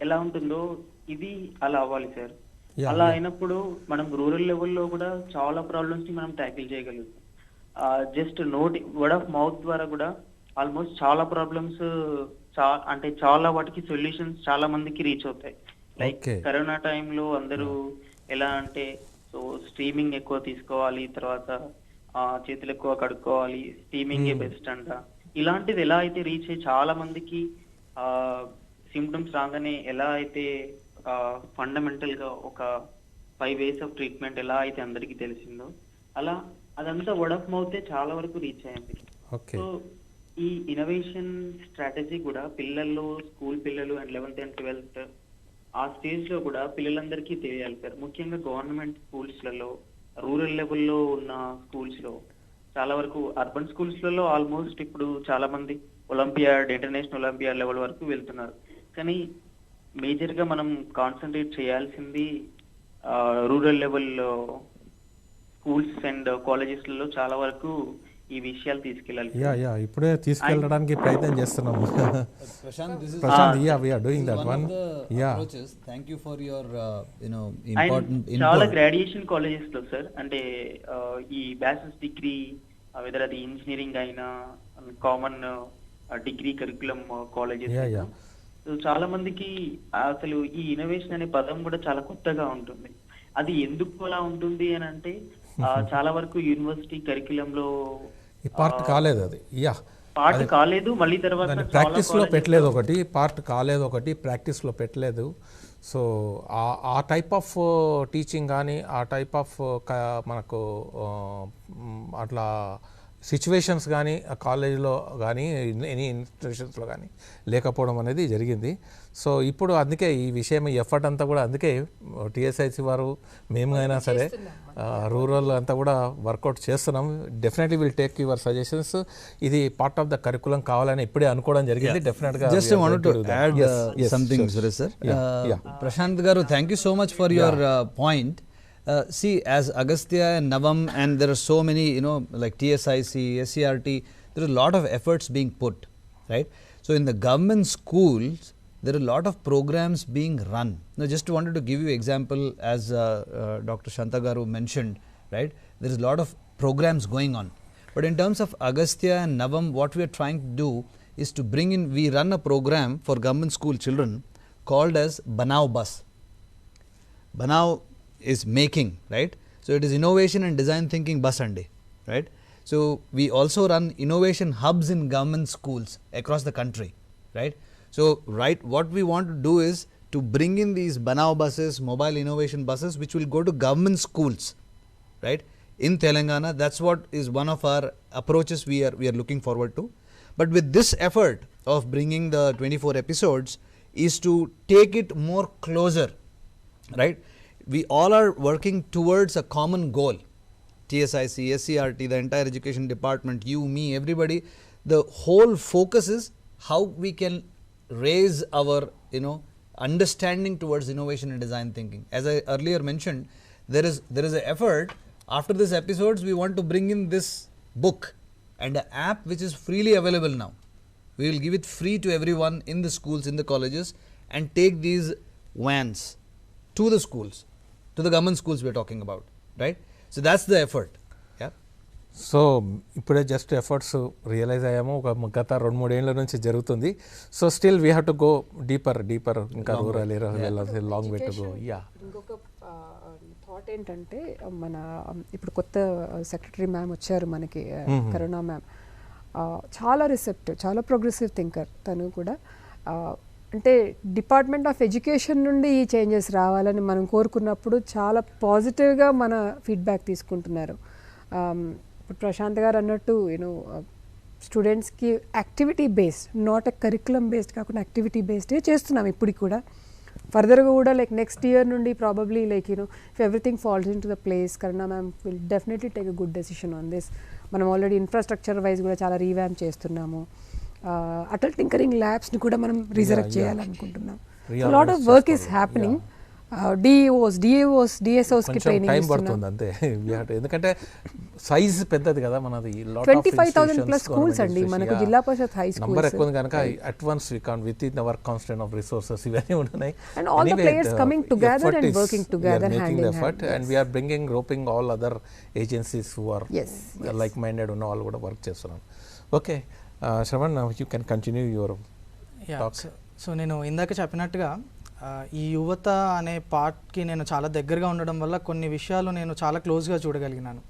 ఎలా ఉంటుందో ఇది అలా అవ్వాలి సార్. అలా అయినప్పుడు మనం రూరల్ లెవెల్లో కూడా చాలా ప్రాబ్లమ్స్ ని మనం ట్యాకిల్ చేయగలుగుతాం. జస్ట్ వర్డ్ ఆఫ్ మౌత్ ద్వారా కూడా ఆల్మోస్ట్ చాలా ప్రాబ్లమ్స్, అంటే చాలా వాటికి సొల్యూషన్స్ చాలా మందికి రీచ్ అవుతాయి. లైక్ కరోనా టైంలో అందరూ ఎలా అంటే స్ట్రీమింగ్ ఎక్కువ తీసుకోవాలి, తర్వాత చేతులు ఎక్కువ కడుక్కోవాలి, స్టీమింగే బెస్ట్ అంట. ఇలాంటిది ఎలా అయితే రీచ్ అయ్యి చాలా మందికి సిమ్టమ్స్ రాగానే ఎలా అయితే ఫండమెంటల్ గా ఒక 5 ways ఆఫ్ ట్రీట్మెంట్ ఎలా అయితే అందరికి తెలిసిందో అలా అదంతా వర్డ్ ఆఫ్ మౌతే చాలా వరకు రీచ్ అయింది. సో ఈ ఇన్నోవేషన్ స్ట్రాటజీ కూడా పిల్లల్లో, స్కూల్ పిల్లలు అండ్ 11th and 12th ఆ స్టేజ్ లో కూడా పిల్లలందరికీ తెలియాలి సార్. ముఖ్యంగా గవర్నమెంట్ స్కూల్స్ లలో, రూరల్ లెవెల్లో ఉన్న స్కూల్స్ లో, చాలా వరకు అర్బన్ స్కూల్స్ లలో ఆల్మోస్ట్ ఇప్పుడు చాలా మంది ఒలింపియాడ్, ఇంటర్నేషనల్ ఒలింపియాడ్ లెవెల్ వరకు వెళ్తున్నారు. కానీ మేజర్ గా మనం కాన్సన్ట్రేట్ చేయాల్సింది రూరల్ లెవెల్లో స్కూల్స్ అండ్ కాలేజెస్ లలో చాలా వరకు ఈ విషయాలు తీసుకెళ్ళాలి.
ఇప్పుడే తీసుకెళ్ళడానికి ప్రయత్నం చేస్తున్నాము.
చాలా గ్రాడ్యుయేషన్ కాలేజెస్ లో సార్, అంటే ఈ బ్యాచిలర్స్ డిగ్రీ, వెదర్ అది ఇంజనీరింగ్ అయినా, కామన్ డిగ్రీ కరికులం కాలేజెస్, చాలా మందికి అసలు ఈ ఇన్నోవేషన్ అనే పదం కూడా చాలా కొత్తగా ఉంటుంది. అది ఎందుకు అలా ఉంటుంది అని అంటే చాలా వరకు యూనివర్సిటీ కరికులంలో
పార్ట్ కాలేదు, అది
పార్ట్ కాలేదు, మళ్ళీ తర్వాత
ప్రాక్టీస్లో పెట్టలేదు, ఒకటి పార్ట్ కాలేదు, ఒకటి ప్రాక్టీస్లో పెట్టలేదు. సో ఆ టైప్ ఆఫ్ టీచింగ్ కానీ, ఆ టైప్ ఆఫ్ మనకు అట్లా సిచ్యువేషన్స్ కానీ కాలేజీలో కానీ ఎనీ ఇన్స్టిట్యూషన్స్లో కానీ లేకపోవడం అనేది జరిగింది. సో ఇప్పుడు అందుకే ఈ విషయం, ఈ ఎఫర్ట్ అంతా కూడా అందుకే TSIC వారు, మేము అయినా సరే రూరల్ అంతా కూడా వర్కౌట్ చేస్తున్నాం. Definitely will take your suggestions. ఇది పార్ట్ ఆఫ్ ద కరికులం కావాలని ఇప్పుడే అనుకోవడం జరిగింది. డెఫినెట్గా
just want to add something Suresh sir. Prashant garu, thank you so much for your point. See, as Agastya and Navam, and there are so many, like TSIC, SCERT, there are a lot of efforts being put, right? So in the government schools, there are a lot of programs being run. Now, just wanted to give you example, as Dr. Shanta Garu mentioned, right? There is a lot of programs going on. But in terms of Agastya and Navam, what we are trying to do is to bring in, we run a program for government school children called as Banao Bus. Banao is making, right? So it is innovation and design thinking bus andi, right? So we also run innovation hubs in government schools across the country, right? So right, what we want to do is to bring in these Banao buses, mobile innovation buses, which will go to government schools, right, in Telangana. That's what is one of our approaches we are looking forward to. But with this effort of bringing the 24 episodes is to take it more closer, right? We all are working towards a common goal. TSIC, SCERT, the entire education department, you, me, everybody, the whole focus is how we can raise our, understanding towards innovation and design thinking. As I earlier mentioned, there is an effort. After these episodes, we want to bring in this book and an app which is freely available now. We will give it free to everyone in the schools, in the colleges, and take these vans to the schools, to the government schools we are talking about, right? So that's the effort. Yeah.
So ఇప్పుడే just efforts realise అయ్యాము, ఒక గత 2-3 ఏళ్ళ నుంచి జరుగుతుంది. So still we have to go deeper ఇంకా rural area, long way to go. Yeah,
ఇంకొక thought ఏంటంటే, మన ఇప్పుడు కొత్త సెక్రటరీ మ్యామ్ వచ్చారు మనకి, కరుణా మ్యామ్, చాలా రిసెప్టివ్, చాలా ప్రోగ్రెసివ్ థింకర్ తను కూడా. అంటే డిపార్ట్మెంట్ ఆఫ్ ఎడ్యుకేషన్ నుండి ఈ చేంజెస్ రావాలని మనం కోరుకున్నప్పుడు చాలా పాజిటివ్గా మన ఫీడ్బ్యాక్ తీసుకుంటున్నారు. ఇప్పుడు ప్రశాంత్ గారు అన్నట్టు స్టూడెంట్స్కి activity based, not a curriculum based కాకుండా యాక్టివిటీ బేస్డే చేస్తున్నాం ఇప్పటికి కూడా. ఫర్దర్గా కూడా లైక్ నెక్స్ట్ ఇయర్ నుండి probably like if everything falls in to the place, Karuna ma'am will definitely take a good decision on this. మనం ఆల్రెడీ ఇన్ఫ్రాస్ట్రక్చర్ వైజ్ కూడా చాలా రీవ్యామ్ చేస్తున్నాము. అటల్ టింకరింగ్ ల్యాబ్స్ని కూడా మనం రిజరెక్ట్ చేయాలనుకుంటున్నాం. Lot of work is happening. డిఎస్ఓస్కి training
time పడుతుంది అంతే. ఎందుకంటే సైజ్ పెద్దది కదా మనది,
25,000 ప్లస్ స్కూల్స్ అండి మనకు, జిల్లా పరిషత్ హై స్కూల్స్
నంబర్ ఎక్కువ కనుక at once we can't within our constant of resources ఇవన్నీ ఉన్నాయి.
And all the players coming together and working together hand in hand,
and we are bringing roping all other agencies who are like minded ఉన్న వాళ్ళు కూడా work చేస్తున్నాం. Okay Shravan, you can continue your talk.
So నేను ఇందాక చెప్పినట్టుగా ఈ యువత అనే పార్ట్కి నేను చాలా దగ్గరగా ఉండడం వల్ల కొన్ని విషయాలు నేను చాలా క్లోజ్గా చూడగలిగినాను.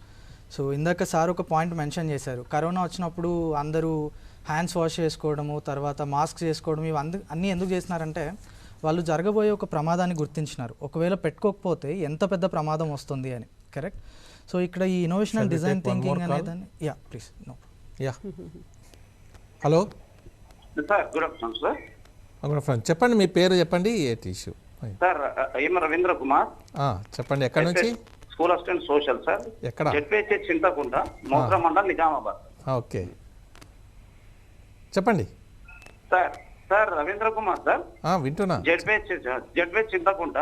సో ఇందాక సార్ ఒక పాయింట్ మెన్షన్ చేశారు, కరోనా వచ్చినప్పుడు అందరూ హ్యాండ్స్ వాష్ చేసుకోవడము, తర్వాత మాస్క్ చేసుకోవడం, ఇవి అన్నీ ఎందుకు చేసినారంటే వాళ్ళు జరగబోయే ఒక ప్రమాదాన్ని గుర్తించినారు. ఒకవేళ పెట్టుకోకపోతే ఎంత పెద్ద ప్రమాదం వస్తుంది అని. కరెక్ట్. సో ఇక్కడ ఈ ఇన్నోవేషన్ అండ్ డిజైన్ థింకింగ్ అనేదాన్ని, yeah please, no, yeah.
Hello
sir, good afternoon sir.
Good afternoon. చెప్పండి, మీ పేరు చెప్పండి, ఏంటి ఇష్యూ?
సార్, రవీంద్ర కుమార్.
చెప్పండి, ఎక్కడి నుంచి?
School assistant social sir.
ఎక్కడ?
జెడ్పీహెచ్ చింతకుంట, మోత్రా మండల్, నిజామాబాద్.
ఓకే, చెప్పండి
సార్. రవీంద్ర కుమార్ సార్,
వింటున్నా.
ZPH Chintakunta,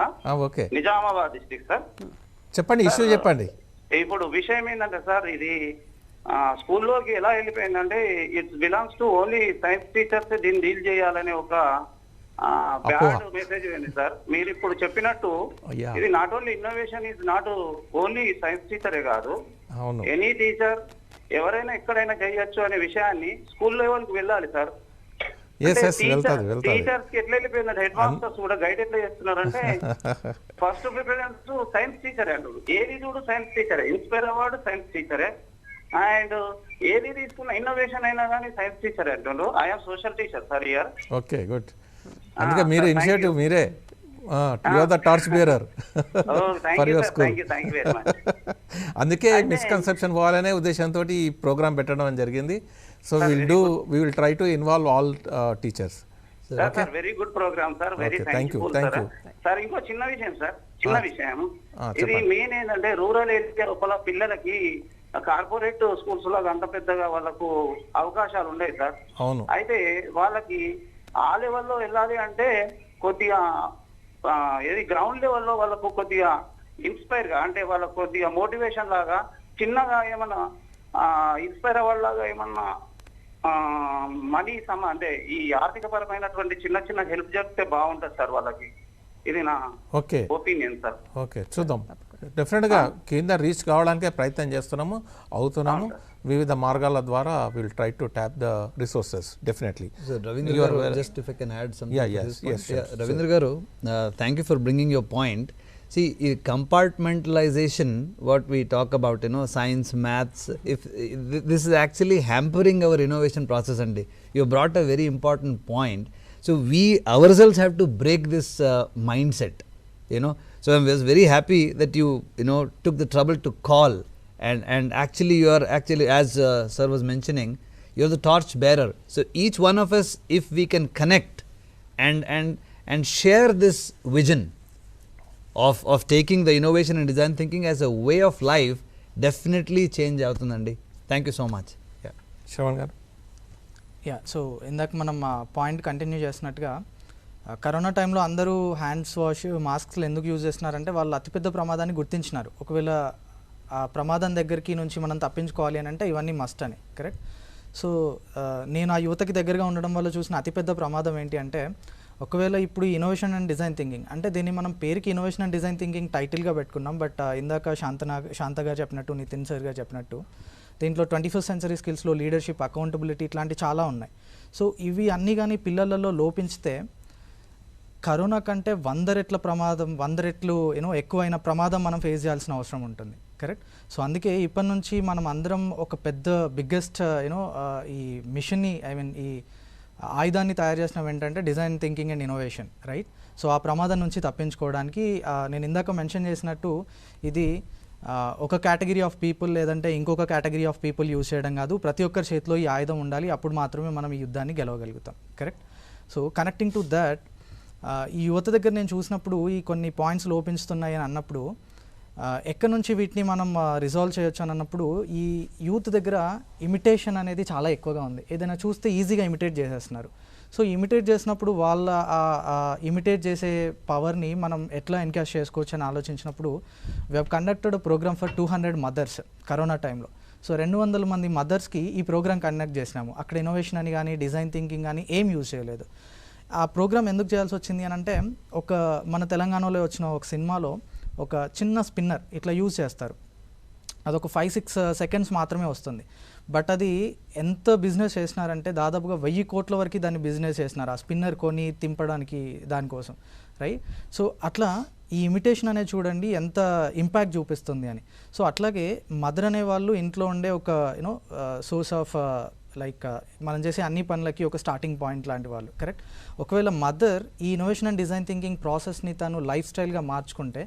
okay,
Nizamabad district sir.
చెప్పండి, ఇష్యూ చెప్పండి.
ఇప్పుడు విషయం ఏంటంటే సార్, ఇది స్కూల్లోకి ఎలా వెళ్ళిపోయిందంటే, it's belongs to only science teachers దీన్ని డీల్ చేయాలనే ఒక బ్యాడ్ మెసేజ్ ఉంది సార్. మీరు ఇప్పుడు చెప్పినట్టు ఇది not only innovation, is not only science టీచరే కాదు, ఎనీ టీచర్ ఎవరైనా ఎక్కడైనా చేయొచ్చు అనే విషయాన్ని స్కూల్ లెవెల్కి వెళ్ళాలి సార్. టీచర్స్ కి ఎట్లా వెళ్ళిపోయిందంటే, హెడ్ మాస్టర్స్ కూడా గైడ్ ఎట్లా చేస్తున్నారంటే, ఫస్ట్ ప్రిఫరెన్స్ సైన్స్ టీచరే అంటారు. ఏది చూడు సైన్స్ టీచరే, ఇన్స్పైర్ అవార్డు సైన్స్ టీచరే, అండ్ ఏది తీసుకున్న ఇన్నోవేషన్ అయినా కానీ సైన్స్ టీచర్ అంటుండ్రు. I'm social teacher sir year.
Okay, good. అందుకే మీరు ఇనిషియేటివ్ మీరే, you are the torch bearer for your school. అందుకే మిస్కన్సెప్షన్ పోవాలనే ఉద్దేశంతో ఈ ప్రోగ్రామ్ పెట్టడం జరిగింది. So we will try to involve all teachers.
Very good programme sir, very thank you sir. ఇంకో చిన్న విషయం సార్, ఇది మెయిన్ ఏంటంటే, రూరల్ ఏరియా లోపల పిల్లలకి కార్పొరేట్ స్కూల్స్ లాగా అంత పెద్దగా వాళ్ళకు అవకాశాలు ఉండేవి సార్. అయితే వాళ్ళకి ఆ లెవెల్లో వెళ్ళాలి అంటే కొద్దిగా ఏది గ్రౌండ్ లెవెల్లో వాళ్ళకు కొద్దిగా ఇన్స్పైర్ గా, అంటే వాళ్ళకు కొద్దిగా మోటివేషన్ లాగా చిన్నగా ఏమన్నా ఇన్స్పైర్ అవ్వలాగా ఏమన్నా మనీ అంటే ఈ ఆర్థిక పరమైనటువంటి చిన్న చిన్న హెల్ప్ జరిగితే బాగుంటుంది సార్ వాళ్ళకి. ఇది నా
ఓకే
ఒపీనియన్ సార్.
ఓకే, చూద్దాం. డెఫినెట్గా కింద రీచ్ కావడానికే ప్రయత్నం చేస్తున్నాము, అవుతున్నాము. వివిధ మార్గాల ద్వారా will try to tap the resources definitely.
So Ravindra garu, just if I can add something.
Yeah,
to
yes,
this point.
yes, sure,
Yeah, Ravindra garu, thank you for bringing your point. See, compartmentalization, what we talk about, science, maths, if this is actually hampering our innovation process. And you brought a very important point. So we ourselves have to break this mindset. So I was very happy that you took the trouble to call, and actually you are actually, as sir was mentioning, you are the torch bearer. So each one of us, if we can connect and share this vision of taking the innovation and design thinking as a way of life, definitely change అవుతుందండి. Thank you so much. Yeah.
Shravan garu.
Yeah, so ఇందాక మనం point continue చేసినట్టుగా corona టైంలో అందరూ hands wash, మాస్క్లు ఎందుకు use చేస్తున్నారంటే వాళ్ళు అతిపెద్ద ప్రమాదాన్ని గుర్తించినారు. ఒకవేళ ఆ ప్రమాదం దగ్గరికి నుంచి మనం తప్పించుకోవాలి అని అంటే ఇవన్నీ మస్ట్ అని, కరెక్ట్. సో నేను ఆ యువతకి దగ్గరగా ఉండడం వల్ల చూసిన అతిపెద్ద ప్రమాదం ఏంటి అంటే, ఒకవేళ ఇప్పుడు ఇన్నోవేషన్ అండ్ డిజైన్ థింకింగ్ అంటే దీన్ని మనం పేరుకి ఇన్నోవేషన్ అండ్ డిజైన్ థింకింగ్ టైటిల్గా పెట్టుకున్నాం. బట్ ఇందాక శాంత గారు చెప్పినట్టు, నితిన్ సార్ గారు చెప్పినట్టు, దీంట్లో 21st సెంచరీ స్కిల్స్లో లీడర్షిప్, అకౌంటబిలిటీ ఇట్లాంటివి చాలా ఉన్నాయి. సో ఇవి అన్నీ కానీ పిల్లలలో లోపించితే కరోనా కంటే 100 రెట్ల ప్రమాదం, 100 రెట్లు ఎక్కువైన ప్రమాదం మనం ఫేస్ చేయాల్సిన అవసరం ఉంటుంది, కరెక్ట్. సో అందుకే ఇప్పటి నుంచి మనం అందరం ఒక పెద్ద బిగ్గెస్ట్ ఈ మిషన్ని, ఐ మీన్ ఈ ఆయుధాన్ని తయారు చేసినాం ఏంటంటే design thinking and innovation, right. So ఆ ప్రమాదం నుంచి తప్పించుకోవడానికి నేను ఇందాక మెన్షన్ చేసినట్టు ఇది ఒక కేటగిరీ ఆఫ్ పీపుల్ లేదంటే ఇంకొక కేటగిరీ ఆఫ్ పీపుల్ యూజ్ చేయడం కాదు, ప్రతి ఒక్కరి చేతిలో ఈ ఆయుధం ఉండాలి. అప్పుడు మాత్రమే మనం ఈ యుద్ధాన్ని గెలవగలుగుతాం, correct. So connecting to that, ఈ యువత దగ్గర నేను చూసినప్పుడు ఈ కొన్ని పాయింట్స్ లోపించుతున్నాయి అని అన్నప్పుడు ఎక్కడి నుంచి వీటిని మనం రిజాల్వ్ చేయొచ్చు అని అన్నప్పుడు, ఈ యూత్ దగ్గర ఇమిటేషన్ అనేది చాలా ఎక్కువగా ఉంది. ఏదైనా చూస్తే ఈజీగా ఇమిటేట్ చేసేస్తున్నారు. సో ఇమిటేట్ చేసినప్పుడు వాళ్ళ ఇమిటేట్ చేసే పవర్ని మనం ఎట్లా ఎన్కాష్ చేసుకోవచ్చు అని ఆలోచించినప్పుడు we have conducted programme for 200 mothers corona టైంలో. సో 200 మంది మదర్స్కి ఈ ప్రోగ్రామ్ కండక్ట్ చేసినాము. అక్కడ ఇన్నోవేషన్ అని కానీ డిజైన్ థింకింగ్ కానీ ఏం యూజ్ చేయలేదు. ఆ ప్రోగ్రామ్ ఎందుకు చేయాల్సి వచ్చింది అని అంటే, ఒక మన తెలంగాణలో వచ్చిన ఒక సినిమాలో ఒక చిన్న స్పిన్నర్ ఇట్లా యూజ్ చేస్తారు. అదొక 5-6 సెకండ్స్ మాత్రమే వస్తుంది. బట్ అది ఎంత బిజినెస్ చేసినారంటే దాదాపుగా 1000 కోట్ల వరకు దాన్ని బిజినెస్ చేసినారు ఆ స్పిన్నర్ కొని తింపడానికి దానికోసం, రైట్. సో అట్లా ఈ ఇమిటేషన్ అనేది చూడండి ఎంత ఇంపాక్ట్ చూపిస్తుంది అని. సో అట్లాగే మదర్ అనే వాళ్ళు ఇంట్లో ఉండే ఒక సోర్స్ ఆఫ్ లైక్ మనం చేసే అన్ని పనులకి ఒక స్టార్టింగ్ పాయింట్ లాంటి వాళ్ళు, కరెక్ట్. ఒకవేళ మదర్ ఈ ఇన్నోవేషన్ అండ్ డిజైన్ థింకింగ్ ప్రాసెస్ని తను లైఫ్ స్టైల్గా మార్చుకుంటే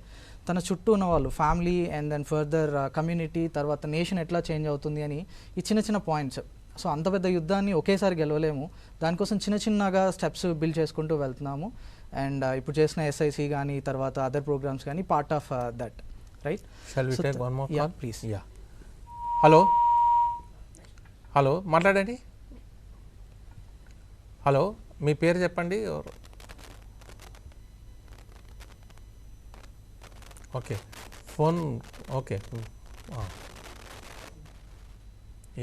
తన చుట్టూ ఉన్న వాళ్ళు, family and then further community, తర్వాత నేషన్ ఎట్లా చేంజ్ అవుతుంది అని ఈ చిన్న చిన్న పాయింట్స్. సో అంత పెద్ద యుద్ధాన్ని ఒకేసారి గెలవలేము, దానికోసం చిన్న చిన్నగా స్టెప్స్ బిల్డ్ చేసుకుంటూ వెళ్తున్నాము. అండ్ ఇప్పుడు చేసిన SIC కానీ తర్వాత అదర్ ప్రోగ్రామ్స్ కానీ part of that, right. Please.
Hello hello, మాట్లాడండి. హలో, మీ పేరు చెప్పండి. Okay, phone okay.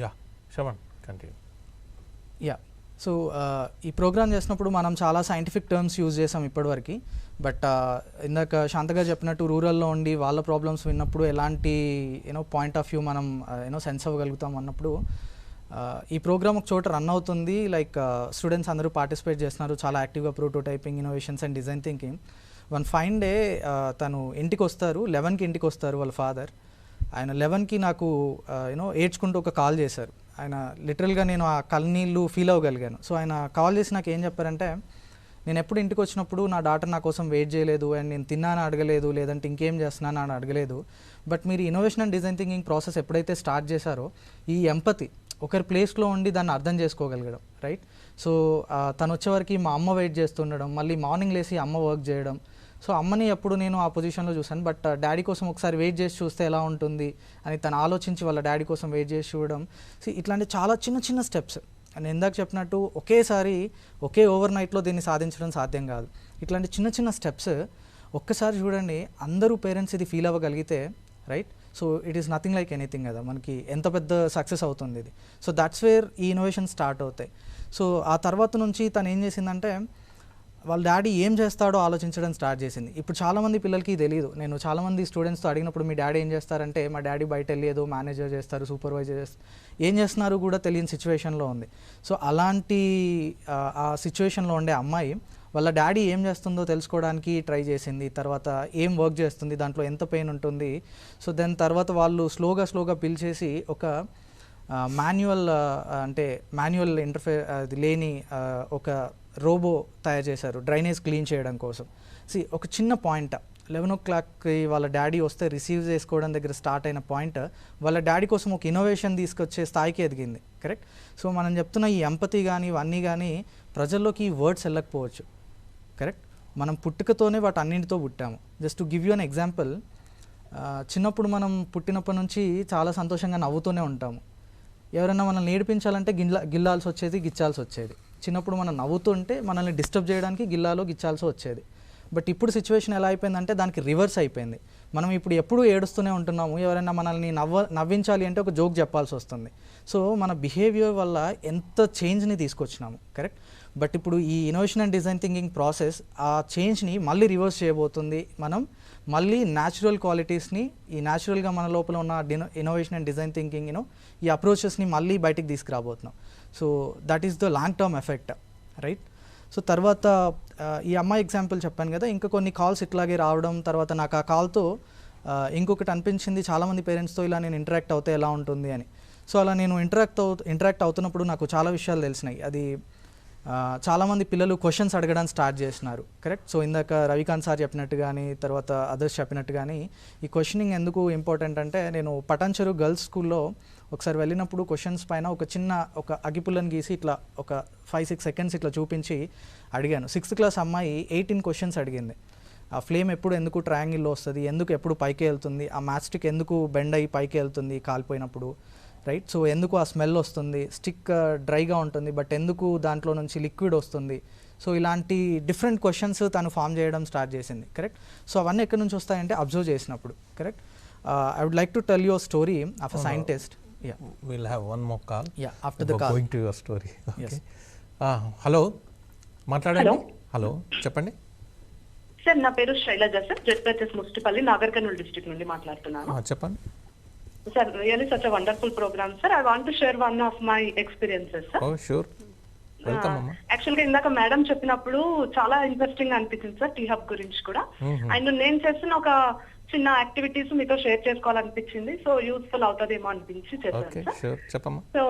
Yeah, Shravan continue.
Yeah, so ఈ ప్రోగ్రామ్ చేసినప్పుడు మనం చాలా సైంటిఫిక్ టర్మ్స్ యూజ్ చేసాం ఇప్పటివరకు. బట్ ఇందాక శాంతగా చెప్పినట్టు రూరల్లో ఉండి వాళ్ళ ప్రాబ్లమ్స్ విన్నప్పుడు ఎలాంటి పాయింట్ ఆఫ్ వ్యూ మనం సెన్స్ అవ్వగలుగుతాం అన్నప్పుడు ఈ ప్రోగ్రామ్ ఒక చోట రన్ అవుతుంది. లైక్ స్టూడెంట్స్ అందరూ పార్టిసిపేట్ చేస్తున్నారు చాలా యాక్టివ్గా, prototyping, innovations and design thinking. One fine day తను ఇంటికి వస్తారు, 11కి ఇంటికి వస్తారు వాళ్ళ ఫాదర్. ఆయన 11కి నాకు ఏడ్చుకుంటూ ఒక కాల్ చేశారు. ఆయన లిటరల్గా నేను ఆ కన్నీళ్ళు ఫీల్ అవ్వగలిగాను. సో ఆయన కాల్ చేసి నాకు ఏం చెప్పారంటే, నేను ఎప్పుడు ఇంటికి వచ్చినప్పుడు నా డాటర్ నా కోసం వెయిట్ చేయలేదు, అండ్ నేను తిన్నాను అడగలేదు, లేదంటే ఇంకేం చేస్తున్నాను అని అడగలేదు. బట్ మీరు innovation and design thinking process ఎప్పుడైతే స్టార్ట్ చేశారో ఈ ఎంపతి, ఒకరి ప్లేస్లో ఉండి దాన్ని అర్థం చేసుకోగలగడం, రైట్. సో తను వచ్చేవరకు మా అమ్మ వెయిట్ చేస్తుండడం, మళ్ళీ మార్నింగ్ లేసి అమ్మ వర్క్ చేయడం. సో అమ్మని ఎప్పుడు నేను ఆ పొజిషన్లో చూశాను, బట్ డాడీ కోసం ఒకసారి వెయిట్ చేసి చూస్తే ఎలా ఉంటుంది అని తను ఆలోచించి వాళ్ళ డాడీ కోసం వెయిట్ చేసి చూడడం. సో ఇట్లాంటి చాలా చిన్న చిన్న స్టెప్స్. నేను ఇందాక చెప్పినట్టు ఒకేసారి ఒకే ఓవర్ నైట్లో దీన్ని సాధించడం సాధ్యం కాదు. ఇట్లాంటి చిన్న చిన్న స్టెప్స్ ఒక్కసారి చూడండి, అందరూ పేరెంట్స్ ఇది ఫీల్ అవ్వగలిగితే, right, so it is nothing like anything కదా, మనకి ఎంత పెద్ద సక్సెస్ అవుతుంది ఇది. సో దట్స్ వేర్ ఈ ఇన్నోవేషన్ స్టార్ట్ అవుతాయి. సో ఆ తర్వాత నుంచి తను ఏం చేసిందంటే వాళ్ళ డాడీ ఏం చేస్తాడో ఆలోచించడం స్టార్ట్ చేసింది. ఇప్పుడు చాలామంది పిల్లలకి తెలియదు. నేను చాలామంది స్టూడెంట్స్తో అడిగినప్పుడు మీ డాడీ ఏం చేస్తారంటే, మా డాడీ బయట వెళ్ళి ఏదో మేనేజర్ చేస్తారు, సూపర్వైజర్ చేస్తారు, ఏం చేస్తున్నారు కూడా తెలియని సిచ్యువేషన్లో ఉంది. సో అలాంటి ఆ సిచ్యువేషన్లో ఉండే అమ్మాయి వాళ్ళ డాడీ ఏం చేస్తుందో తెలుసుకోవడానికి ట్రై చేసింది. తర్వాత ఏం వర్క్ చేస్తుంది, దాంట్లో ఎంత పెయిన్ ఉంటుంది. సో దాని తర్వాత వాళ్ళు స్లోగా పిలిచేసి ఒక మాన్యువల్ అంటే మాన్యువల్ అది లేని ఒక రోబో తయారు చేశారు డ్రైనేజ్ క్లీన్ చేయడం కోసం. ఒక చిన్న పాయింట్ 11 o'clockకి వాళ్ళ డాడీ వస్తే రిసీవ్ చేసుకోవడం దగ్గర స్టార్ట్ అయిన పాయింట్ వాళ్ళ డాడీ కోసం ఒక ఇన్నోవేషన్ తీసుకొచ్చే స్థాయికి ఎదిగింది. కరెక్ట్. సో మనం చెప్తున్న ఈ ఎంపతి కానీ ఇవన్నీ కానీ ప్రజల్లోకి ఈ వర్డ్స్ వెళ్ళకపోవచ్చు. కరెక్ట్. మనం పుట్టుకతోనే వాటి అన్నింటితో పుట్టాము. Just to give you an example, చిన్నప్పుడు మనం పుట్టినప్పటి నుంచి చాలా సంతోషంగా నవ్వుతూనే ఉంటాము. ఎవరైనా మనల్ని ఏడిపించాలంటే గిల్లాల్సి వచ్చేది, గిచ్చాల్సి వచ్చేది. చిన్నప్పుడు మనం నవ్వుతుంటే మనల్ని డిస్టర్బ్ చేయడానికి గిల్లాలో గిచ్చాల్సి వచ్చేది. బట్ ఇప్పుడు సిచ్యువేషన్ ఎలా అయిపోయిందంటే దానికి రివర్స్ అయిపోయింది. మనం ఇప్పుడు ఎప్పుడూ ఏడుస్తూనే ఉంటున్నాము. ఎవరైనా మనల్ని నవ్వించాలి అంటే ఒక జోక్ చెప్పాల్సి వస్తుంది. సో మన బిహేవియర్ వల్ల ఎంత చేంజ్ని తీసుకొచ్చినాము. కరెక్ట్. బట్ ఇప్పుడు ఈ innovation and design thinking process ఆ చేంజ్ని మళ్ళీ రివర్స్ చేయబోతుంది. మనం మళ్ళీ న్యాచురల్ క్వాలిటీస్ని, ఈ న్యాచురల్గా మన లోపల ఉన్న ఇన్నోవేషన్ అండ్ డిజైన్ థింకింగ్ ఈ అప్రోచెస్ని మళ్ళీ బయటికి తీసుకురాబోతున్నాం. So that is the long term effect, right. So తర్వాత ఈ అమ్మాయి ఎగ్జాంపుల్ చెప్పాను కదా, ఇంకా కొన్ని కాల్స్ ఇట్లాగే రావడం, తర్వాత నాకు ఆ కాల్తో ఇంకొకటి అనిపించింది, చాలామంది పేరెంట్స్తో ఇలా నేను ఇంటరాక్ట్ అవుతే ఎలా ఉంటుంది అని. సో అలా నేను ఇంటరాక్ట్ అవుతున్నప్పుడు నాకు చాలా విషయాలు తెలిసినాయి. అది చాలామంది పిల్లలు క్వశ్చన్స్ అడగడం స్టార్ట్ చేసినారు. కరెక్ట్. సో ఇందాక రవికాంత్ సార్ చెప్పినట్టు కానీ తర్వాత అదర్స్ చెప్పినట్టు కానీ ఈ క్వశ్చనింగ్ ఎందుకు ఇంపార్టెంట్ అంటే, నేను పటాన్చెరు గర్ల్స్ స్కూల్లో ఒకసారి వెళ్ళినప్పుడు క్వశ్చన్స్ పైన ఒక అగిపుల్లని గీసి ఇట్లా ఒక 5-6 seconds ఇట్లా చూపించి అడిగాను. 6th class అమ్మాయి 18 questions అడిగింది. ఆ ఫ్లేమ్ ఎప్పుడు ఎందుకు ట్రయాంగిల్లో వస్తుంది, ఎందుకు ఎప్పుడు పైకి వెళ్తుంది, ఆ మ్యాచ్ స్టిక్ ఎందుకు బెండ్ అయ్యి పైకి వెళ్తుంది కాలిపోయినప్పుడు, రైట్. సో ఎందుకు ఆ స్మెల్ వస్తుంది, స్టిక్ డ్రైగా ఉంటుంది బట్ ఎందుకు దాంట్లో నుంచి లిక్విడ్ వస్తుంది. సో ఇలాంటి డిఫరెంట్ క్వశ్చన్స్ తను ఫామ్ చేయడం స్టార్ట్ చేసింది. కరెక్ట్. సో అవన్నీ ఎక్కడి నుంచి వస్తాయంటే అబ్జర్వ్ చేసినప్పుడు. Correct. I would like to tell your story of a scientist.
Yeah, we'll have one more call.
Yeah, after the call.
Going to your story. Okay.
Yes.
Hello. మాట్లాడండి. Hello, చెప్పండి.
Sir నా పేరు Shailaja sir, ZPHS Mustipalli Nagar Kurnool district నుండి మాట్లాడుతున్నాను.
చెప్పండి
sir. Really such a wonderful programme sir. I want to share one of my experiences sir.
Oh sure, welcome అమ్మా.
Actual గా ఇందాక మేడం చెప్పినప్పుడు చాలా ఇంట్రెస్టింగ్ అనిపించింది సార్ టీ హబ్ గురించి కూడా. అండ్ నేను చేసిన ఒక చిన్న యాక్టివిటీస్ మీతో షేర్ చేసుకోవాలనిపించింది. సో యూస్ఫుల్ అవుతుందేమో అనిపించి చేశాను సార్. సో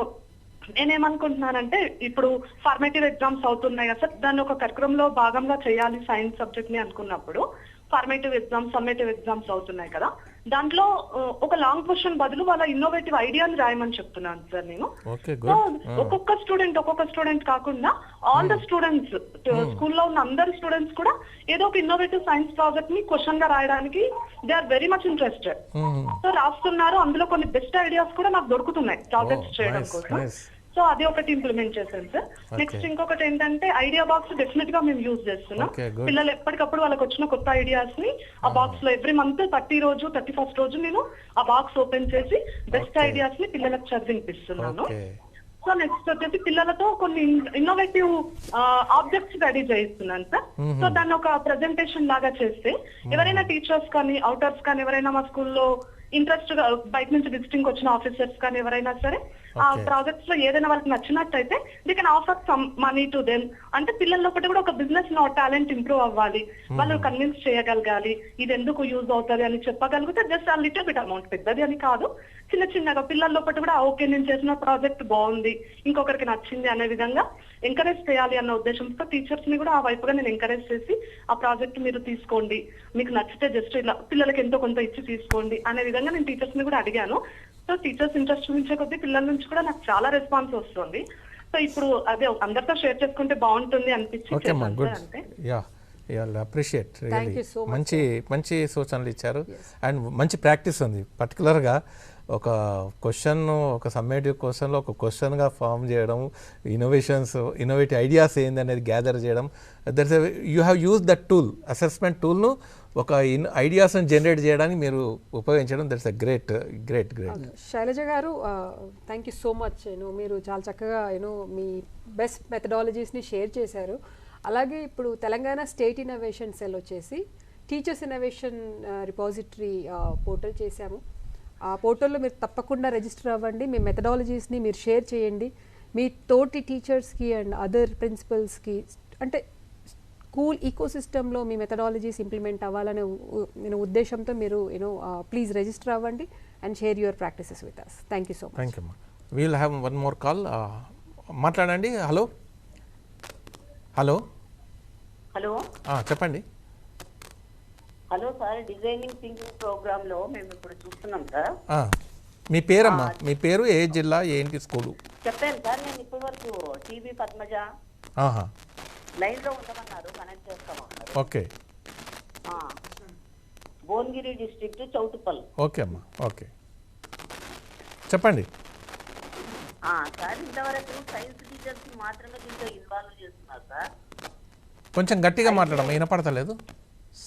నేనేమనుకుంటున్నానంటే, ఇప్పుడు ఫార్మేటివ్ ఎగ్జామ్స్ అవుతున్నాయి కదా సార్, దాన్ని ఒక కరికులం లో భాగంగా చేయాలి సైన్స్ సబ్జెక్ట్ ని అనుకున్నప్పుడు, ఫార్మేటివ్ ఎగ్జామ్స్ సమ్మేటివ్ ఎగ్జామ్స్ అవుతున్నాయి కదా, దాంట్లో ఒక లాంగ్ క్వశ్చన్ బదులు వాళ్ళ ఇన్నోవేటివ్ ఐడియాని రాయమని చెప్తున్నాను సార్ నేను. ఒక్కొక్క స్టూడెంట్ కాకుండా ఆల్ ద స్టూడెంట్స్, స్కూల్లో ఉన్న అందరి స్టూడెంట్స్ కూడా ఏదో ఒక ఇన్నోవేటివ్ సైన్స్ ప్రాజెక్ట్ ని క్వశ్చన్ గా రాయడానికి they are very much interested. So రాస్తున్నారు, అందులో కొన్ని బెస్ట్ ఐడియాస్ కూడా నాకు దొరుకుతున్నాయి ప్రాజెక్ట్స్ చేయడం కోసం. సో అది ఒకటి ఇంప్లిమెంట్ చేశాను సార్. నెక్స్ట్ ఇంకొకటి ఏంటంటే, ఐడియా బాక్స్ డెఫినెట్ గా మేము యూజ్ చేస్తున్నాం. పిల్లలు ఎప్పటికప్పుడు వాళ్ళకి వచ్చిన కొత్త ఐడియాస్ ని ఆ బాక్స్ లో ఎవ్రీ మంత్ 31st రోజు నేను ఆ బాక్స్ ఓపెన్ చేసి బెస్ట్ ఐడియాస్ ని పిల్లలకు చదివినిపిస్తున్నాను. సో నెక్స్ట్ వచ్చేసి పిల్లలతో కొన్ని ఇన్నోవేటివ్ ఆబ్జెక్ట్స్ రెడీ చేయిస్తున్నాను సార్. సో దాన్ని ఒక ప్రెజెంటేషన్ లాగా చేస్తే ఎవరైనా టీచర్స్ కానీ అవుటర్స్ కానీ ఎవరైనా మా స్కూల్లో ఇంట్రెస్ట్ గా బయట నుంచి విజిటింగ్ వచ్చిన ఆఫీసర్స్ కానీ ఎవరైనా సరే ఆ ప్రాజెక్ట్స్ లో ఏదైనా వాళ్ళకి నచ్చినట్టయితే they can offer some money to them. అంటే పిల్లల్లో ఒకటి కూడా ఒక బిజినెస్ లో టాలెంట్ ఇంప్రూవ్ అవ్వాలి, వాళ్ళు కన్విన్స్ చేయగలగాలి, ఇది ఎందుకు యూజ్ అవుతుంది అని చెప్పగలిగితే జస్ట్ ఆ లిటిల్ బిట్ అమౌంట్, పెద్దది అని కాదు, చిన్నగా పిల్లల్లో ఒకటి కూడా ఓకే నేను చేసిన ప్రాజెక్ట్ బాగుంది, ఇంకొకరికి నచ్చింది అనే విధంగా ఎంకరేజ్ చేయాలి అన్న ఉద్దేశంతో టీచర్స్ ని కూడా ఆ వైపుగా నేను ఎంకరేజ్ చేసి ఆ ప్రాజెక్ట్ మీరు తీసుకోండి, మీకు నచ్చితే జస్ట్ ఇలా పిల్లలకి ఎంతో కొంత ఇచ్చి తీసుకోండి అనే విధంగా నేను టీచర్స్ ని కూడా అడిగాను. సో టీచర్స్ ఇంట్రెస్ట్ చూపించే కొద్దీ పిల్లల నుంచి కూడా నాకు చాలా రెస్పాన్స్ వస్తుంది. సో ఇప్పుడు అదే అందరితో షేర్ చేసుకుంటే బాగుంటుంది అనిపించి అంతే.
అప్రిషియేట్, మంచి సూచనలు ఇచ్చారు అండ్ మంచి ప్రాక్టీస్ ఉంది. పర్టికులర్గా ఒక క్వశ్చన్, ఒక సమ్మేటివ్ క్వశ్చన్లో ఒక క్వశ్చన్గా ఫామ్ చేయడం, ఇన్నోవేటివ్ ఐడియాస్ ఏంది అనేది గ్యాదర్ చేయడం, that's you have use that tool, assessment టూల్ను ఒక ఐడియాస్ని జనరేట్ చేయడానికి మీరు ఉపయోగించడం, దట్స్ అ గ్రేట్.
శైలజ గారు, థ్యాంక్ యూ సో మచ్. మీరు చాలా చక్కగా మీ బెస్ట్ మెథడాలజీస్ని షేర్ చేశారు. అలాగే ఇప్పుడు తెలంగాణ స్టేట్ ఇన్నోవేషన్ సెల్ వచ్చేసి టీచర్స్ ఇన్నోవేషన్ రిపాజిటరీ పోర్టల్ చేశాము. ఆ పోర్టల్లో మీరు తప్పకుండా రిజిస్టర్ అవ్వండి. మీ మెథడాలజీస్ని మీరు షేర్ చేయండి. మీ తోటి టీచర్స్కి అండ్ అదర్ ప్రిన్సిపల్స్కి, అంటే స్కూల్ ఈకోసిస్టంలో మీ మెథడాలజీస్ ఇంప్లిమెంట్ అవ్వాలనే ఉద్దేశంతో మీరు ప్లీజ్ రిజిస్టర్ అవ్వండి and share your practices with us. Thank you so much.
Thank you. We'll have one more call. మాట్లాడండి. హలో హలో
హలో
చెప్పండి.
Hello sir, designing thinking programme లో మేము ఇప్పుడు చూస్తున్నాం సార్.
మీ పేరమ్మా, మీ పేరు, ఏ జిల్లా, ఏంటి స్కూలు?
చెప్పాను సార్, నేను ఇప్పటి వరకు టీవీ పద్మజ లైన్ లో ఉండమన్నారు, కనెక్ట్ చేస్తామన్నారు.
Okay.
Bhuvanagiri district, Choutuppal.
Okay అమ్మా, ఓకే చెప్పండి.
సార్, ఇంతవరకు సైన్స్ టీచర్స్ మాత్రమే దీంట్లో ఇన్వాల్వ్ చేస్తున్నారు సార్.
కొంచెం గట్టిగా మాట్లాడమ్మా, వినపడతలేదు.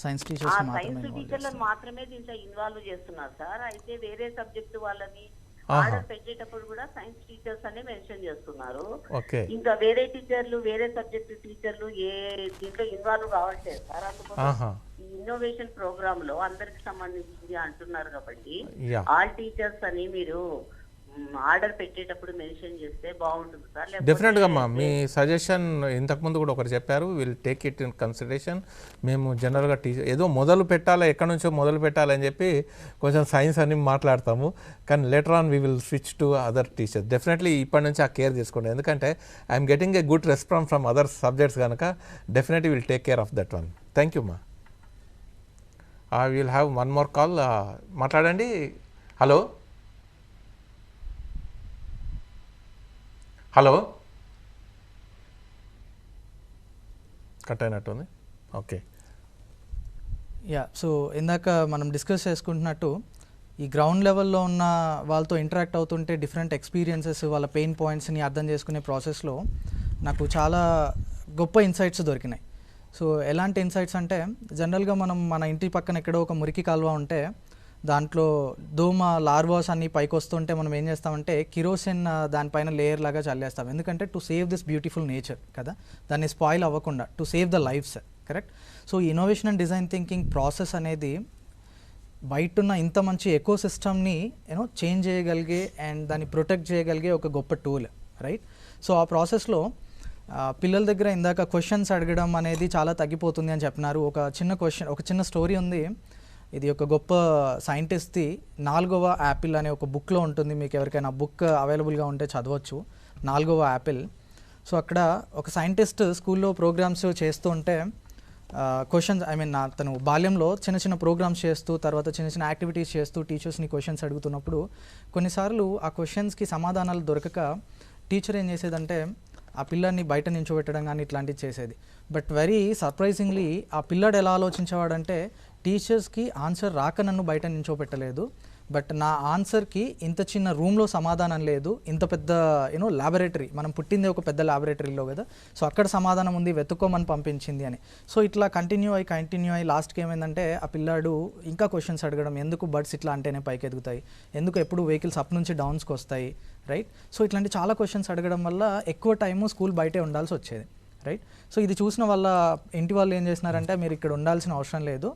సైన్స్
టీచర్లను మాత్రమే దీంట్లో ఇన్వాల్వ్ చేస్తున్నారు సార్. అయితే వేరే సబ్జెక్ట్ వాళ్ళని ఆర్డర్ పెట్టేటప్పుడు కూడా సైన్స్ టీచర్స్ అనే మెన్షన్ చేస్తున్నారు. ఇంకా వేరే టీచర్లు, వేరే సబ్జెక్ట్ టీచర్లు దీంట్లో ఇన్వాల్వ్ కావట్లేదు సార్. అందుకోసం ఈ ఇన్నోవేషన్ ప్రోగ్రామ్ లో అందరికి సంబంధించింది అంటున్నారు కాబట్టి ఆల్ టీచర్స్ అని మీరు ఆర్డర్ పెట్టేటప్పుడు మెన్షన్ చేస్తే బాగుంటుంది సార్.
డెఫినెట్గా అమ్మా, మీ సజెషన్ ఇంతకుముందు కూడా ఒకరు చెప్పారు, will take it in consideration. మేము జనరల్గా ఏదో మొదలు పెట్టాలా, ఎక్కడి నుంచో మొదలు పెట్టాలని చెప్పి కొంచెం సైన్స్ అని మాట్లాడతాము, కానీ later on we will switch to other teachers. Definitely ఇప్పటి నుంచి ఆ కేర్ తీసుకోండి, ఎందుకంటే I'm getting a good response from other subjects కనుక definitely will take care of that one. Thank you అమ్మా. I will have one more call. మాట్లాడండి. Hello hello cut అయినట్టుంది. Okay.
So ఇందాక మనం డిస్కస్ చేసుకుంటున్నట్టు ఈ గ్రౌండ్ లెవెల్లో ఉన్న వాళ్ళతో ఇంటరాక్ట్ అవుతుంటే డిఫరెంట్ ఎక్స్పీరియన్సెస్, వాళ్ళ పెయిన్ పాయింట్స్ని అర్థం చేసుకునే ప్రాసెస్లో నాకు చాలా గొప్ప ఇన్సైట్స్ దొరికినాయి. సో ఎలాంటి ఇన్సైట్స్ అంటే, జనరల్గా మనం మన ఇంటి పక్కన ఎక్కడో ఒక మురికి కాలువ ఉంటే దాంట్లో దోమ లార్వాస్ అన్ని పైకి వస్తుంటే మనం ఏం చేస్తామంటే కిరోసిన్ దానిపైన లేయర్ లాగా చల్లేస్తాం, ఎందుకంటే to save this beautiful nature కదా, దాన్ని స్పాయిల్ అవ్వకుండా, to save the lifes. Correct. So innovation and design thinking process అనేది బయట ఉన్న ఇంత మంచి ఎకో సిస్టమ్ని చేంజ్ చేయగలిగే అండ్ దాన్ని ప్రొటెక్ట్ చేయగలిగే ఒక గొప్ప టూల్, రైట్. సో ఆ ప్రాసెస్లో పిల్లల దగ్గర ఇందాక క్వశ్చన్స్ అడగడం అనేది చాలా తగ్గిపోతుంది అని చెప్పినారు. ఒక చిన్న స్టోరీ ఉంది. ఇది ఒక గొప్ప సైంటిస్ట్ది 4వ యాపిల్ అనే ఒక బుక్లో ఉంటుంది. మీకు ఎవరికైనా బుక్ అవైలబుల్గా ఉంటే చదవచ్చు, 4వ యాపిల్. సో అక్కడ ఒక సైంటిస్ట్ స్కూల్లో ప్రోగ్రామ్స్ చేస్తూ ఉంటే క్వశ్చన్స్, తను బాల్యంలో చిన్న చిన్న ప్రోగ్రామ్స్ చేస్తూ, తర్వాత చిన్న చిన్న యాక్టివిటీస్ చేస్తూ టీచర్స్ని క్వశ్చన్స్ అడుగుతున్నప్పుడు కొన్నిసార్లు ఆ క్వశ్చన్స్కి సమాధానాలు దొరకక టీచర్ ఏం చేసేదంటే ఆ పిల్లాడిని బయట నించోబెట్టడం కానీ ఇట్లాంటివి చేసేది. బట్ వెరీ సర్ప్రైజింగ్లీ ఆ పిల్లాడు ఎలా ఆలోచించేవాడంటే, టీచర్స్కి ఆన్సర్ రాక నన్ను బయట నించోబెట్టలేదు, బట్ నా ఆన్సర్కి ఇంత చిన్న రూమ్లో సమాధానం లేదు, ఇంత పెద్ద ల్యాబొరేటరీ, మనం పుట్టింది ఒక పెద్ద ల్యాబొరేటరీలో కదా, సో అక్కడ సమాధానం ఉంది, వెతుక్కోమని పంపించింది అని. సో ఇట్లా కంటిన్యూ అయ్యి లాస్ట్కి ఏమైందంటే ఆ పిల్లాడు ఇంకా క్వశ్చన్స్ అడగడం, ఎందుకు బర్డ్స్ ఇట్లా అంటేనే పైకి ఎదుగుతాయి, ఎందుకు ఎప్పుడు వెహికల్స్ అప్ నుంచి డౌన్స్కి వస్తాయి, రైట్. సో ఇట్లాంటి చాలా క్వశ్చన్స్ అడగడం వల్ల ఎక్కువ టైము స్కూల్ బయటే ఉండాల్సి వచ్చేది, రైట్. సో ఇది చూసిన వల్ల ఇంటి వాళ్ళు ఏం చేసినారంటే, మీరు ఇక్కడ ఉండాల్సిన అవసరం లేదు,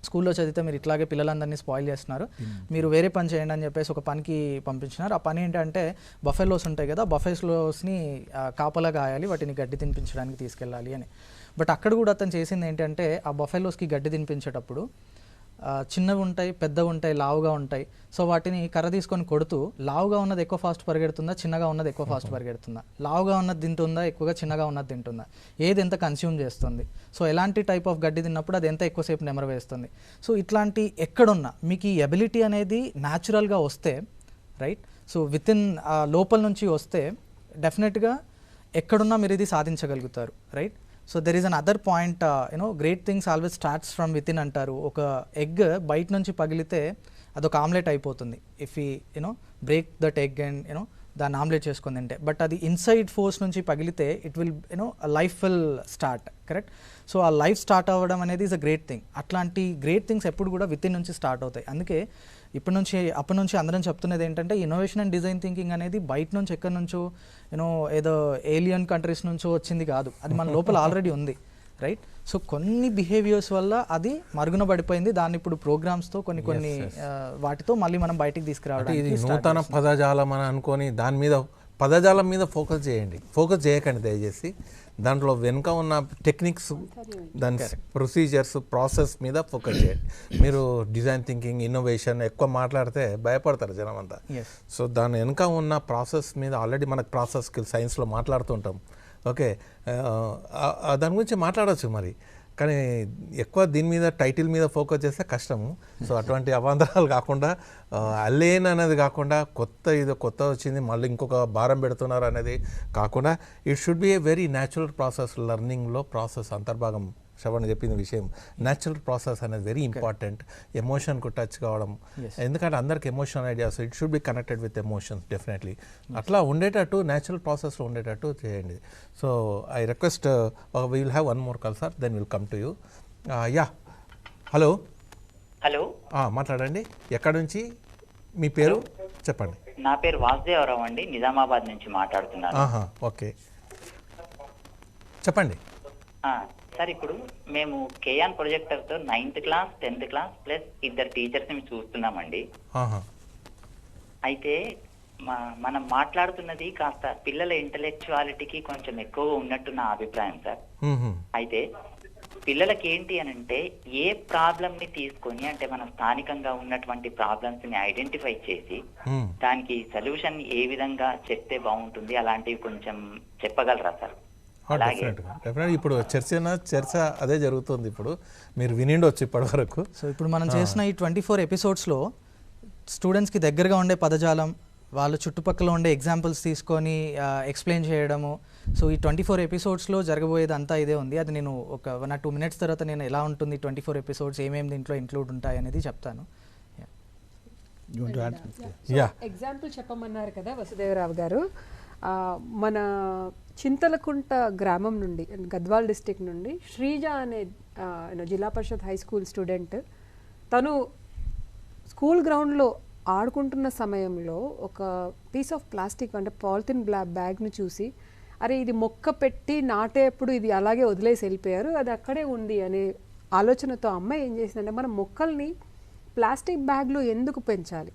స్కూల్లో చదివితే మీరు ఇట్లాగే పిల్లలందరినీ స్పాయిల్ చేస్తున్నారు, మీరు వేరే పని చేయండి అని చెప్పేసి ఒక పనికి పంపించినారు. ఆ పని ఏంటంటే బఫెలోస్ ఉంటాయి కదా, బఫెలోస్ని కాపలా కాయాలి, వాటిని గడ్డి తినిపించడానికి తీసుకెళ్ళాలి అని. బట్ అక్కడ కూడా అతను చేసింది ఏంటంటే, ఆ బఫెలోస్కి గడ్డి తినిపించేటప్పుడు చిన్నవి ఉంటాయి, పెద్దవి ఉంటాయి, లావుగా ఉంటాయి. సో వాటిని కర్ర తీసుకొని కొడుతూ, లావుగా ఉన్నది ఎక్కువ ఫాస్ట్ పరిగెడుతుందా, చిన్నగా ఉన్నది ఎక్కువ ఫాస్ట్ పరిగెడుతుందా, లావుగా ఉన్నది తింటుందా, ఎక్కువగా చిన్నగా ఉన్నది తింటుందా, ఏది ఎంత కన్స్యూమ్ చేస్తుంది, సో ఎలాంటి టైప్ ఆఫ్ గడ్డి తిన్నప్పుడు అది ఎంత ఎక్కువసేపు నెమరు వేస్తుంది. సో ఇట్లాంటి ఎక్కడున్నా మీకు ఈ ఎబిలిటీ అనేది న్యాచురల్గా వస్తే, రైట్, సో వితిన్ లోపల నుంచి వస్తే డెఫినెట్గా ఎక్కడున్నా మీరు ఇది సాధించగలుగుతారు, right. So there is an other point, great things always starts from within అంటారు. ఒక ఎగ్ బయట నుంచి పగిలితే అదొక ఆమ్లెట్ అయిపోతుంది. ఇఫ్ ఈ you know break that egg and you know దాన్ని ఆమ్లెట్ చేసుకొని తింటే. బట్ అది ఇన్సైడ్ ఫోర్స్ నుంచి పగిలితే it will you know life will start. Correct. So ఆ లైఫ్ స్టార్ట్ అవ్వడం అనేది ఈజ్ అ గ్రేట్ థింగ్. అట్లాంటి గ్రేట్ థింగ్స్ ఎప్పుడు కూడా విత్ ఇన్ నుంచి స్టార్ట్ అవుతాయి. అందుకే అప్పటి నుంచి అందరం చెప్తున్నది ఏంటంటే ఇన్నోవేషన్ అండ్ డిజైన్ థింకింగ్ అనేది బయట నుంచి ఎక్కడి నుంచో యూనో ఏదో ఏలియన్ కంట్రీస్ నుంచో వచ్చింది కాదు, అది మన లోపల ఆల్రెడీ ఉంది. రైట్. సో కొన్ని బిహేవియర్స్ వల్ల అది మరుగున పడిపోయింది. దాన్ని ఇప్పుడు ప్రోగ్రామ్స్తో కొన్ని వాటితో మళ్ళీ మనం బయటికి తీసుకురావడం.
ఇది నూతన పదజాలం అని అనుకొని దాని మీద పదజాలం మీద ఫోకస్ చేయండి, ఫోకస్ చేయకండి దయచేసి. దాంట్లో వెనుక ఉన్న టెక్నిక్స్, దాని ప్రొసీజర్స్, ప్రాసెస్ మీద ఫోకస్ చేయండి. మీరు డిజైన్ థింకింగ్, ఇన్నోవేషన్ ఎక్కువ మాట్లాడితే భయపడతారు జనం అంతా. సో దాని వెనుక ఉన్న ప్రాసెస్ మీద ఆల్రెడీ మనకు ప్రాసెస్ స్కిల్ సైన్స్లో మాట్లాడుతుంటాం. ఓకే, దాని గురించి మాట్లాడవచ్చు మరి, కానీ ఎక్కువ దీని మీద టైటిల్ మీద ఫోకస్ చేస్తే కష్టము. సో అటువంటి అవాంతరాలు కాకుండా, అల్లేన్ అనేది కాకుండా, కొత్త వచ్చింది మళ్ళీ ఇంకొక భారం పెడుతున్నారు అనేది కాకుండా, it should be a very natural process. లెర్నింగ్లో ప్రాసెస్ అంతర్భాగం. శ్రవణ్ చెప్పింది విషయం, న్యాచురల్ ప్రాసెస్ అనేది వెరీ ఇంపార్టెంట్. ఎమోషన్కు టచ్ కావడం, ఎందుకంటే అందరికి emotion ideas, it should be connected with emotions definitely. అట్లా ఉండేటట్టు న్యాచురల్ ప్రాసెస్లో ఉండేటట్టు చేయండి. So I request, we will have one more call sir, then will come to you. Yeah, hello.
Hello,
మాట్లాడండి. ఎక్కడి నుంచి, మీ పేరు చెప్పండి.
నా పేరు వాసుదేవరావు అండి, నిజామాబాద్ నుంచి మాట్లాడుతున్నాను.
ఓకే, చెప్పండి.
సార్, ఇప్పుడు మేము కేయాన్ ప్రొజెక్టర్తో 9th class 10th class plus 2 టీచర్స్ని చూస్తున్నామండి. అయితే మనం మాట్లాడుతున్నది కాస్త పిల్లల ఇంటలెక్చువాలిటీకి కొంచెం ఎక్కువ ఉన్నట్టు నా అభిప్రాయం సార్. అయితే పిల్లలకి ఏంటి అని అంటే, ఏ ప్రాబ్లమ్ ని తీసుకొని, అంటే మన స్థానికంగా ఉన్నటువంటి ప్రాబ్లమ్స్ ని ఐడెంటిఫై చేసి దానికి సొల్యూషన్ ఏ విధంగా చెప్తే బాగుంటుంది, అలాంటివి కొంచెం చెప్పగలరా సార్?
డెఫినెట్గా ఇప్పుడు చర్చ అదే జరుగుతుంది. ఇప్పుడు మీరు వినిండొచ్చు ఇప్పటి వరకు.
సో ఇప్పుడు మనం చేసిన ఈ 24 ఎపిసోడ్స్లో స్టూడెంట్స్కి దగ్గరగా ఉండే పదజాలం, వాళ్ళ చుట్టుపక్కల ఉండే ఎగ్జాంపుల్స్ తీసుకొని ఎక్స్ప్లెయిన్ చేయడము. సో ఈ 24 ఎపిసోడ్స్లో జరగబోయేది అంతా ఇదే ఉంది. అది నేను ఒక 1 or 2 minutes తర్వాత నేను ఎలా ఉంటుంది 24 ఎపిసోడ్స్, ఏమేమి దీంట్లో ఇంక్లూడ్ ఉంటాయి అనేది చెప్తాను.
ఎగ్జాంపుల్ చెప్పమన్నారు కదా వసుదేవరావు గారు. మన చింతలకుంట గ్రామం నుండి, గద్వాల్ డిస్టిక్ నుండి శ్రీజ అనే జిల్లా పరిషత్ హై స్కూల్ స్టూడెంట్, తను స్కూల్ గ్రౌండ్లో ఆడుకుంటున్న సమయంలో ఒక పీస్ ఆఫ్ ప్లాస్టిక్, అంటే పాలిథిన్ బ్యాగ్ని చూసి, అరే ఇది మొక్క పెట్టి నాటేప్పుడు ఇది అలాగే వదిలేసి వెళ్ళిపోయారు, అది అక్కడే ఉంది అనే ఆలోచనతో అమ్మాయి ఏం చేసిందంటే, మనం మొక్కల్ని ప్లాస్టిక్ బ్యాగ్లో ఎందుకు పెంచాలి,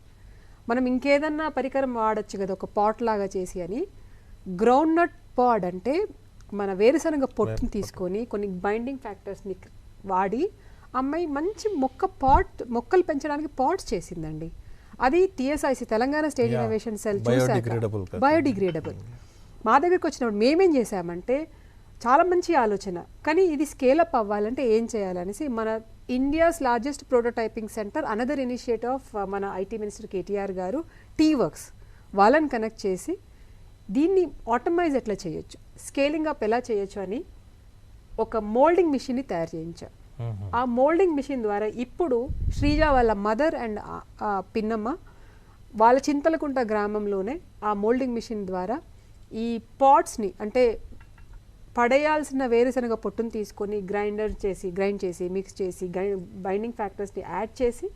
మనం ఇంకేదన్నా పరికరం వాడచ్చు కదా ఒక పాట్ లాగా చేసి అని, గ్రౌండ్ నట్ పాడ్ అంటే మన వేరుశనగ పొట్టుని తీసుకొని కొన్ని బైండింగ్ ఫ్యాక్టర్స్ని వాడి అమ్మాయి మంచి మొక్కలు పెంచడానికి పాట్స్ చేసిందండి. అది TSIC Telangana state innovation cell చూసాక బయోడిగ్రేడబుల్. మా దగ్గరికి వచ్చినప్పుడు మేమేం చేసామంటే, చాలా మంచి ఆలోచన, కానీ ఇది స్కేలప్ అవ్వాలంటే ఏం చేయాలనేసి మన India's largest prototyping centre, another initiative of మన IT మినిస్టర్ KTR గారు, టీవర్క్స్ వాళ్ళని కనెక్ట్ చేసి దీన్ని ఆటోమైజ్ ఎట్లా చేయొచ్చు, స్కేలింగ్ అప్ ఎలా చేయొచ్చు అని ఒక మోల్డింగ్ మిషన్ని తయారు చేయించాం. ఆ మోల్డింగ్ మిషన్ ద్వారా ఇప్పుడు శ్రీజ వాళ్ళ మదర్ అండ్ పిన్నమ్మ వాళ్ళ చింతలకుంట గ్రామంలోనే ఆ మోల్డింగ్ మిషన్ ద్వారా ఈ పాట్స్ని, అంటే పడేయాల్సిన వేరుశనగ పొట్టును తీసుకొని గ్రైండ్ చేసి మిక్స్ చేసి బైండింగ్ ఫ్యాక్టర్స్ని యాడ్ చేసి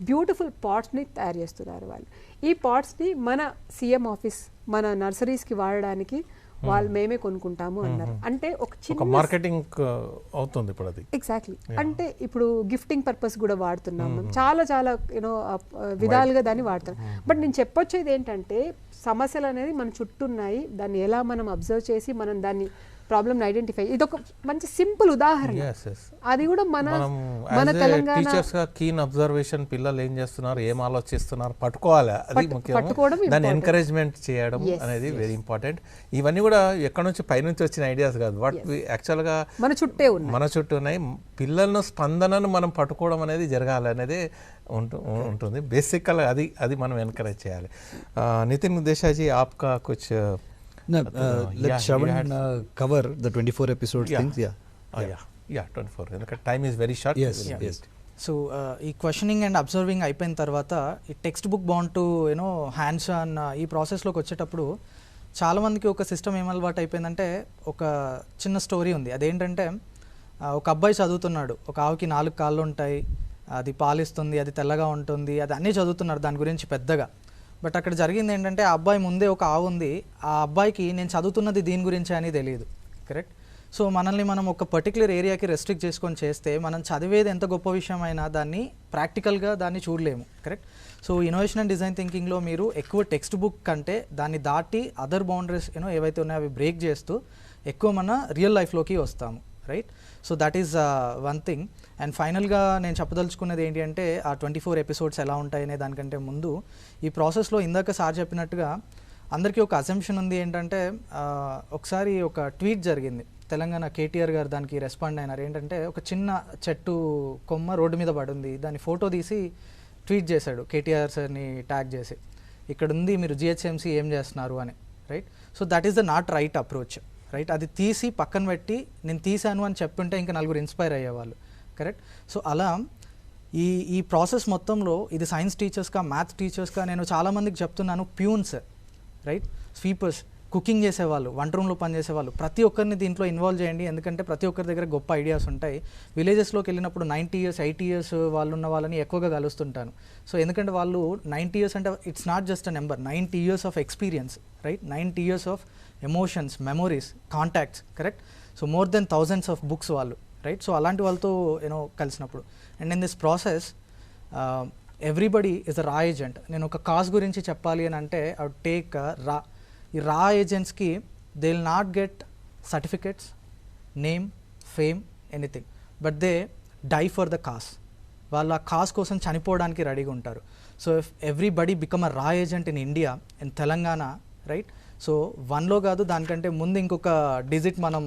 బ్యూటిఫుల్ పాట్స్ని తయారు చేస్తున్నారు వాళ్ళు. ఈ పాట్స్ని మన CM ఆఫీస్, మన నర్సరీస్కి వాడడానికి వాళ్ళు మేమే కొనుక్కుంటాము అన్నారు. అంటే ఒక చిన్న
మార్కెటింగ్ అవుతుంది ఇప్పుడు అది.
ఎగ్జాక్ట్లీ. అంటే ఇప్పుడు గిఫ్టింగ్ పర్పస్ కూడా వాడుతున్నాం మేము, చాలా విధాలుగా దాన్ని వాడుతున్నాం. బట్ నేను చెప్పొచ్చేది ఏంటంటే, సమస్యలు అనేది మన చుట్టూ ఉన్నాయి, దాన్ని ఎలా మనం అబ్జర్వ్ చేసి మనం దాన్ని ప్రాబ్లమ్ ఐడెంటిఫై, ఇది ఒక మంచి సింపుల్ ఉదాహరణ. అది కూడా మన తెలంగాణ
టీచర్స్ గా కీన్ అబ్జర్వేషన్, పిల్లలు ఏం చేస్తున్నారు, ఏం ఆలోచిస్తున్నారు పట్టుకోవాలి, అది ముఖ్యం. దాన్ని ఎంకరేజ్మెంట్ చేయడం అనేది వెరీ ఇంపార్టెంట్. ఇవన్నీ కూడా ఎక్కడి నుంచి పైనుంచి వచ్చిన ఐడియాస్ కాదు, వాట్ యాక్చువల్గా మన చుట్టూ ఉన్నాయి. పిల్లలను స్పందనను మనం పట్టుకోవడం అనేది జరగాలి అనేది ఉంటుంది బేసికల్. అది మనం ఎంకరేజ్ చేయాలి. నితిన్ దేశాజీ, ఆప్కా కుచ్
No, let Shravan cover the 24 episodes things.
24. Because time is very short.
Yes.
So ఈ క్వశ్చనింగ్ అండ్ అబ్జర్వింగ్ అయిపోయిన తర్వాత ఈ text book bond to you know hands on ఈ ప్రాసెస్లోకి వచ్చేటప్పుడు చాలామందికి ఒక సిస్టమ్ ఏం అలవాటు అయిపోయిందంటే ఒక చిన్న స్టోరీ ఉంది. అదేంటంటే ఒక అబ్బాయి చదువుతున్నాడు, ఒక ఆవుకి 4 కాళ్ళు ఉంటాయి, అది పాలిస్తుంది, అది తెల్లగా ఉంటుంది, అది అన్నీ చదువుతున్నాడు దాని గురించి పెద్దగా. బట్ అక్కడ జరిగింది ఏంటంటే ఆ అబ్బాయి ముందే ఒక ఆవు ఉంది, ఆ అబ్బాయికి నేను చదువుతున్నది దీని గురించే అని తెలియదు. కరెక్ట్. సో మనల్ని మనం ఒక పర్టికులర్ ఏరియాకి రెస్ట్రిక్ట్ చేసుకొని చేస్తే మనం చదివేది ఎంత గొప్ప విషయం అయినా దాన్ని ప్రాక్టికల్గా దాన్ని చూడలేము. Correct. So innovation and design థింకింగ్లో మీరు ఎక్కువ టెక్స్ట్ బుక్ కంటే దాన్ని దాటి అదర్ బౌండరీస్ ఏవైతే ఉన్నాయో అవి బ్రేక్ చేస్తూ ఎక్కువ మన రియల్ లైఫ్లోకి వస్తాము. Right. So that is one thing. And ఫైనల్గా నేను చెప్పదలుచుకున్నది ఏంటి అంటే ఆ 24 ఎపిసోడ్స్ ఎలా ఉంటాయనే దానికంటే ముందు ఈ ప్రాసెస్లో ఇందాక సార్ చెప్పినట్టుగా అందరికీ ఒక అసంప్షన్ ఉంది ఏంటంటే ఒకసారి ఒక ట్వీట్ జరిగింది, తెలంగాణ కేటీఆర్ గారు దానికి రెస్పాండ్ అయినారు. ఏంటంటే ఒక చిన్న చెట్టు కొమ్మ రోడ్డు మీద పడింది, దాన్ని ఫోటో తీసి ట్వీట్ చేశాడు కేటీఆర్ సార్ని ట్యాగ్ చేసి, ఇక్కడ ఉంది మీరు జిహెచ్ఎంసీ ఏం చేస్తున్నారు అని. Right. So that is the not right approach. Right. అది తీసి పక్కన పెట్టి నేను తీశాను అని చెప్పుంటే ఇంకా నలుగురు ఇన్స్పైర్ అయ్యేవాళ్ళు. కరెక్ట్. సో అలా ఈ ప్రాసెస్ మొత్తంలో ఇది సైన్స్ టీచర్స్గా మ్యాథ్స్ టీచర్స్గా నేను చాలామందికి చెప్తున్నాను, ప్యూన్స్, రైట్, స్వీపర్స్, కుకింగ్ చేసేవాళ్ళు, వంట రూమ్లో పనిచేసేవాళ్ళు, ప్రతి ఒక్కరిని దీంట్లో ఇన్వాల్వ్ చేయండి. ఎందుకంటే ప్రతి ఒక్కరి దగ్గర గొప్ప ఐడియాస్ ఉంటాయి. విలేజెస్లోకి వెళ్ళినప్పుడు 90 years 80 years వాళ్ళు ఉన్న వాళ్ళని ఎక్కువగా కలుస్తుంటాను. సో ఎందుకంటే వాళ్ళు 90 years అంటే it's not just a number, 90 years of experience. Right. 90 years of emotions, memories, contacts. Correct. So more than thousands of books వాళ్ళు. రైట్. సో అలాంటి వాళ్ళతో కలిసినప్పుడు and in this process everybody is a రా agent. నేను ఒక cause గురించి చెప్పాలి అని అంటే ఐ వుడ్ టేక్ ఈ రా ఏజెంట్స్కి they will not get certificates, name, fame, anything, but they die for the cause. వాళ్ళ కాజ్ కోసం చనిపోవడానికి రెడీగా ఉంటారు. So if everybody become a రా agent in India, in Telangana, right, so 1లో కాదు దానికంటే ముందు ఇంకొక డిజిట్ మనం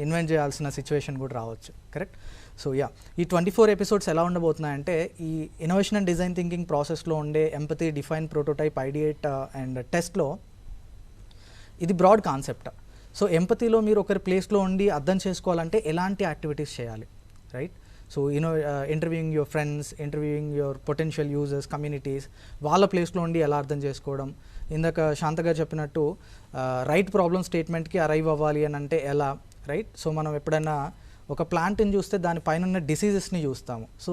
ఇన్వెంట్ చేయాల్సిన సిచ్యువేషన్ కూడా రావచ్చు. కరెక్ట్. సో ఈ 24 ఎపిసోడ్స్ ఎలా ఉండబోతున్నాయంటే ఈ ఇన్నోవేషన్ అండ్ డిజైన్ థింకింగ్ ప్రాసెస్లో ఉండే empathy, define, prototype, ideate and టెస్ట్లో ఇది బ్రాడ్ కాన్సెప్ట్. సో ఎంపతిలో మీరు ఒకరి ప్లేస్లో ఉండి అర్థం చేసుకోవాలంటే ఎలాంటి యాక్టివిటీస్ చేయాలి. Right. So interviewing your friends, interviewing your potential users, communities, వాళ్ళ ప్లేస్లో ఉండి ఎలా అర్థం చేసుకోవడం. ఇందాక శాంతగా చెప్పినట్టు రైట్ ప్రాబ్లమ్ స్టేట్మెంట్కి అరైవ్ అవ్వాలి అని అంటే ఎలా. రైట్. సో మనం ఎప్పుడైనా ఒక ప్లాంట్ని చూస్తే దానిపైన ఉన్న డిసీజెస్ని చూస్తాము. సో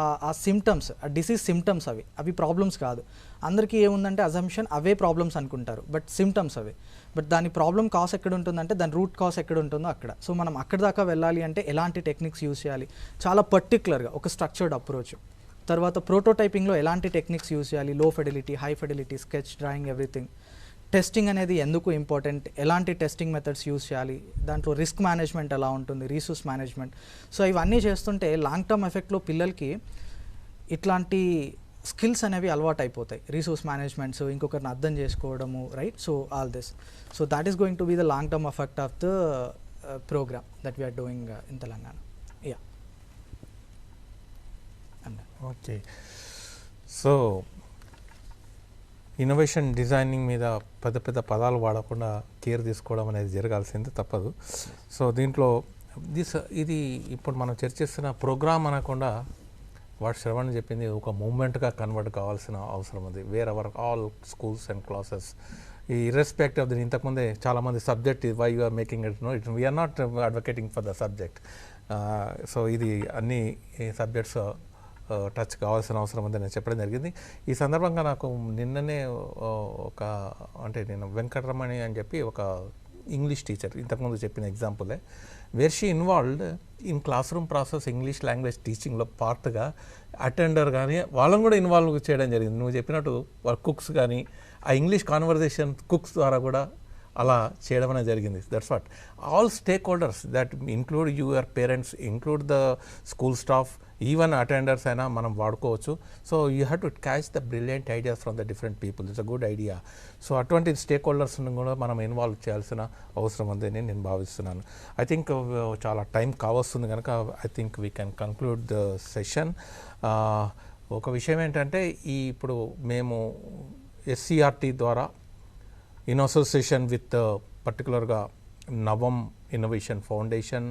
ఆ సిమ్టమ్స్, ఆ డిసీజ్ సిమ్టమ్స్ అవి ప్రాబ్లమ్స్ కాదు. అందరికీ ఏముందంటే అజంప్షన్ అవే ప్రాబ్లమ్స్ అనుకుంటారు, బట్ సిమ్టమ్స్ అవే. బట్ దాని ప్రాబ్లమ్ కాస్ ఎక్కడ ఉంటుందంటే దాని రూట్ కాస్ ఎక్కడ ఉంటుందో అక్కడ. సో మనం అక్కడ దాకా వెళ్ళాలి అంటే ఎలాంటి టెక్నిక్స్ యూజ్ చేయాలి, చాలా పర్టికులర్గా ఒక స్ట్రక్చర్డ్ అప్రోచ్. తర్వాత ప్రోటోటైపింగ్లో ఎలాంటి టెక్నిక్స్ యూజ్ చేయాలి, లో fidelity, high fidelity, sketch, drawing, everything. Testing అనేది ఎందుకు ఇంపార్టెంట్, ఎలాంటి టెస్టింగ్ మెథడ్స్ యూజ్ చేయాలి, దాంట్లో రిస్క్ మేనేజ్మెంట్ ఎలా ఉంటుంది, రీసోర్స్ మేనేజ్మెంట్. సో ఇవన్నీ చేస్తుంటే లాంగ్ టర్మ్ ఎఫెక్ట్లో పిల్లలకి ఇట్లాంటి స్కిల్స్ అనేవి అలవాటు అయిపోతాయి. రీసోర్స్ మేనేజ్మెంట్స్, ఇంకొకరిని అర్థం చేసుకోవడము. Right. So all this. So that is going to be the long term effect of the programme that we are doing in Telangana.
Okay. So innovation designing మీద పెద్ద పెద్ద పదాలు వాడకుండా కేర్ తీసుకోవడం అనేది జరగాల్సింది, తప్పదు. సో దీంట్లో ఇది ఇప్పుడు మనం చర్చిస్తున్న ప్రోగ్రామ్ అనకుండా వాట్ శ్రవణ్ చెప్పింది ఒక మూమెంట్గా కన్వర్ట్ కావాల్సిన అవసరం ఉంది. Where our all schools and classes, ఈ ఇర్రెస్పెక్టివ్ ఆఫ్ ది ఇంతకుముందే చాలామంది subject why you are making it no it we are not advocating for the subject. So ఇది అన్ని సబ్జెక్ట్స్ టచ్ కావాల్సిన అవసరం ఉందని నేను చెప్పడం జరిగింది. ఈ సందర్భంగా నాకు నిన్ననే నేను వెంకటరమణి అని చెప్పి ఒక ఇంగ్లీష్ టీచర్ ఇంతకుముందు చెప్పిన ఎగ్జాంపులే, where she involved in classroom process English language టీచింగ్లో పార్ట్గా అటెండర్ కానీ వాళ్ళని కూడా ఇన్వాల్వ్ చేయడం జరిగింది. నువ్వు చెప్పినట్టు వాళ్ళ కుక్స్ కానీ ఆ ఇంగ్లీష్ కాన్వర్జేషన్ కుక్స్ ద్వారా కూడా అలా చేయడం అనేది జరిగింది. That's what all stake holders that include your parents, include the school staff, even attenders అయినా మనం వాడుకోవచ్చు. So you have to catch the brilliant ideas from the different people. It's a good idea. So అటువంటి stake హోల్డర్స్ని కూడా మనం involve చేయాల్సిన అవసరం ఉందని నేను భావిస్తున్నాను. ఐ థింక్ చాలా టైం కావస్తుంది కనుక I think we can conclude the session. ఒక విషయం ఏంటంటే ఇప్పుడు మేము SCERT ద్వారా ఇన్ అసోసియేషన్ విత్ పర్టికులర్గా నవం ఇన్నోవేషన్ ఫౌండేషన్,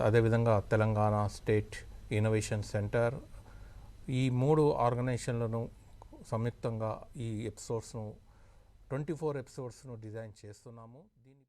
అదేవిధంగా తెలంగాణ స్టేట్ ఇన్నోవేషన్ సెంటర్, ఈ 3 ఆర్గనైజేషన్లను సంయుక్తంగా ఈ ఎపిసోడ్స్ను 24 ఎపిసోడ్స్ను డిజైన్ చేస్తున్నాము. దీన్ని